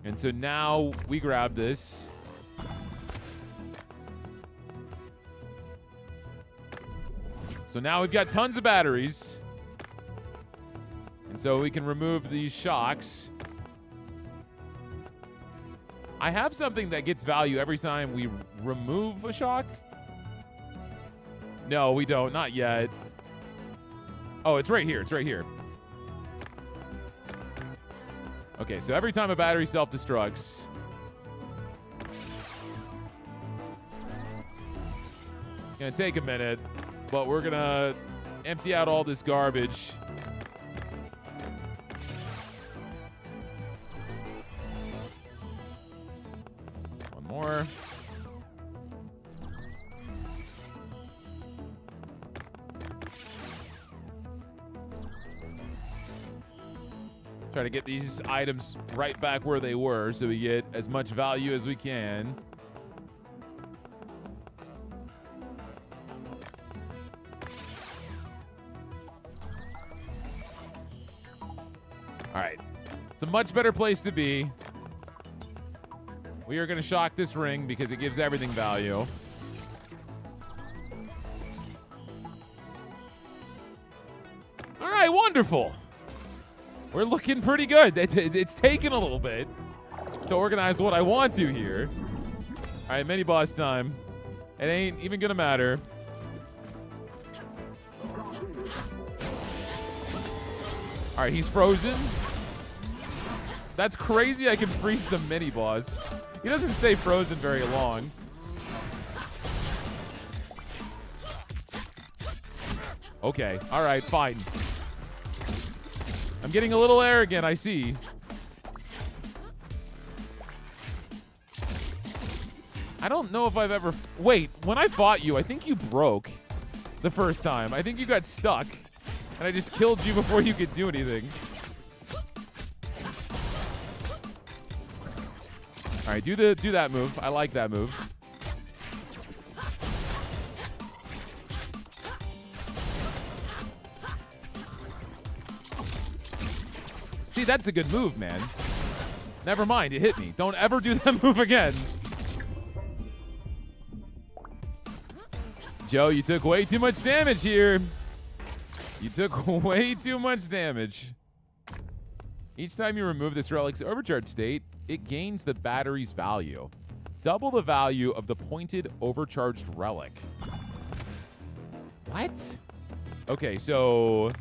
And so now we grab this. So now we've got tons of batteries. And so we can remove these shocks. I have something that gets value every time we remove a shock. No, we don't. Not yet. Oh, it's right here. It's right here. Okay, so every time a battery self-destructs, it's going to take a minute, but we're going to empty out all this garbage. One more. Try to get these items right back where they were so we get as much value as we can. All right. It's a much better place to be. We are going to shock this ring because it gives everything value. All right, wonderful. We're looking pretty good. It's taken a little bit to organize what I want to here. All right, Miniboss time. It ain't even gonna matter. All right, he's frozen. That's crazy. I can freeze the Miniboss. He doesn't stay frozen very long. Okay, all right, fine. I'm getting a little arrogant, I see. I don't know if I've ever... Wait, when I fought you, I think you broke the first time. I think you got stuck, and I just killed you before you could do anything. All right, do that move. I like that move. See, that's a good move, man. Never mind, it hit me. Don't ever do that move again. Joe, you took way too much damage here. You took way too much damage. Each time you remove this relic's overcharge state, it gains the battery's value. Double the value of the pointed overcharged relic. What? Okay, so...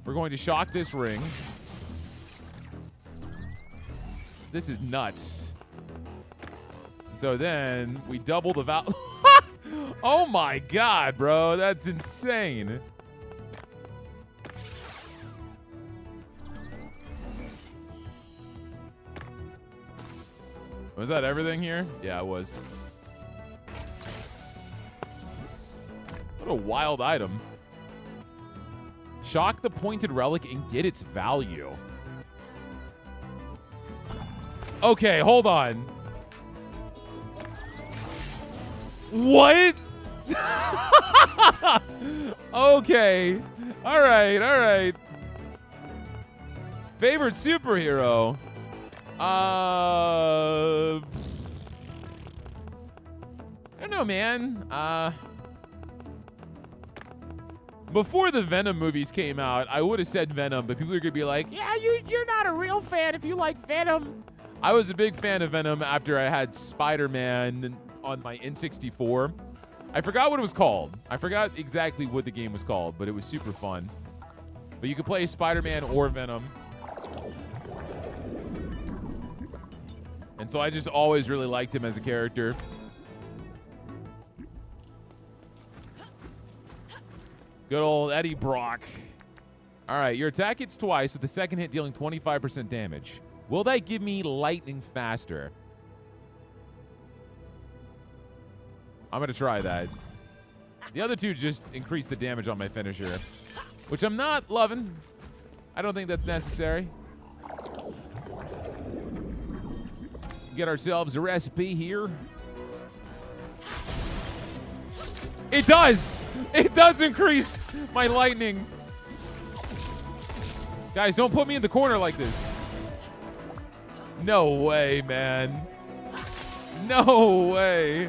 we're going to shock this ring. This is nuts. So then we double the value. Oh my God, bro. That's insane. Was that everything here? Yeah, it was. What a wild item. Shock the pointed relic and get its value. Okay, hold on. What? Okay. All right. Favorite superhero? I don't know, man. Before the Venom movies came out, I would have said Venom, but people are gonna be like, yeah, you're not a real fan if you like Venom. I was a big fan of Venom after I had Spider-Man on my N64. I forgot what it was called. I forgot exactly what the game was called, but it was super fun. But you could play Spider-Man or Venom. And so I just always really liked him as a character. Good old Eddie Brock. All right, your attack hits twice with the second hit dealing 25% damage. Will that give me lightning faster? I'm going to try that. The other two just increase the damage on my finisher, which I'm not loving. I don't think that's necessary. Get ourselves a recipe here. It does! It does increase my lightning. Guys, don't put me in the corner like this. No way, man. No way.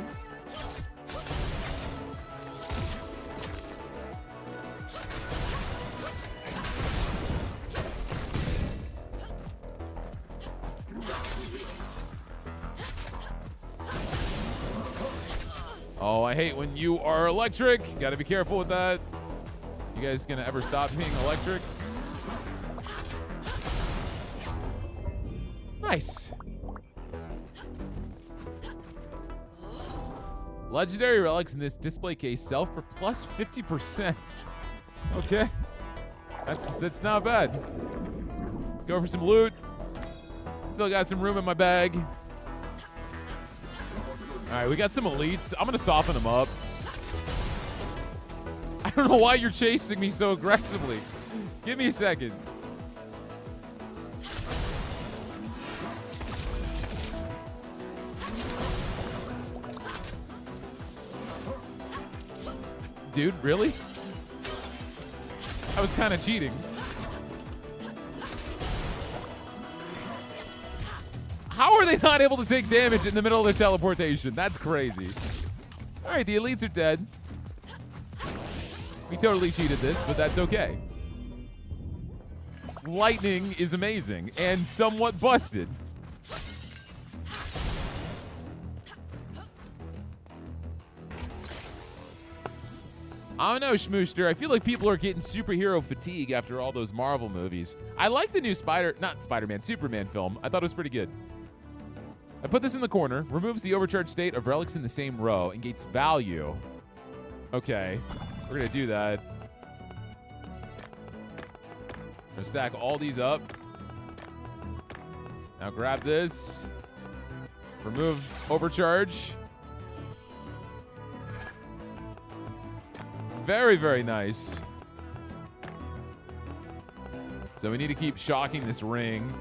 Oh, I hate when you are electric. Gotta be careful with that. You guys gonna ever stop being electric? Nice. Legendary relics in this display case sell for plus 50%. Okay. That's not bad. Let's go for some loot. Still got some room in my bag. All right, we got some elites. I'm gonna soften them up. I don't know why you're chasing me so aggressively. Give me a second. Dude, really? I was kind of cheating. How are they not able to take damage in the middle of their teleportation? That's crazy. All right, the elites are dead. We totally cheated this, but that's okay. Lightning is amazing and somewhat busted. I don't know, Schmooster. I feel like people are getting superhero fatigue after all those Marvel movies. I like the new Superman film. I thought it was pretty good. I put this in the corner, removes the overcharged state of relics in the same row, and gains value. Okay, we're gonna do that. I'm gonna stack all these up. Now grab this. Remove overcharge. Very, very nice. So we need to keep shocking this ring.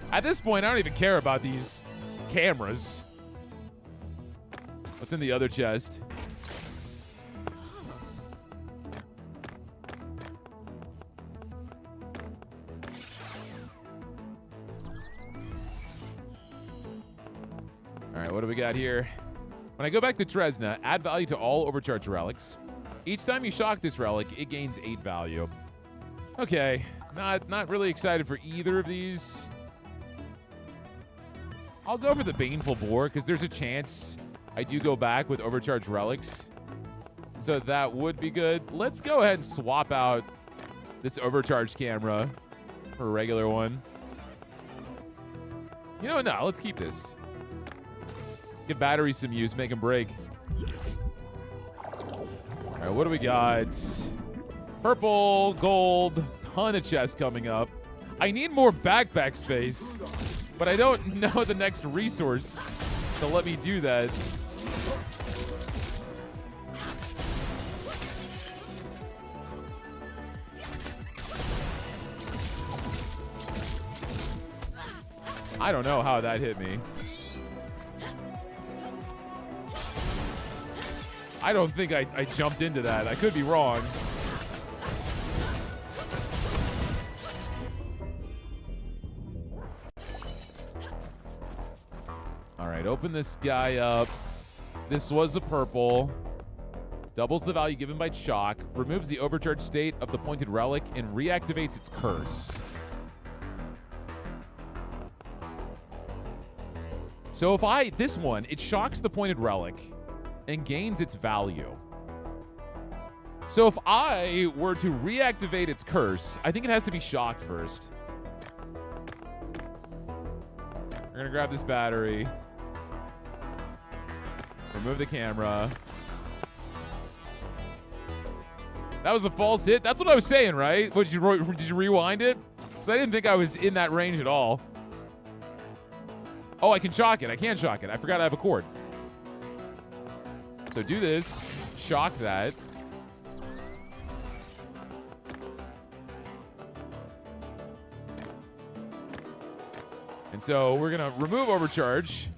At this point, I don't even care about these cameras. What's in the other chest? All right, what do we got here? When I go back to Tresna, add value to all overcharged relics. Each time you shock this relic, it gains 8 value. Okay, not really excited for either of these. I'll go for the Baneful Boar, because there's a chance I do go back with overcharged relics. So that would be good. Let's go ahead and swap out this overcharged camera for a regular one. You know what? No, let's keep this. Give batteries some use, make them break. All right, what do we got? Purple, gold, ton of chests coming up. I need more backpack space, but I don't know the next resource to let me do that. I don't know how that hit me. I don't think I jumped into that. I could be wrong. All right, open this guy up. This was a purple. Doubles the value given by shock. Removes the overcharged state of the pointed relic and reactivates its curse. So if this one, it shocks the pointed relic and gains its value. So if I were to reactivate its curse, I think it has to be shocked first. We're gonna grab this battery. Remove the camera. That was a false hit. That's what I was saying, right? Did you rewind it? Because I didn't think I was in that range at all. Oh, I can shock it. I can shock it. I forgot I have a cord. So do this. Shock that. And so we're going to remove overcharge.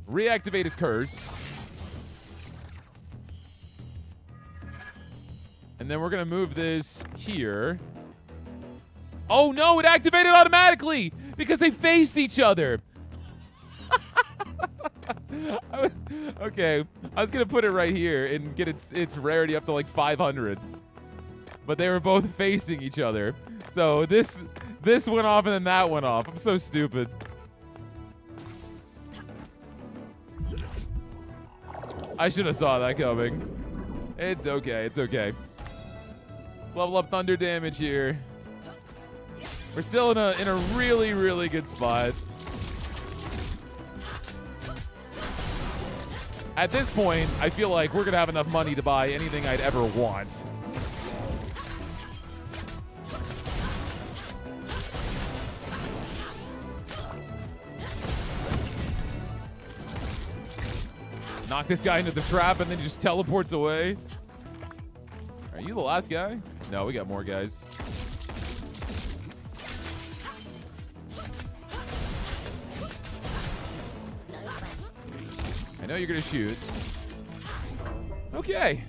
Reactivate his curse. And then we're going to move this here. Oh, no, it activated automatically because they faced each other. Okay, I was going to put it right here and get its rarity up to like 500. But they were both facing each other. So this went off and then that went off. I'm so stupid. I should have saw that coming. It's okay, it's okay. Let's level up thunder damage here. We're still in a really, really good spot. At this point, I feel like we're gonna have enough money to buy anything I'd ever want. Knock this guy into the trap and then he just teleports away. Are you the last guy? No, we got more guys. I know you're gonna shoot. Okay.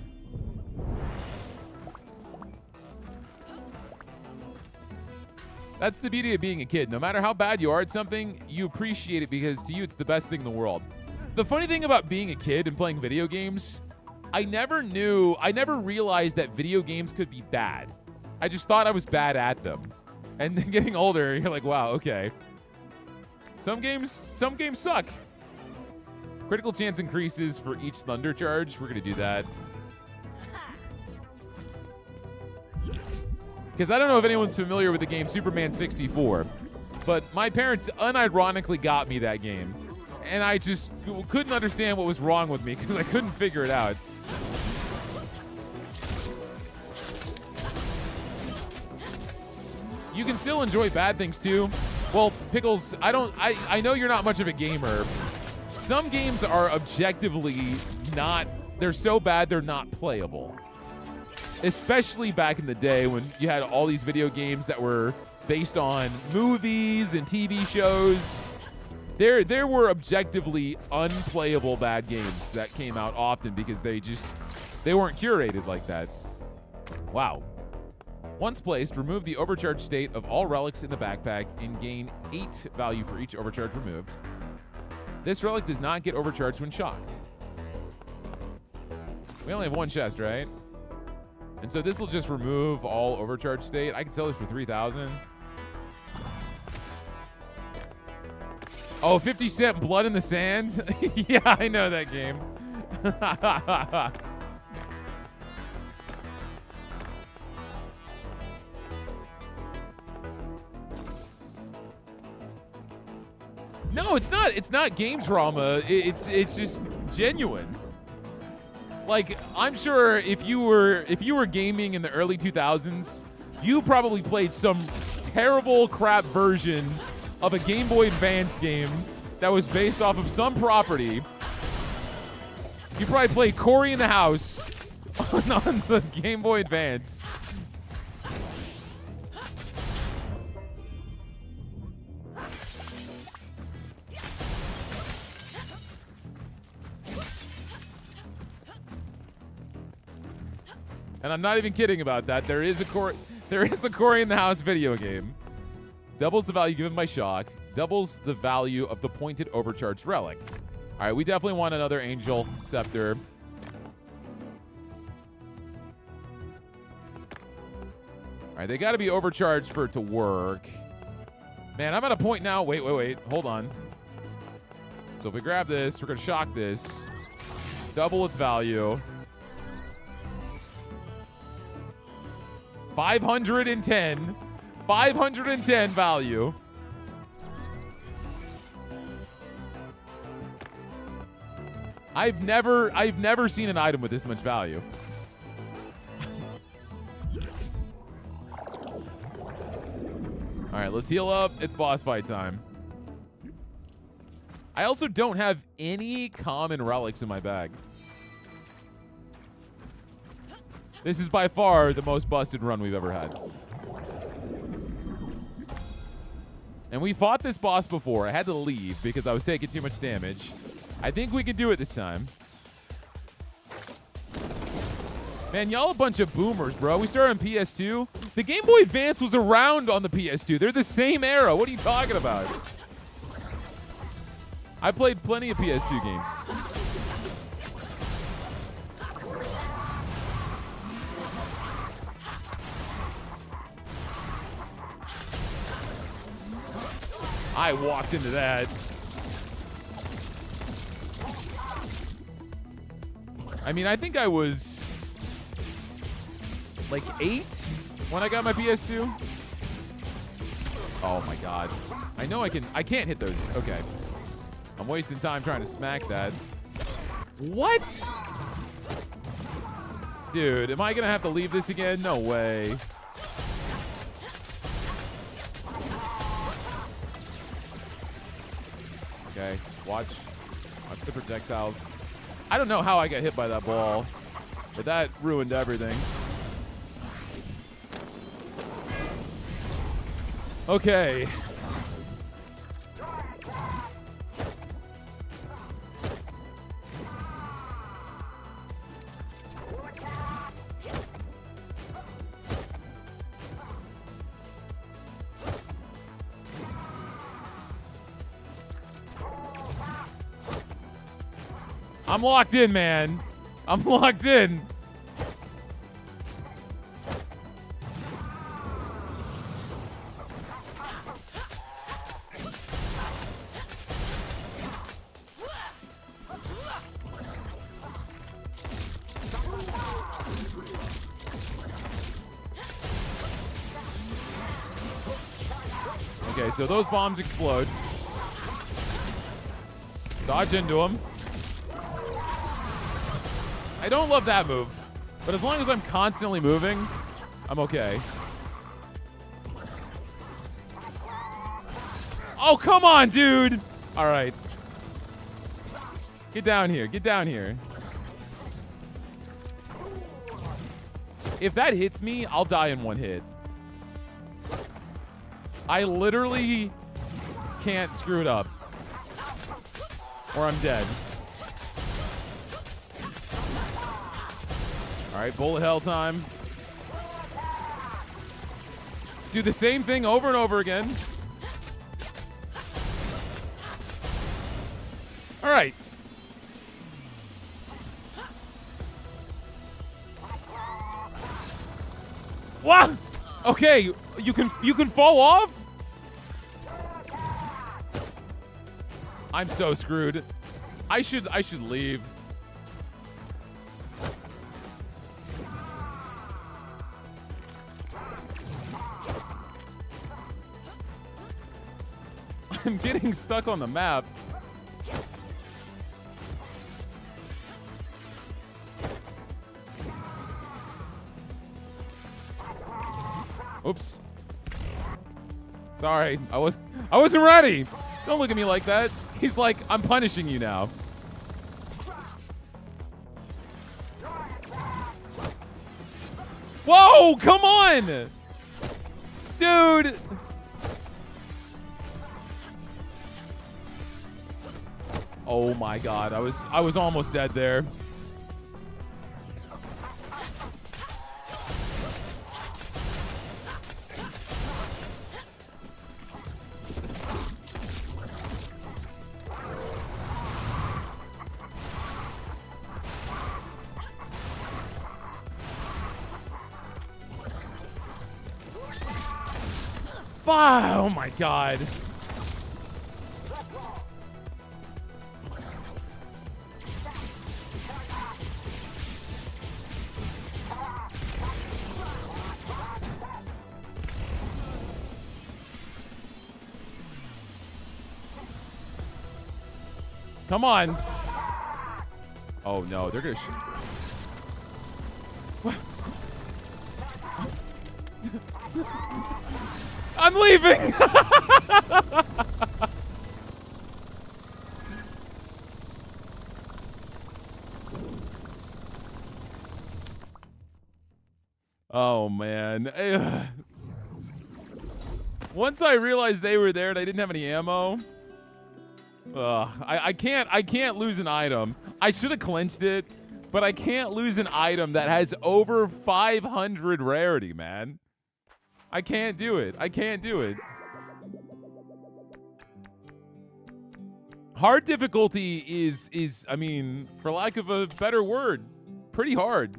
That's the beauty of being a kid. No matter how bad you are at something, you appreciate it because to you it's the best thing in the world. The funny thing about being a kid and playing video games, I never realized that video games could be bad. I just thought I was bad at them. And then getting older, you're like, wow, okay. Some games suck. Critical chance increases for each thunder charge. We're gonna do that. Because I don't know if anyone's familiar with the game Superman 64, but my parents unironically got me that game. And I just couldn't understand what was wrong with me because I couldn't figure it out. You can still enjoy bad things too. Well, Pickles, I know you're not much of a gamer. Some games are objectively not, they're so bad they're not playable. Especially back in the day when you had all these video games that were based on movies and TV shows. There were objectively unplayable bad games that came out often because they weren't curated like that. Wow. Once placed, remove the overcharged state of all relics in the backpack and gain 8 value for each overcharge removed. This relic does not get overcharged when shocked. We only have one chest, right? And so this will just remove all overcharge state. I can sell this for 3,000. Oh, 50 Cent Blood in the Sand? Yeah, I know that game. No, it's not. It's not game trauma. It's just genuine. Like, I'm sure if you were gaming in the early 2000s, you probably played some terrible crap version of a Game Boy Advance game that was based off of some property. You probably played Cory in the House on the Game Boy Advance. And I'm not even kidding about that. There is a Cory in the House video game. Doubles the value given by shock. Doubles the value of the pointed overcharged relic. All right, we definitely want another Angel Scepter. All right, they got to be overcharged for it to work. Man, I'm at a point now. Wait. Hold on. So if we grab this, we're going to shock this. Double its value. 510. 510 value. I've never seen an item with this much value. All right, let's heal up. It's boss fight time. I also don't have any common relics in my bag. This is by far the most busted run we've ever had. And we fought this boss before. I had to leave because I was taking too much damage. I think we can do it this time. Man, y'all a bunch of boomers, bro. We started on PS2. The Game Boy Advance was around on the PS2. They're the same era. What are you talking about? I played plenty of PS2 games. I walked into that. I mean, I think I was like 8 when I got my PS2. Oh my god. I know I can't hit those. Okay. I'm wasting time trying to smack that. What? Dude, am I gonna have to leave this again? No way. Okay, just watch the projectiles. I don't know how I got hit by that ball, but that ruined everything. Okay. I'm locked in, man. I'm locked in. Okay, so those bombs explode. Dodge into them. I don't love that move, but as long as I'm constantly moving, I'm okay. Oh, come on, dude. All right. Get down here. Get down here. If that hits me, I'll die in one hit. I literally can't screw it up, or I'm dead. All right, bullet hell time. Do the same thing over and over again. All right. What? Okay, you can fall off? I'm so screwed. I should leave. I'm getting stuck on the map. Oops. Sorry, I wasn't ready. Don't look at me like that. He's like, I'm punishing you now. Whoa, come on! Dude! Oh my god, I was almost dead there. Oh my god. Come on. Oh no, they're gonna I'm leaving. Oh man. Once I realized they were there and I didn't have any ammo. I can't lose an item. I should have clinched it, but I can't lose an item that has over 500 rarity, man. I can't do it. I can't do it. Hard difficulty is, I mean, for lack of a better word, pretty hard.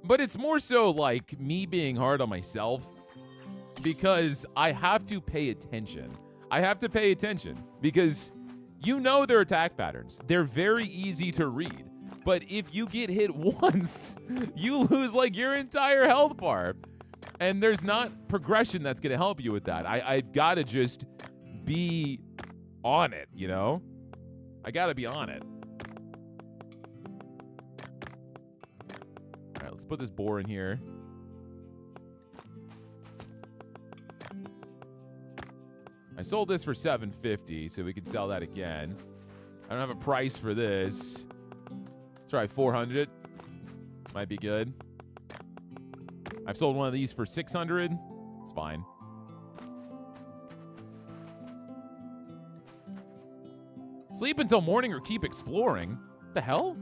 But it's more so like me being hard on myself because I have to pay attention. I have to pay attention because you know their attack patterns. They're very easy to read. But if you get hit once, you lose like your entire health bar. And there's not progression that's going to help you with that. I've got to just be on it, you know? I got to be on it. All right, let's put this boar in here. I sold this for $750, so we can sell that again. I don't have a price for this. Try 400. Might be good. I've sold one of these for 600. It's fine. Sleep until morning or keep exploring. What the hell?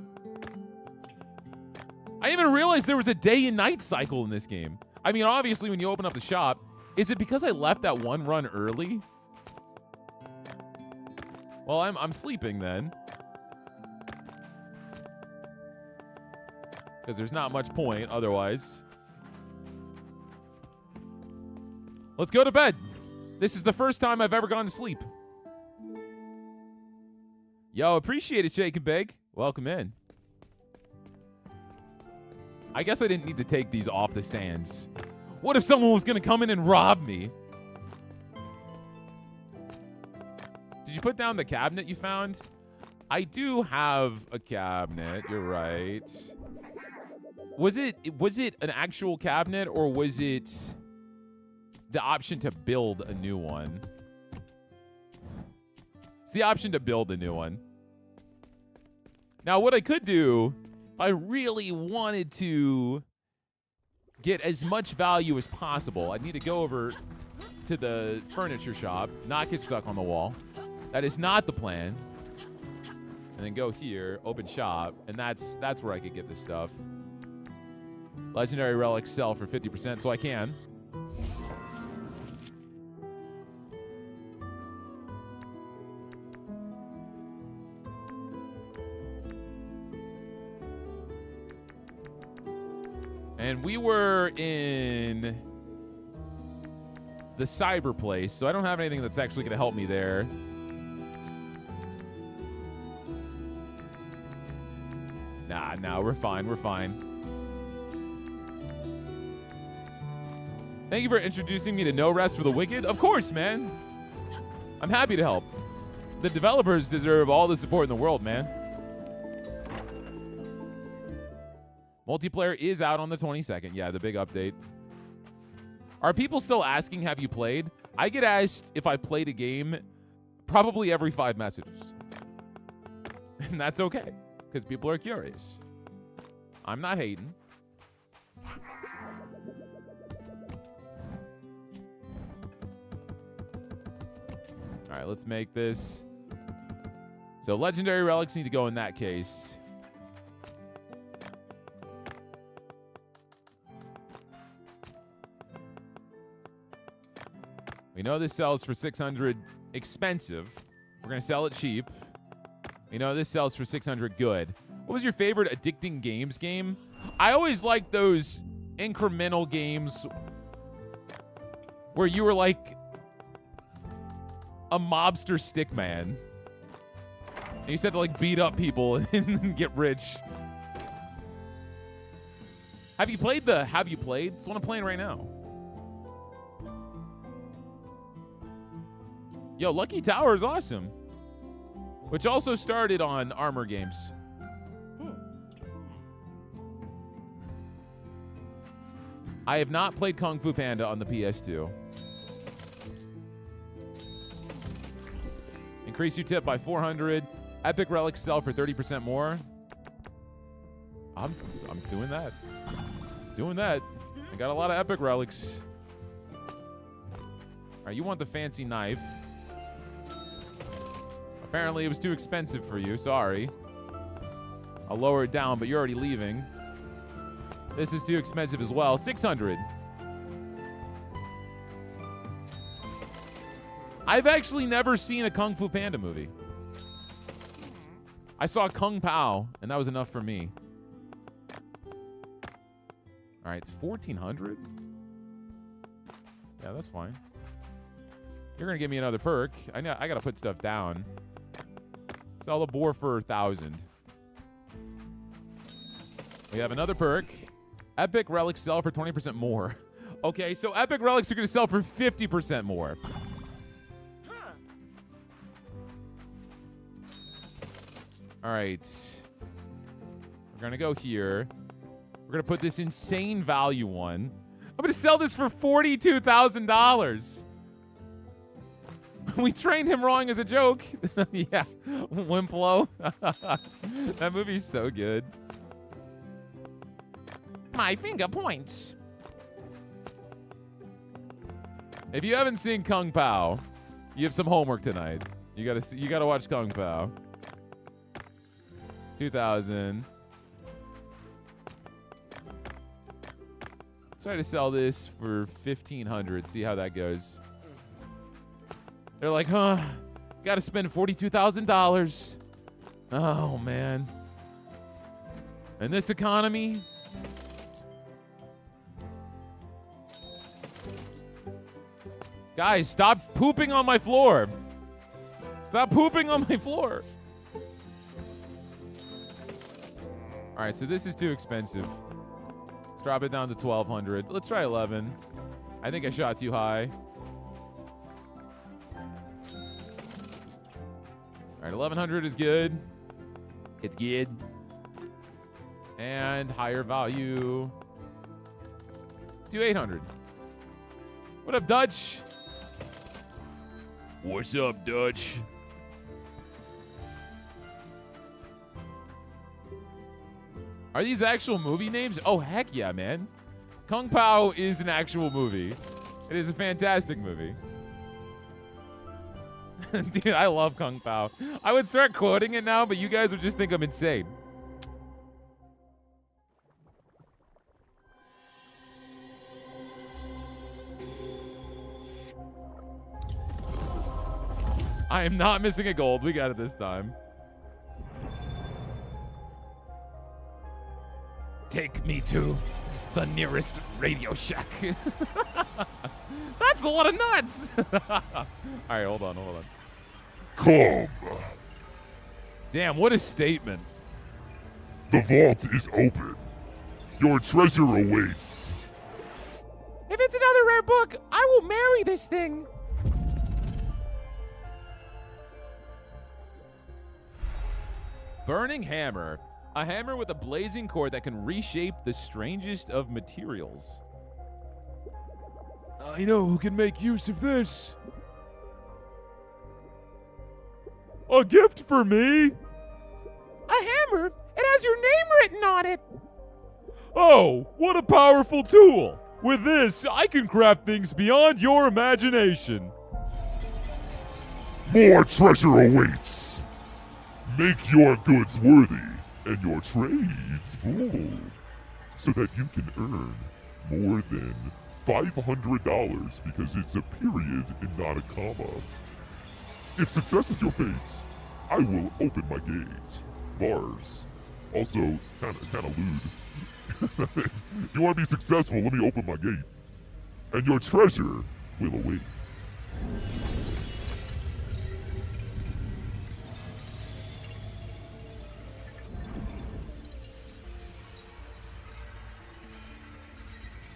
I didn't even realize there was a day and night cycle in this game. I mean, obviously, when you open up the shop, is it because I left that one run early? Well, I'm sleeping then. Because there's not much point otherwise. Let's go to bed. This is the first time I've ever gone to sleep. Yo, appreciate it, Shake and Bake. Welcome in. I guess I didn't need to take these off the stands. What if someone was going to come in and rob me? Did you put down the cabinet you found? I do have a cabinet. You're right. Was it an actual cabinet or was it the option to build a new one? It's the option to build a new one. Now, what I could do, if I really wanted to get as much value as possible, I'd need to go over to the furniture shop, not get stuck on the wall. That is not the plan. And then go here, open shop, and that's where I could get this stuff. Legendary relics sell for 50%, so I can. And we were in the cyber place, so I don't have anything that's actually going to help me there. Nah, we're fine. We're fine. Thank you for introducing me to No Rest for the Wicked. Of course, man. I'm happy to help. The developers deserve all the support in the world, man. Multiplayer is out on the 22nd. Yeah, the big update. Are people still asking, have you played? I get asked if I played a game probably every 5 messages. And that's okay, because people are curious. I'm not hating. All right, let's make this. So legendary relics need to go in that case. We know this sells for 600 expensive. We're going to sell it cheap. We know this sells for 600 good. What was your favorite addicting games game? I always liked those incremental games where you were like a mobster stick man. And you just had to like beat up people and get rich. Have you played the Have You Played? It's what I'm playing right now. Yo, Lucky Tower is awesome. Which also started on Armor Games. I have not played Kung Fu Panda on the PS2. Increase your tip by 400. Epic relics sell for 30% more. I'm doing that. Doing that. I got a lot of epic relics. All right, you want the fancy knife. Apparently it was too expensive for you. Sorry. I'll lower it down, but you're already leaving. This is too expensive as well. 600. I've actually never seen a Kung Fu Panda movie. I saw Kung Pao, and that was enough for me. All right, it's 1,400. Yeah, that's fine. You're gonna give me another perk. I gotta put stuff down. Sell the boar for 1,000. We have another perk. Epic relics sell for 20% more. Okay, so epic relics are gonna sell for 50% more. All right. We're gonna go here. We're gonna put this insane value one. I'm gonna sell this for $42,000. We trained him wrong as a joke. Yeah, Wimplo. That movie's so good. My finger points. If you haven't seen Kung Pao, you have some homework tonight. You gotta watch Kung Pao. 2,000. Let's try to sell this for 1,500. See how that goes. They're like, huh? Got to spend $42,000. Oh man. In this economy. Guys, stop pooping on my floor. Stop pooping on my floor. All right, so this is too expensive. Let's drop it down to 1,200. Let's try 11. I think I shot too high. All right, 1,100 is good. It's good. And higher value. Let's do 800. What up, Dutch? What's up, Dutch? Are these actual movie names? Oh, heck yeah, man. Kung Pao is an actual movie. It is a fantastic movie. Dude, I love Kung Pao. I would start quoting it now, but you guys would just think I'm insane. I am not missing a gold. We got it this time. Take me to the nearest Radio Shack. That's a lot of nuts. All right, hold on. Come. Damn, what a statement. The vault is open. Your treasure awaits. If It's another rare book. I will marry this thing. Burning Hammer. A hammer with a blazing core that can reshape the strangest of materials. I know who can make use of this. A gift for me? A hammer? It has your name written on it. Oh, what a powerful tool. With this, I can craft things beyond your imagination. More treasure awaits. Make your goods worthy and your trades bold, so that you can earn more than $500 because it's a period and not a comma. If success is your fate, I will open my gate. Bars. Also, kinda lewd. If you want to be successful, let me open my gate. And your treasure will await.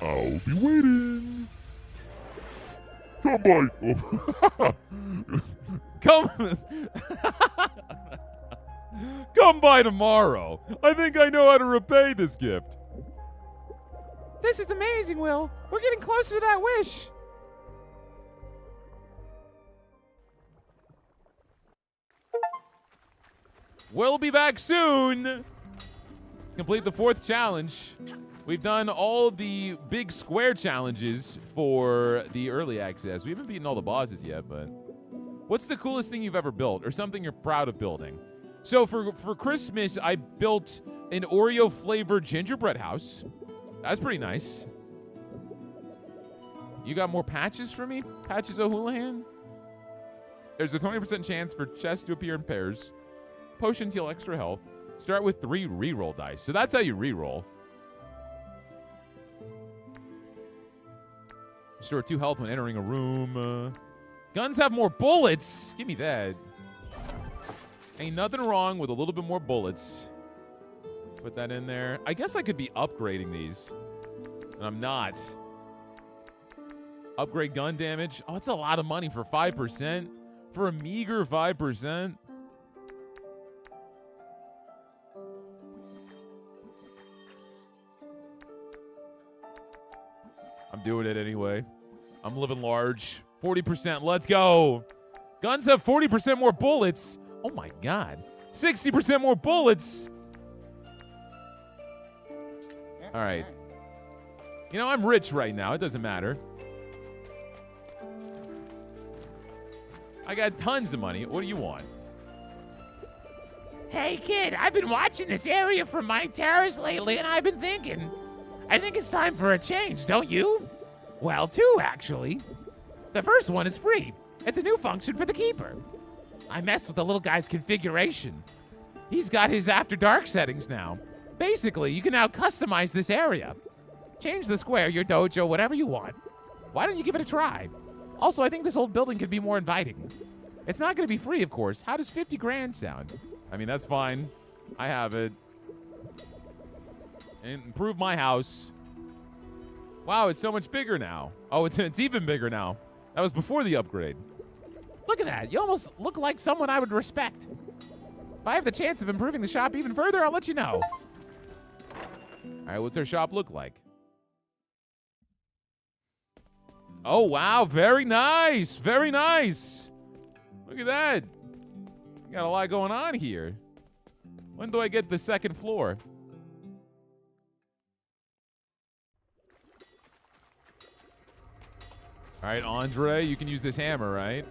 I'll be waiting. Come by. Oh. Come by tomorrow. I think I know how to repay this gift. This is amazing, Will. We're getting closer to that wish. We'll be back soon. Complete the 4th challenge. We've done all the big square challenges for the early access. We haven't beaten all the bosses yet, but what's the coolest thing you've ever built or something you're proud of building? So for Christmas, I built an Oreo-flavored gingerbread house. That's pretty nice. You got more patches for me? Patches O'Houlihan? There's a 20% chance for chests to appear in pairs. Potions heal extra health. Start with 3 reroll dice. So that's how you reroll. Restore 2 health when entering a room. Guns have more bullets. Give me that. Ain't nothing wrong with a little bit more bullets. Put that in there. I guess I could be upgrading these. And I'm not. Upgrade gun damage. Oh, that's a lot of money for 5%. For a meager 5%. I'm doing it anyway. I'm living large. 40%. Let's go. Guns have 40% more bullets. Oh my god. 60% more bullets. All right. You know, I'm rich right now. It doesn't matter. I got tons of money. What do you want? Hey, kid, I've been watching this area from my terrace lately, and I've been thinking, I think it's time for a change, don't you? Well, 2, actually. The first one is free. It's a new function for the Keeper. I messed with the little guy's configuration. He's got his After Dark settings now. Basically, you can now customize this area. Change the square, your dojo, whatever you want. Why don't you give it a try? Also, I think this old building could be more inviting. It's not going to be free, of course. How does 50 grand sound? I mean, that's fine. I have it. And improve my house. Wow, it's so much bigger now. Oh, it's even bigger now. That was before the upgrade. Look at that. You almost look like someone I would respect. If I have the chance of improving the shop even further, I'll let you know. All right, what's our shop look like? Oh, wow. Very nice. Very nice. Look at that. Got a lot going on here. When do I get the 2nd floor? All right, Andre, you can use this hammer, right?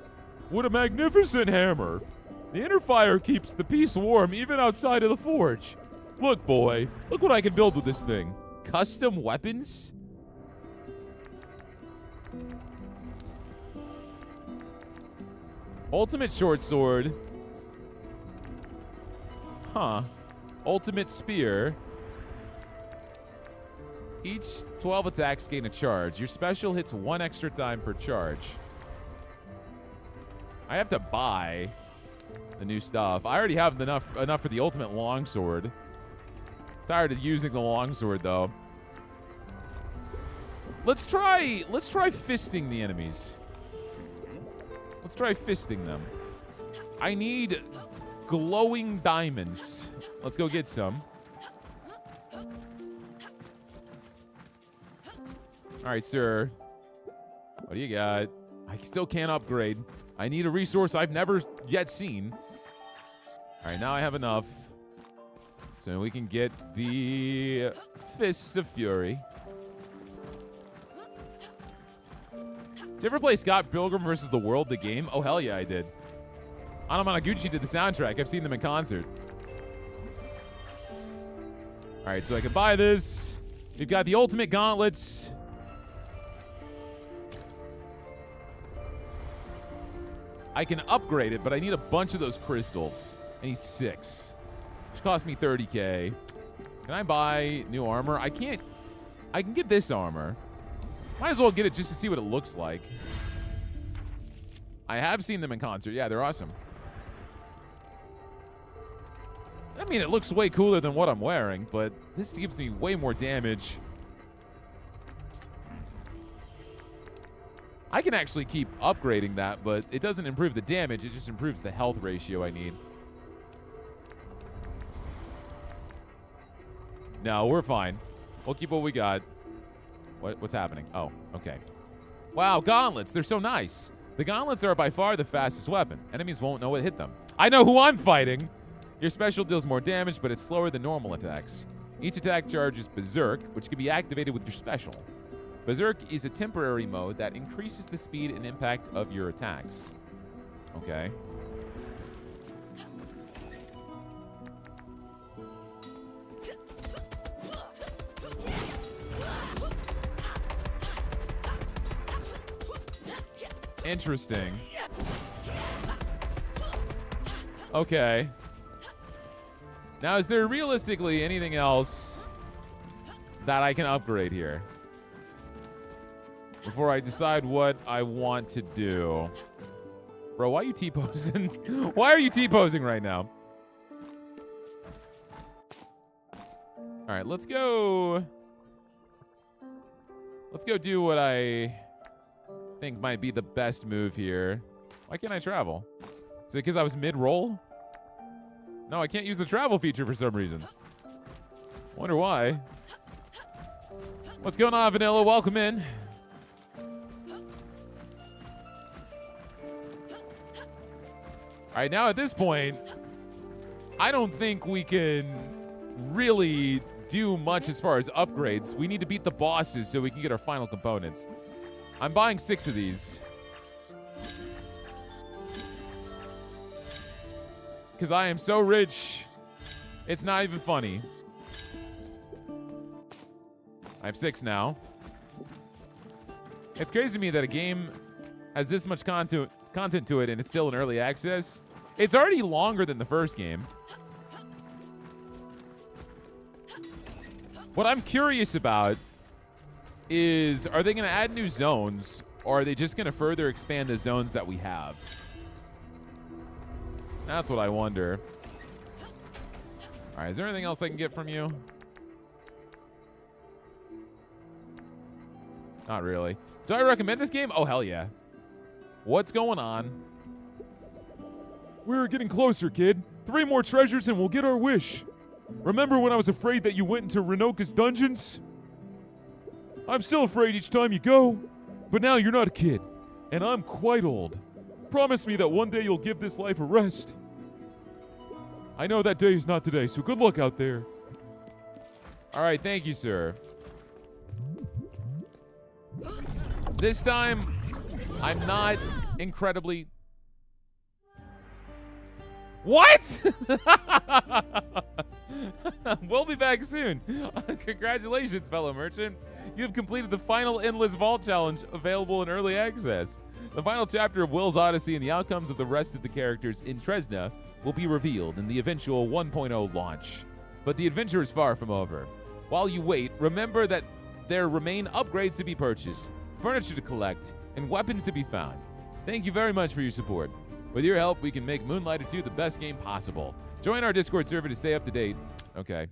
What a magnificent hammer. The inner fire keeps the piece warm even outside of the forge. Look, boy. Look what I can build with this thing. Custom weapons? Ultimate short sword. Huh. Ultimate spear. Each 12 attacks gain a charge. Your special hits 1 extra time per charge. I have to buy the new stuff. I already have enough for the ultimate longsword. Tired of using the longsword, though. Let's try fisting the enemies. Let's try fisting them. I need glowing diamonds. Let's go get some. All right, sir. What do you got? I still can't upgrade. I need a resource I've never yet seen. All right, now I have enough. So we can get the Fists of Fury. Did you ever play Scott Pilgrim vs. the World, the game? Oh, hell yeah, I did. Anamanaguchi did the soundtrack. I've seen them in concert. All right, so I can buy this. We've got the ultimate gauntlets. I can upgrade it, but I need a bunch of those crystals. I need 6, which cost me 30K. Can I buy new armor? I can't. I can get this armor. Might as well get it just to see what it looks like. I have seen them in concert. Yeah, they're awesome. I mean, it looks way cooler than what I'm wearing, but this gives me way more damage. I can actually keep upgrading that, but it doesn't improve the damage. It just improves the health ratio I need. No, we're fine. We'll keep what we got. What's happening? Oh, okay. Wow, gauntlets. They're so nice. The gauntlets are by far the fastest weapon. Enemies won't know what hit them. I know who I'm fighting. Your special deals more damage, but it's slower than normal attacks. Each attack charges Berserk, which can be activated with your special. Berserk is a temporary mode that increases the speed and impact of your attacks. Okay. Interesting. Okay. Now, is there realistically anything else that I can upgrade here before I decide what I want to do? Bro, why are you T-posing? Why are you T-posing right now? All right, let's go. Let's go do what I think might be the best move here. Why can't I travel? Is it because I was mid-roll? No, I can't use the travel feature for some reason. Wonder why. What's going on, Vanilla? Welcome in. All right, now at this point, I don't think we can really do much as far as upgrades. We need to beat the bosses so we can get our final components. I'm buying 6 of these. Because I am so rich, it's not even funny. I have 6 now. It's crazy to me that a game has this much content to it and it's still in early access. It's already longer than the first game. What I'm curious about is, are they going to add new zones, or are they just going to further expand the zones that we have? That's what I wonder. All right, is there anything else I can get from you? Not really. Do I recommend this game? Oh, hell yeah. What's going on? We're getting closer, kid. 3 more treasures and we'll get our wish. Remember when I was afraid that you went into Renoka's dungeons? I'm still afraid each time you go, but now you're not a kid, and I'm quite old. Promise me that one day you'll give this life a rest. I know that day is not today, so good luck out there. All right, thank you, sir. This time, I'm not incredibly... What? We'll be back soon. Congratulations, fellow merchant. You have completed the final Endless Vault Challenge, available in early access. The final chapter of Will's Odyssey and the outcomes of the rest of the characters in Tresna will be revealed in the eventual 1.0 launch. But the adventure is far from over. While you wait, remember that there remain upgrades to be purchased, furniture to collect, and weapons to be found. Thank you very much for your support. With your help, we can make Moonlighter 2 the best game possible. Join our Discord server to stay up to date. Okay.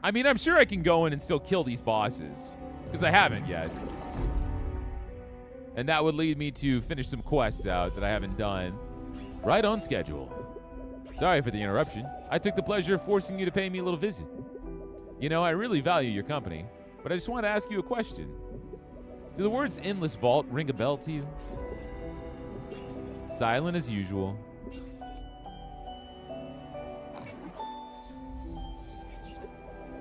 I mean, I'm sure I can go in and still kill these bosses, because I haven't yet. And that would lead me to finish some quests out that I haven't done. Right on schedule. Sorry for the interruption. I took the pleasure of forcing you to pay me a little visit. You know, I really value your company, but I just want to ask you a question. Do the words Endless Vault ring a bell to you? Silent as usual.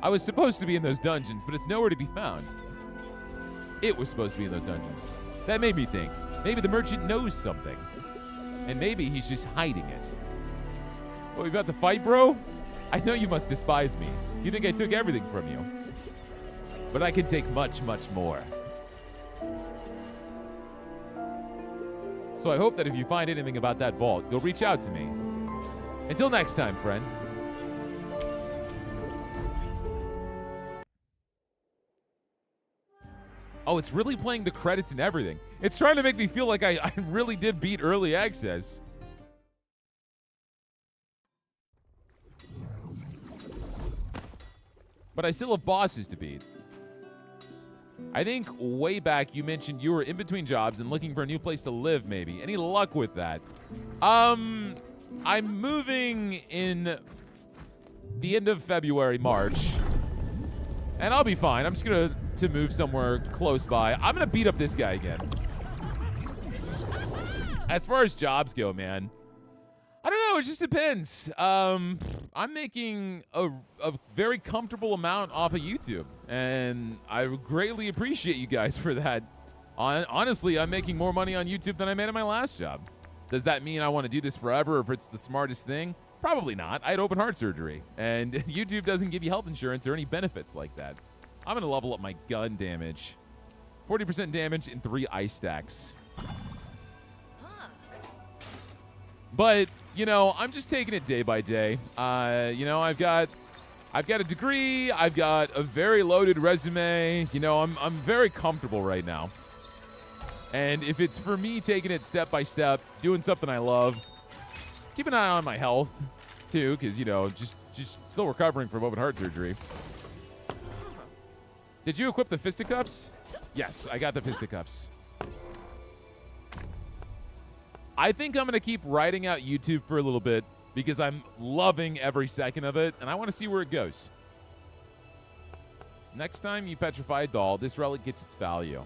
I was supposed to be in those dungeons, but it's nowhere to be found. It was supposed to be in those dungeons. That made me think, maybe the merchant knows something. And maybe he's just hiding it. What, we about to fight, bro? I know you must despise me. You think I took everything from you. But I can take much, much more. So I hope that if you find anything about that vault, you'll reach out to me. Until next time, friend. Oh, it's really playing the credits and everything. It's trying to make me feel like I really did beat early access. But I still have bosses to beat. I think way back you mentioned you were in between jobs and looking for a new place to live, maybe. Any luck with that? I'm moving in the end of February, March. And I'll be fine. I'm just gonna move somewhere close by. I'm gonna beat up this guy again. As far as jobs go, man, I don't know. It just depends. I'm making a very comfortable amount off of YouTube, and I greatly appreciate you guys for that. Honestly, I'm making more money on YouTube than I made at my last job. Does that mean I want to do this forever, or if it's the smartest thing? Probably not. I had open heart surgery, and YouTube doesn't give you health insurance or any benefits like that. I'm going to level up my gun damage. 40% damage and 3 ice stacks. But, you know, I'm just taking it day by day. You know, I've got a degree. I've got a very loaded resume. You know, I'm very comfortable right now. And if it's for me taking it step by step, doing something I love, keep an eye on my health, too, because, you know, just still recovering from open heart surgery. Did you equip the fisticuffs? Yes, I got the fisticuffs. I think I'm going to keep writing out YouTube for a little bit because I'm loving every second of it, and I want to see where it goes. Next time you petrify a doll, this relic gets its value.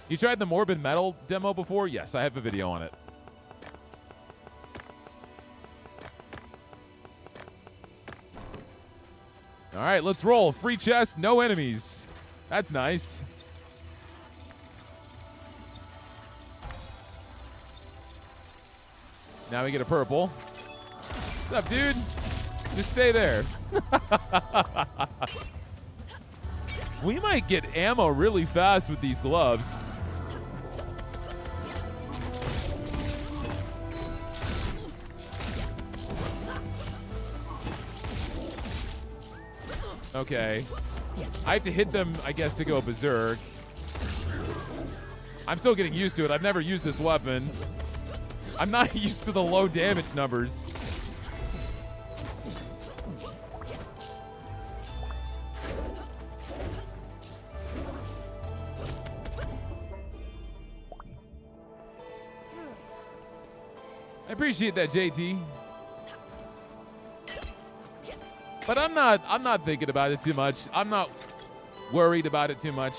You tried the Morbid Metal demo before? Yes, I have a video on it. All right, let's roll. Free chest, no enemies. That's nice. Now we get a purple. What's up, dude? Just stay there. We might get ammo really fast with these gloves. Okay. I have to hit them, I guess, to go berserk. I'm still getting used to it. I've never used this weapon. I'm not used to the low damage numbers. I appreciate that, JT. But I'm not thinking about it too much. I'm not worried about it too much.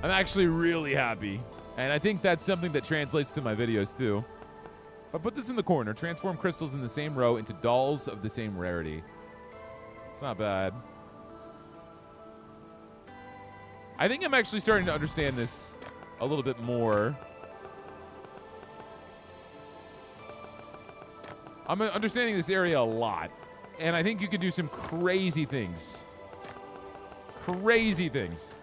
I'm actually really happy. And I think that's something that translates to my videos too. But put this in the corner. Transform crystals in the same row into dolls of the same rarity. It's not bad. I think I'm actually starting to understand this a little bit more. I'm understanding this area a lot. And I think you can do some crazy things. Crazy things.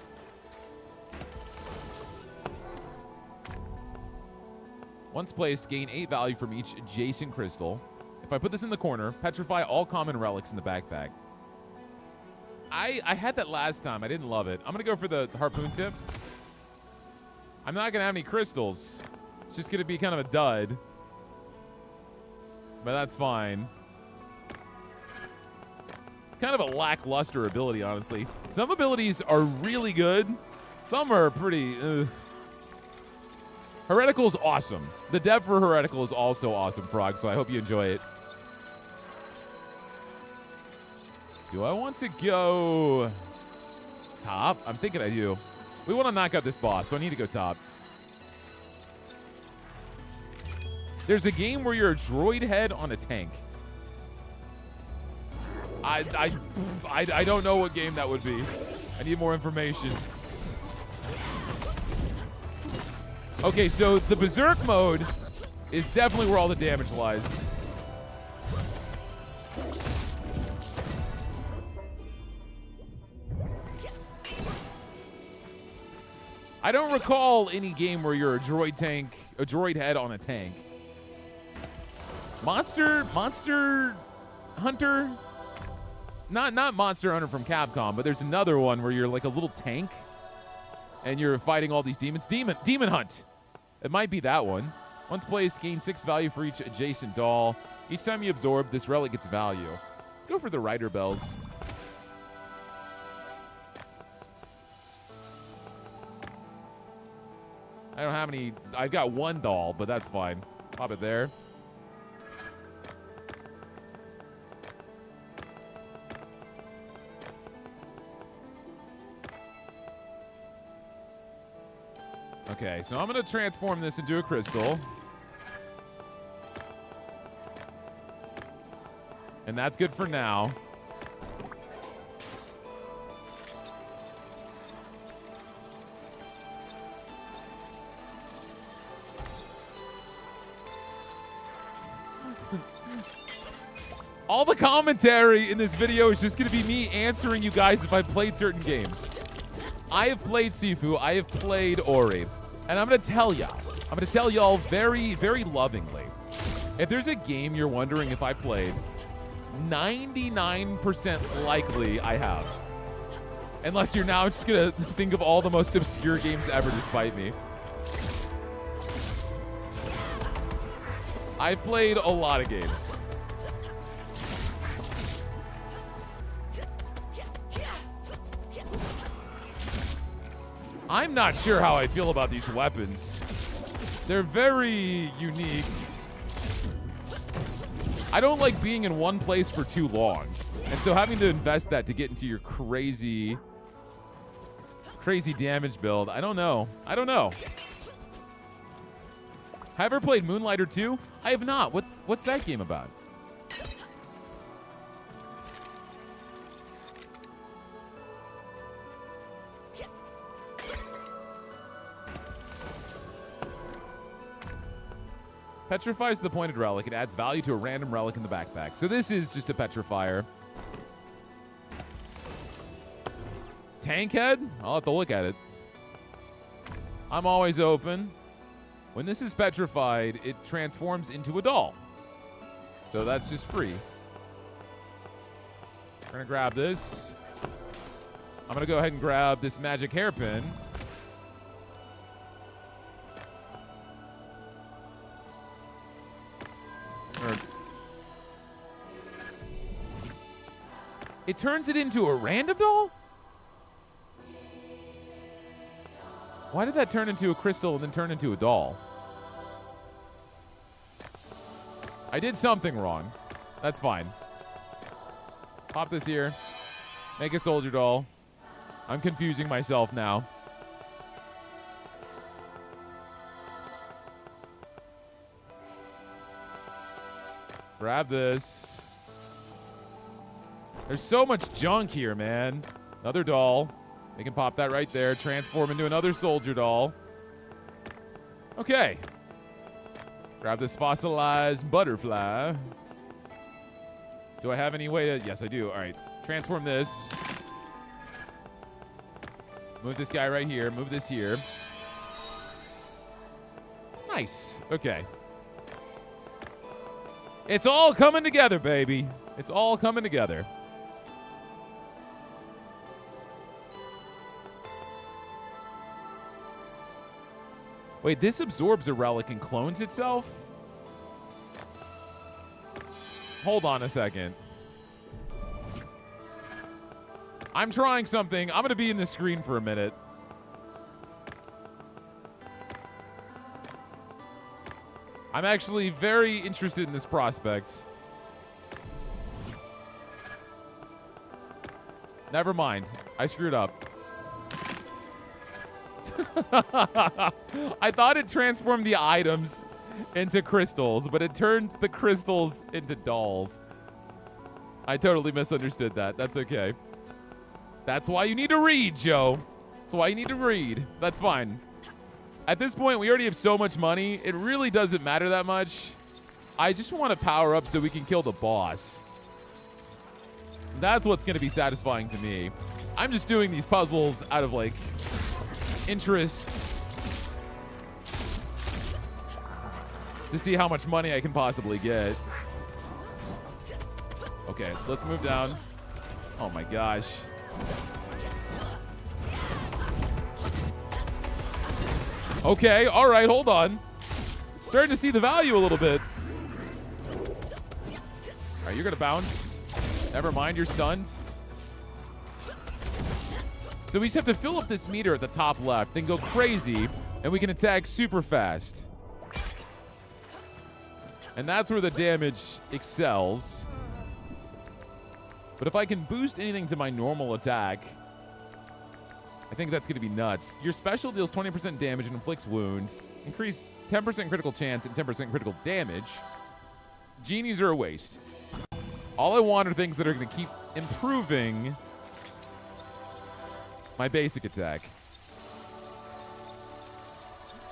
Once placed, gain 8 value from each adjacent crystal. If I put this in the corner, petrify all common relics in the backpack. I had that last time. I didn't love it. I'm going to go for the harpoon tip. I'm not going to have any crystals. It's just going to be kind of a dud. but that's fine. It's kind of a lackluster ability, honestly. Some abilities are really good. Some are pretty... Heretical's awesome. The dev for Heretical is also awesome, Frog, so I hope you enjoy it. Do I want to go top? I'm thinking I do. We want to knock out this boss, so I need to go top. There's a game where you're a droid head on a tank. I don't know what game that would be. I need more information. Okay, so the Berserk mode is definitely where all the damage lies. I don't recall any game where you're a droid head on a tank. Monster Hunter? Not Monster Hunter from Capcom, but there's another one where you're like a little tank and you're fighting all these demons. Demon Hunt. It might be that one. Once placed, gain 6 value for each adjacent doll. Each time you absorb, this relic gets value. Let's go for the Rider Bells. I don't have any. I've got one doll, but that's fine. Pop it there. Okay, so I'm going to transform this into a crystal. And that's good for now. All the commentary in this video is just going to be me answering you guys if I've played certain games. I have played Sifu. I have played Ori. And I'm going to tell y'all. I'm going to tell y'all very, very lovingly. If there's a game you're wondering if I played, 99% likely I have. Unless you're now just going to think of all the most obscure games ever to spite me. I've played a lot of games. I'm not sure how I feel about these weapons. They're very unique. I don't like being in one place for too long. And so having to invest that to get into your crazy damage build, I don't know. Have I ever played Moonlighter 2? I have not. What's that game about? Petrifies the pointed relic. It adds value to a random relic in the backpack. So this is just a petrifier. Tank head? I'll have to look at it. I'm always open. When this is petrified, it transforms into a doll. So that's just free. We're going to grab this. I'm going to go ahead and grab this magic hairpin. It turns it into a random doll? Why did that turn into a crystal and then turn into a doll? I did something wrong. That's fine. Pop this here. Make a soldier doll. I'm confusing myself now. Grab this. There's so much junk here, man. Another doll. We can pop that right there. Transform into another soldier doll. Okay. Grab this fossilized butterfly. Do I have any way to... Yes, I do. All right. Transform this. Move this guy right here. Move this here. Nice. Okay. It's all coming together, baby. It's all coming together. Wait, this absorbs a relic and clones itself? Hold on a second. I'm trying something. I'm going to be in the screen for a minute. I'm actually very interested in this prospect. Never mind. I screwed up. I thought it transformed the items into crystals, but it turned the crystals into dolls. I totally misunderstood that. That's okay. That's why you need to read, Joe. That's why you need to read. That's fine. At this point, we already have so much money. It really doesn't matter that much. I just want to power up so we can kill the boss. That's what's going to be satisfying to me. I'm just doing these puzzles out of, like, interest to see how much money I can possibly get. Okay, let's move down. Oh, my gosh. Okay, all right, hold on. Starting to see the value a little bit. All right, you're gonna bounce. Never mind, you're stunned. So we just have to fill up this meter at the top left, then go crazy, and we can attack super fast. And that's where the damage excels. But if I can boost anything to my normal attack, I think that's going to be nuts. Your special deals 20% damage and inflicts wounds. Increase 10% critical chance and 10% critical damage. Genies are a waste. All I want are things that are going to keep improving my basic attack.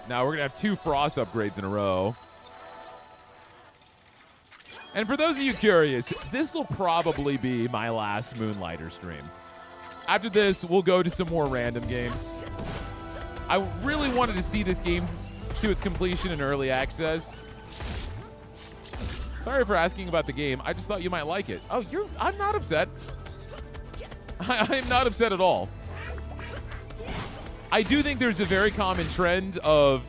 Now we're going to have 2 frost upgrades in a row. And for those of you curious, this will probably be my last Moonlighter stream. After this, we'll go to some more random games. I really wanted to see this game to its completion in early access. Sorry for asking about the game. I just thought you might like it. Oh, I'm not upset. I'm not upset at all. I do think there's a very common trend of,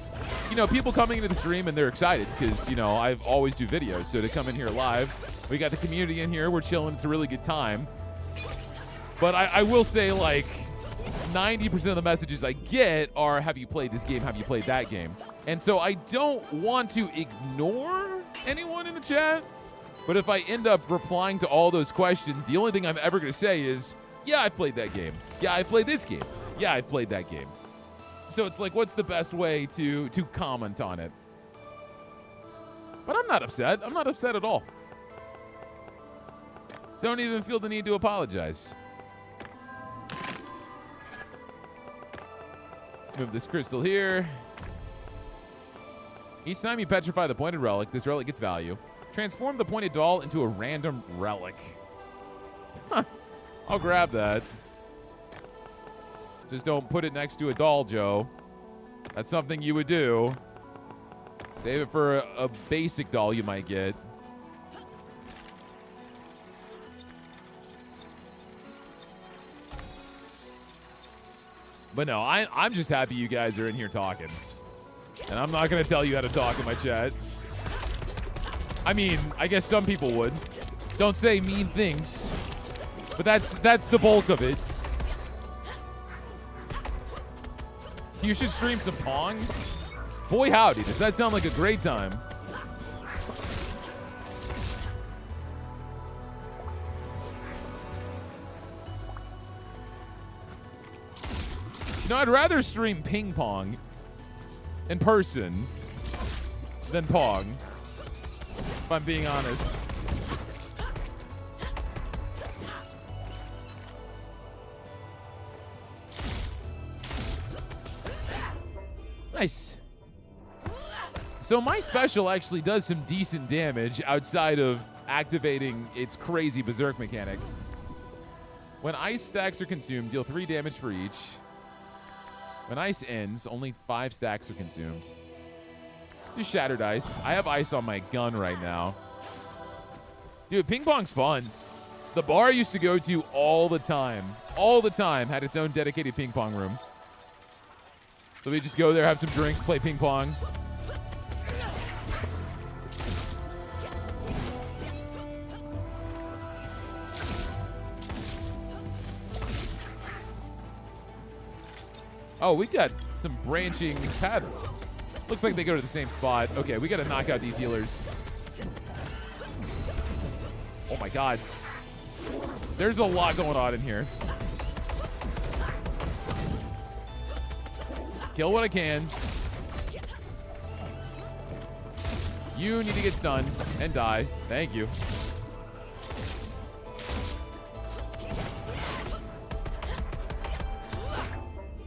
you know, people coming into the stream and they're excited because, you know, I always do videos. So to come in here live, we got the community in here. We're chilling. It's a really good time. But I will say, like, 90% of the messages I get are, have you played this game? Have you played that game? And so I don't want to ignore anyone in the chat. But if I end up replying to all those questions, the only thing I'm ever going to say is, yeah, I played that game. Yeah, I played this game. Yeah, I played that game. So it's like, what's the best way to comment on it? But I'm not upset. I'm not upset at all. Don't even feel the need to apologize. Let's move this crystal here. Each time you petrify the pointed relic, this relic gets value. Transform the pointed doll into a random relic. I'll grab that. Just don't put it next to a doll, Joe. That's something you would do. Save it for a basic doll you might get. But no, I'm just happy you guys are in here talking. And I'm not going to tell you how to talk in my chat. I mean, I guess some people would. Don't say mean things. But that's the bulk of it. You should stream some Pong. Boy, howdy, does that sound like a great time. You know, I'd rather stream ping pong in person than Pong, if I'm being honest. Nice. So my special actually does some decent damage outside of activating its crazy berserk mechanic. When ice stacks are consumed, deal 3 damage for each. When ice ends, only 5 stacks are consumed. Do shattered ice. I have ice on my gun right now. Dude, ping pong's fun. The bar I used to go to all the time had its own dedicated ping pong room. So we just go there, have some drinks, play ping pong. Oh, we got some branching paths. Looks like they go to the same spot. Okay, we got to knock out these healers. Oh my god. There's a lot going on in here. Kill what I can. You need to get stunned and die. Thank you.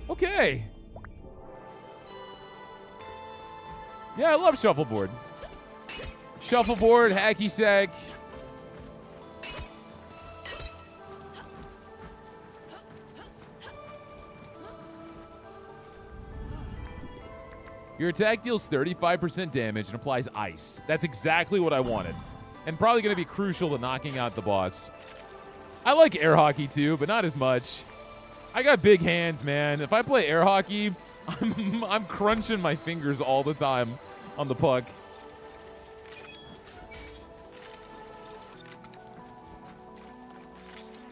Okay. Yeah, I love shuffleboard. Shuffleboard, hacky sack. Your attack deals 35% damage and applies ice. That's exactly what I wanted. And probably going to be crucial to knocking out the boss. I like air hockey too, but not as much. I got big hands, man. If I play air hockey, I'm crunching my fingers all the time on the puck.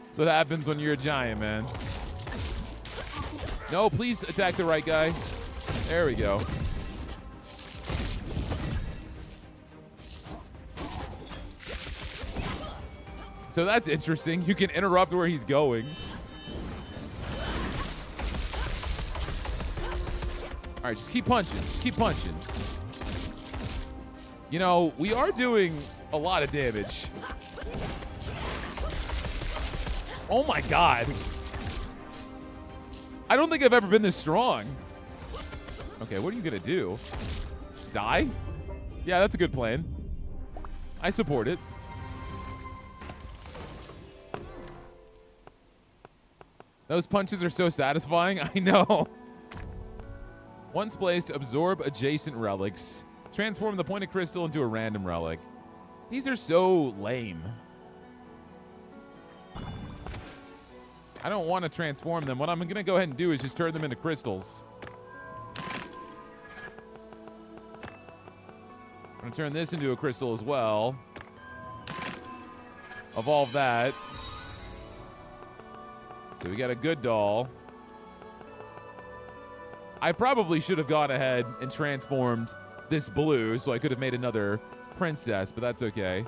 That's what happens when you're a giant, man. No, please attack the right guy. There we go. So that's interesting. You can interrupt where he's going. All right, just keep punching. Just keep punching. You know, we are doing a lot of damage. Oh my god. I don't think I've ever been this strong. Okay, what are you gonna do? Die? Yeah, that's a good plan. I support it. Those punches are so satisfying. I know. Once placed, absorb adjacent relics. Transform the pointed crystal into a random relic. These are so lame. I don't want to transform them. What I'm going to go ahead and do is just turn them into crystals. I'm going to turn this into a crystal as well. Evolve that. So we got a good doll. I probably should have gone ahead and transformed this blue so I could have made another princess, but that's okay.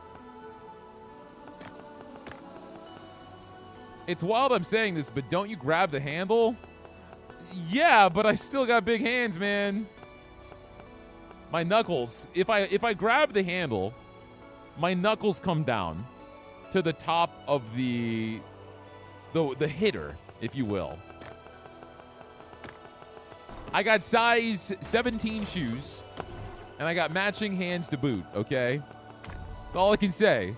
It's wild I'm saying this, but don't you grab the handle? Yeah, but I still got big hands, man. My knuckles, if I grab the handle, my knuckles come down to the top of the hitter, if you will. I got size 17 shoes, and I got matching hands to boot, okay? That's all I can say.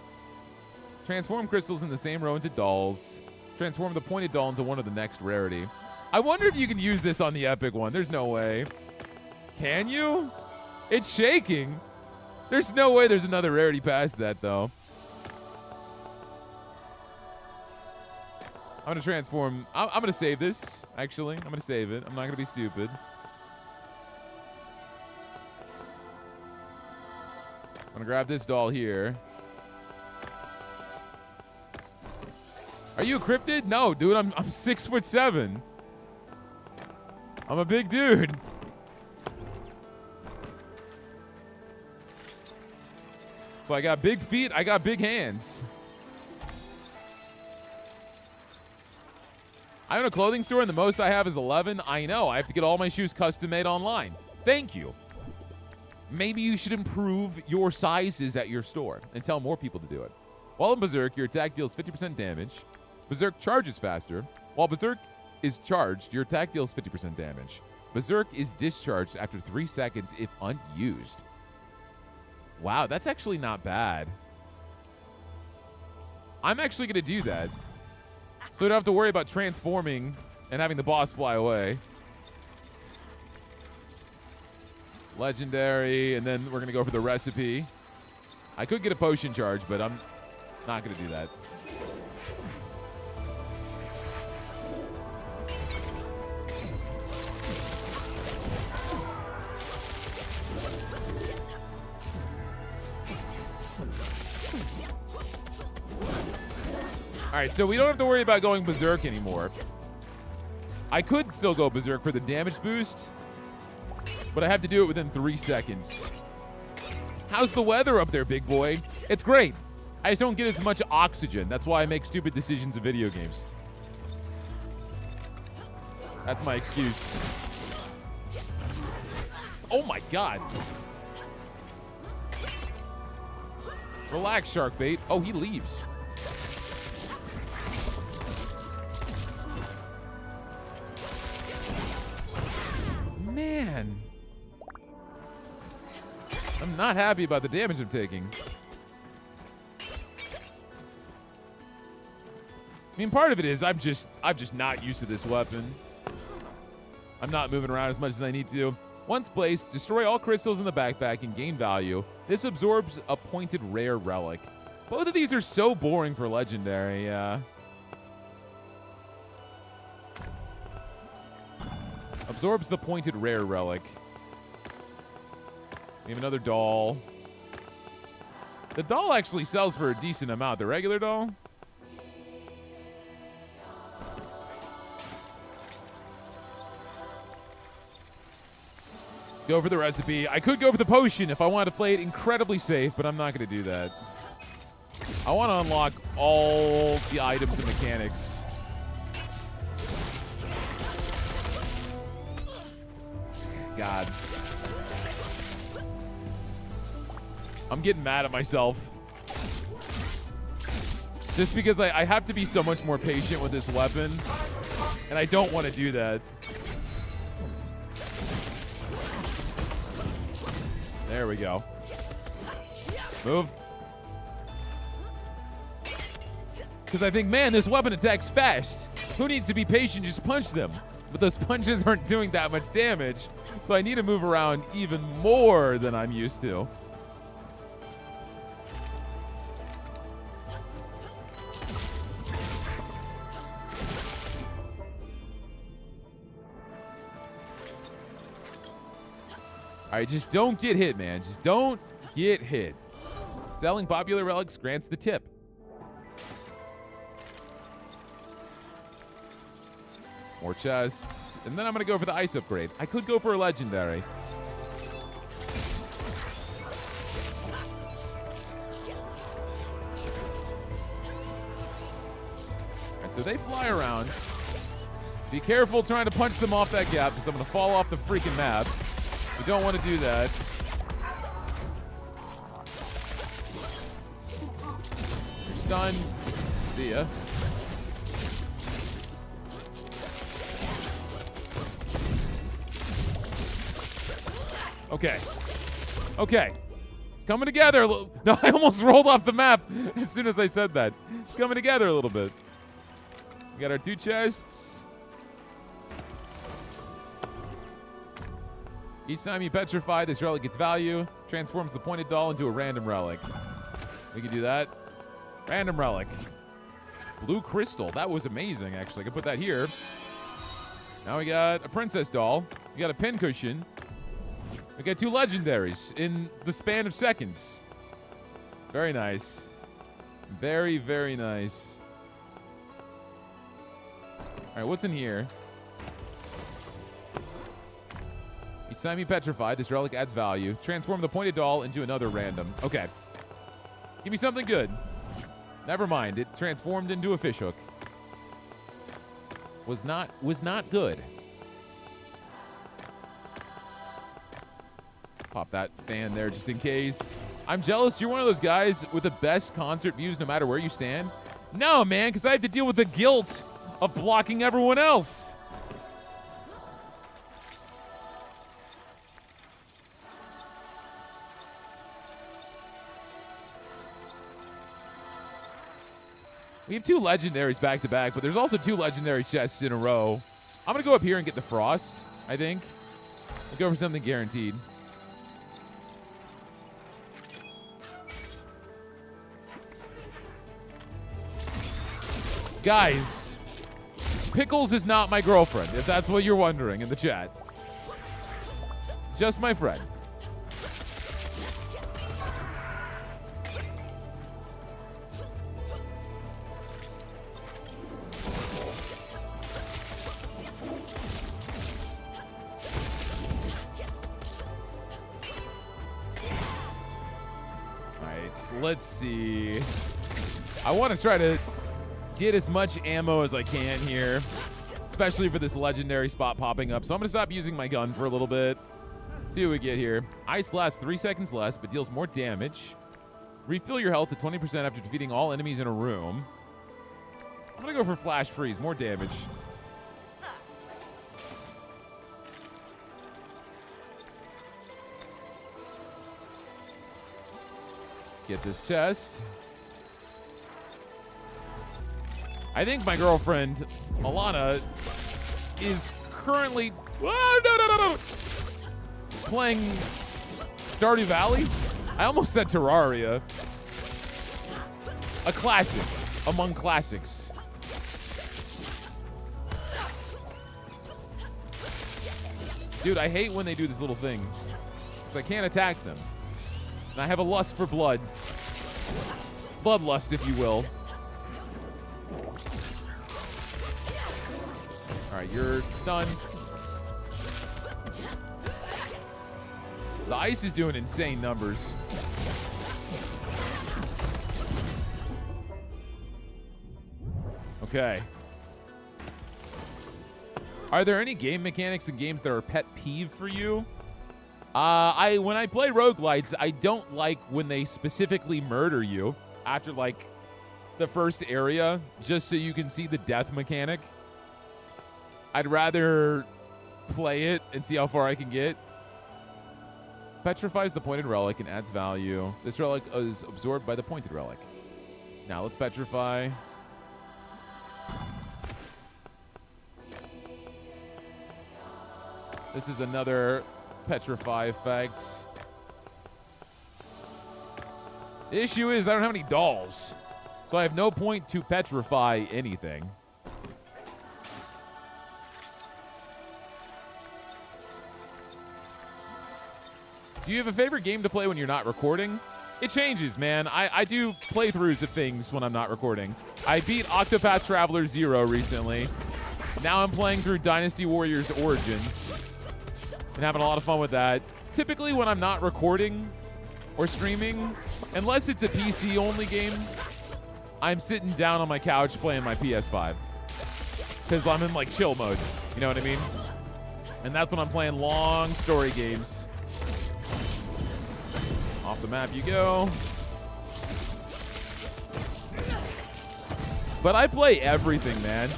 Transform crystals in the same row into dolls. Transform the pointed doll into one of the next rarity. I wonder if you can use this on the epic one. There's no way. Can you? It's shaking. There's no way there's another rarity past that, though. I'm going to transform. I'm going to save this, actually. I'm going to save it. I'm not going to be stupid. I'm going to grab this doll here. Are you a cryptid? No, dude. I'm 6'7". I'm a big dude. So I got big feet. I got big hands. I own a clothing store and the most I have is 11. I know. I have to get all my shoes custom made online. Thank you. Maybe you should improve your sizes at your store and tell more people to do it. While in Berserk, your attack deals 50% damage. Berserk charges faster. While Berserk is charged, your attack deals 50% damage. Berserk is discharged after 3 seconds if unused. Wow, that's actually not bad. I'm actually going to do that. So we don't have to worry about transforming and having the boss fly away. Legendary, and then we're going to go for the recipe. I could get a potion charge, but I'm not going to do that. All right, so we don't have to worry about going berserk anymore. I could still go Berserk for the damage boost, but I have to do it within 3 seconds. How's the weather up there, big boy? It's great. I just don't get as much oxygen. That's why I make stupid decisions in video games. That's my excuse. Oh my god. Relax, Sharkbait. Oh, he leaves. Man. I'm not happy about the damage I'm taking. I mean, part of it is I'm just not used to this weapon. I'm not moving around as much as I need to. Once placed, destroy all crystals in the backpack and gain value. This absorbs a pointed rare relic. Both of these are so boring for legendary, yeah. Absorbs the pointed rare relic. We have another doll. The doll actually sells for a decent amount. The regular doll? Let's go for the recipe. I could go for the potion if I wanted to play it incredibly safe, but I'm not going to do that. I want to unlock all the items and mechanics. God. I'm getting mad at myself. Just because I have to be so much more patient with this weapon, and I don't want to do that. There we go. Move. Because I think, man, this weapon attacks fast. Who needs to be patient? Just punch them. But those punches aren't doing that much damage, so I need to move around even more than I'm used to. All right, just don't get hit, man. Just don't get hit. Selling popular relics grants the tip. More chests. And then I'm going to go for the ice upgrade. I could go for a legendary. And so they fly around. Be careful trying to punch them off that gap because I'm going to fall off the freaking map. We don't want to do that. You're stunned. See ya. Okay. Okay. It's coming together a little. No, I almost rolled off the map as soon as I said that. It's coming together a little bit. We got our 2 chests. Each time you petrify, this relic gets value. Transforms the pointed doll into a random relic. We can do that. Random relic. Blue crystal. That was amazing, actually. I can put that here. Now we got a princess doll. We got a pincushion. We got 2 legendaries in the span of seconds. Very nice. Very, very nice. All right, what's in here? Each time you petrify, this relic adds value. Transform the pointed doll into another random. Okay. Give me something good. Never mind. It transformed into a fishhook. Was not good. Pop that fan there just in case. I'm jealous. You're one of those guys with the best concert views no matter where you stand. No, man, because I have to deal with the guilt of blocking everyone else. We have 2 legendaries back to back, but there's also 2 legendary chests in a row. I'm going to go up here and get the frost, I think. We'll go for something guaranteed. Guys, Pickles is not my girlfriend, if that's what you're wondering in the chat. Just my friend. let's see. I want to try to get as much ammo as I can here, especially for this legendary spot popping up. So I'm going to stop using my gun for a little bit. See what we get here. Ice lasts 3 seconds less, but deals more damage. Refill your health to 20% after defeating all enemies in a room. I'm going to go for Flash Freeze. More damage. Let's get this chest. I think my girlfriend, Alana, is currently playing Stardew Valley. I almost said Terraria. A classic among classics. Dude, I hate when they do this little thing, because I can't attack them. And I have a lust for blood. Bloodlust, if you will. All right, you're stunned. The ice is doing insane numbers. Okay. Are there any game mechanics in games that are pet peeve for you? When I play roguelites, I don't like when they specifically murder you after like the first area, just so you can see the death mechanic. I'd rather play it and see how far I can get. Petrifies the pointed relic and adds value. This relic is absorbed by the pointed relic. Now let's petrify. This is another petrify effect. The issue is I don't have any dolls, so I have no point to petrify anything. Do you have a favorite game to play when you're not recording? It changes, man. I do playthroughs of things when I'm not recording. I beat Octopath Traveler 0 recently. Now I'm playing through Dynasty Warriors Origins and having a lot of fun with that. Typically when I'm not recording or streaming, unless it's a PC-only game, I'm sitting down on my couch playing my PS5 because I'm in like chill mode. You know what I mean? And that's when I'm playing long story games. Off the map you go. But I play everything, man.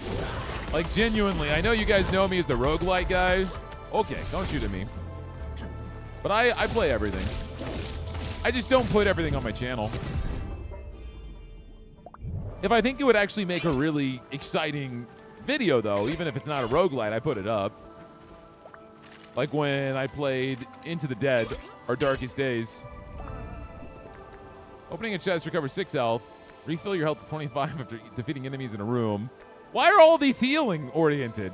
Like, genuinely. I know you guys know me as the roguelite guy. Okay, don't shoot at me. But I play everything. I just don't put everything on my channel. If I think it would actually make a really exciting video, though, even if it's not a roguelite, I put it up. Like when I played Into the Dead, or Darkest Days. Opening a chest recovers 6 health. Refill your health to 25 after defeating enemies in a room. Why are all these healing oriented?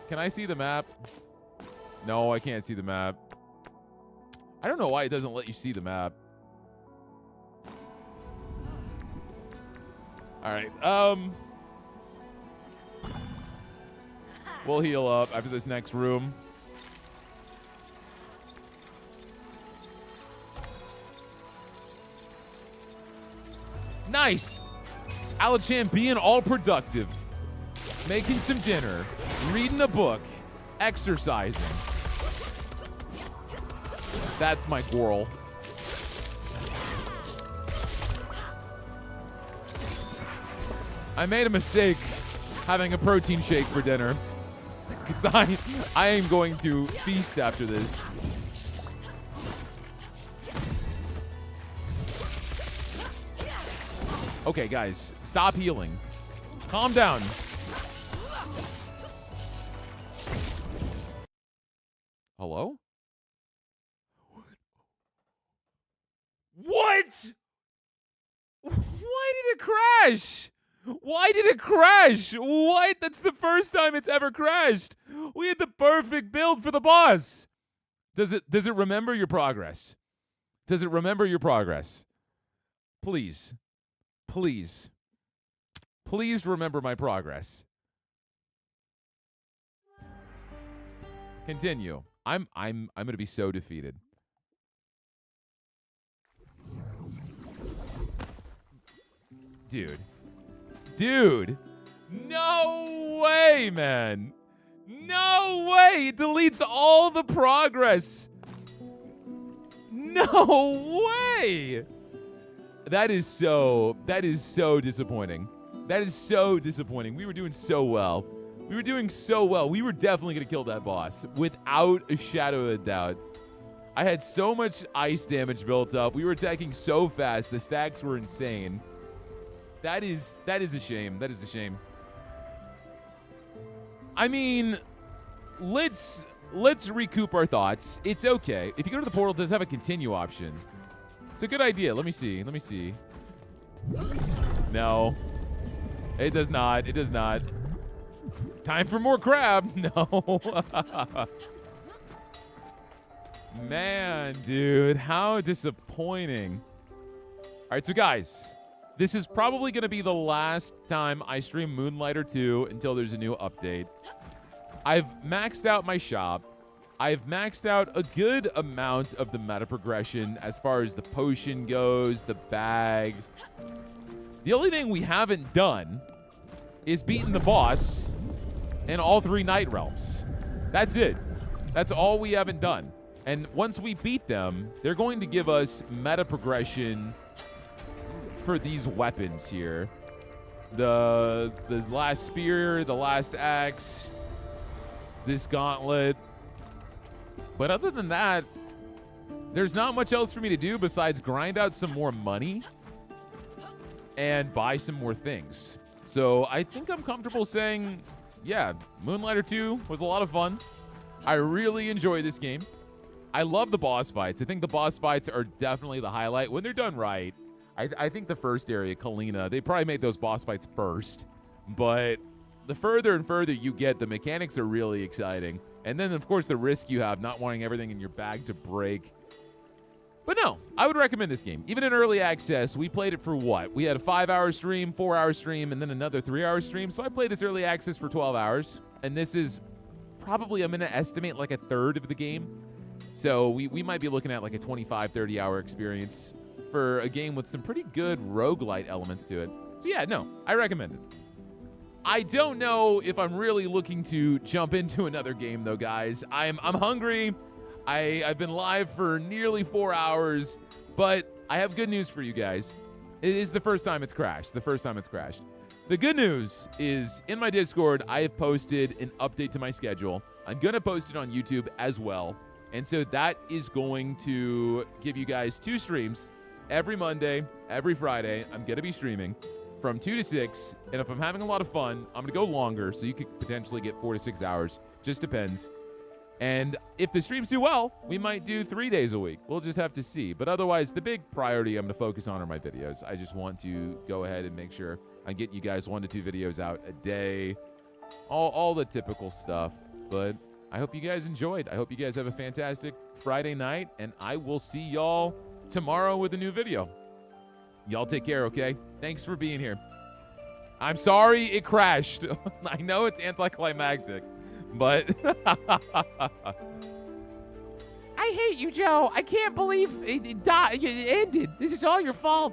Can I see the map? No, I can't see the map. I don't know why it doesn't let you see the map. All right. We'll heal up after this next room. Nice. Alachan being all productive. Making some dinner. Reading a book. Exercising. That's my girl. I made a mistake having a protein shake for dinner. Because I am going to feast after this. Okay, guys, stop healing. Calm down. Hello? What? Why did it crash? Why did it crash? What? That's the first time it's ever crashed. We had the perfect build for the boss. Does it remember your progress? Does it remember your progress? Please. Please. Please remember my progress. Continue. I'm going to be so defeated. Dude. Dude. No way, man. No way. It deletes all the progress. No way. That is so disappointing. That is so disappointing. We were doing so well. We were doing so well. We were definitely going to kill that boss without a shadow of a doubt. I had so much ice damage built up. We were attacking so fast. The stacks were insane. That is a shame. That is a shame. I mean, let's recoup our thoughts. It's okay. If you go to the portal, it does have a continue option. It's a good idea. Let me see. Let me see. No. It does not. It does not. Time for more crab. No. Man, dude. How disappointing. All right, so guys, this is probably going to be the last time I stream Moonlighter 2 until there's a new update. I've maxed out my shop. I've maxed out a good amount of the meta progression as far as the potion goes, the bag. The only thing we haven't done is beaten the boss in all 3 Night Realms. That's it. That's all we haven't done. And once we beat them, they're going to give us meta progression for these weapons here. The last spear, the last axe, this gauntlet. But other than that, there's not much else for me to do besides grind out some more money and buy some more things. So I think I'm comfortable saying, yeah, Moonlighter 2 was a lot of fun. I really enjoy this game. I love the boss fights. I think the boss fights are definitely the highlight when they're done right. I think the first area, Kalina, they probably made those boss fights first. But the further and further you get, the mechanics are really exciting. And then, of course, the risk you have, not wanting everything in your bag to break. But no, I would recommend this game. Even in early access, we played it for what? We had a 5-hour stream, 4-hour stream, and then another 3-hour stream. So I played this early access for 12 hours. And this is probably, I'm going to estimate, like a third of the game. So we might be looking at like a 25, 30-hour experience for a game with some pretty good roguelite elements to it. So yeah, no, I recommend it. I don't know if I'm really looking to jump into another game though, guys. I'm hungry. I've been live for nearly 4 hours, but I have good news for you guys. It is the first time it's crashed. The first time it's crashed. The good news is in my Discord, I have posted an update to my schedule. I'm going to post it on YouTube as well. And so that is going to give you guys 2 streams every Monday, every Friday. I'm going to be streaming from 2 to 6. And if I'm having a lot of fun, I'm going to go longer. So you could potentially get 4 to 6 hours. Just depends. And if the streams do well, we might do 3 days a week. We'll just have to see. But otherwise, the big priority I'm going to focus on are my videos. I just want to go ahead and make sure I get you guys 1 to 2 videos out a day. All the typical stuff. But I hope you guys enjoyed. I hope you guys have a fantastic Friday night. And I will see y'all tomorrow with a new video. Y'all take care, okay? Thanks for being here. I'm sorry it crashed. I know it's anticlimactic. But I hate you, Joe. I can't believe it ended. This is all your fault.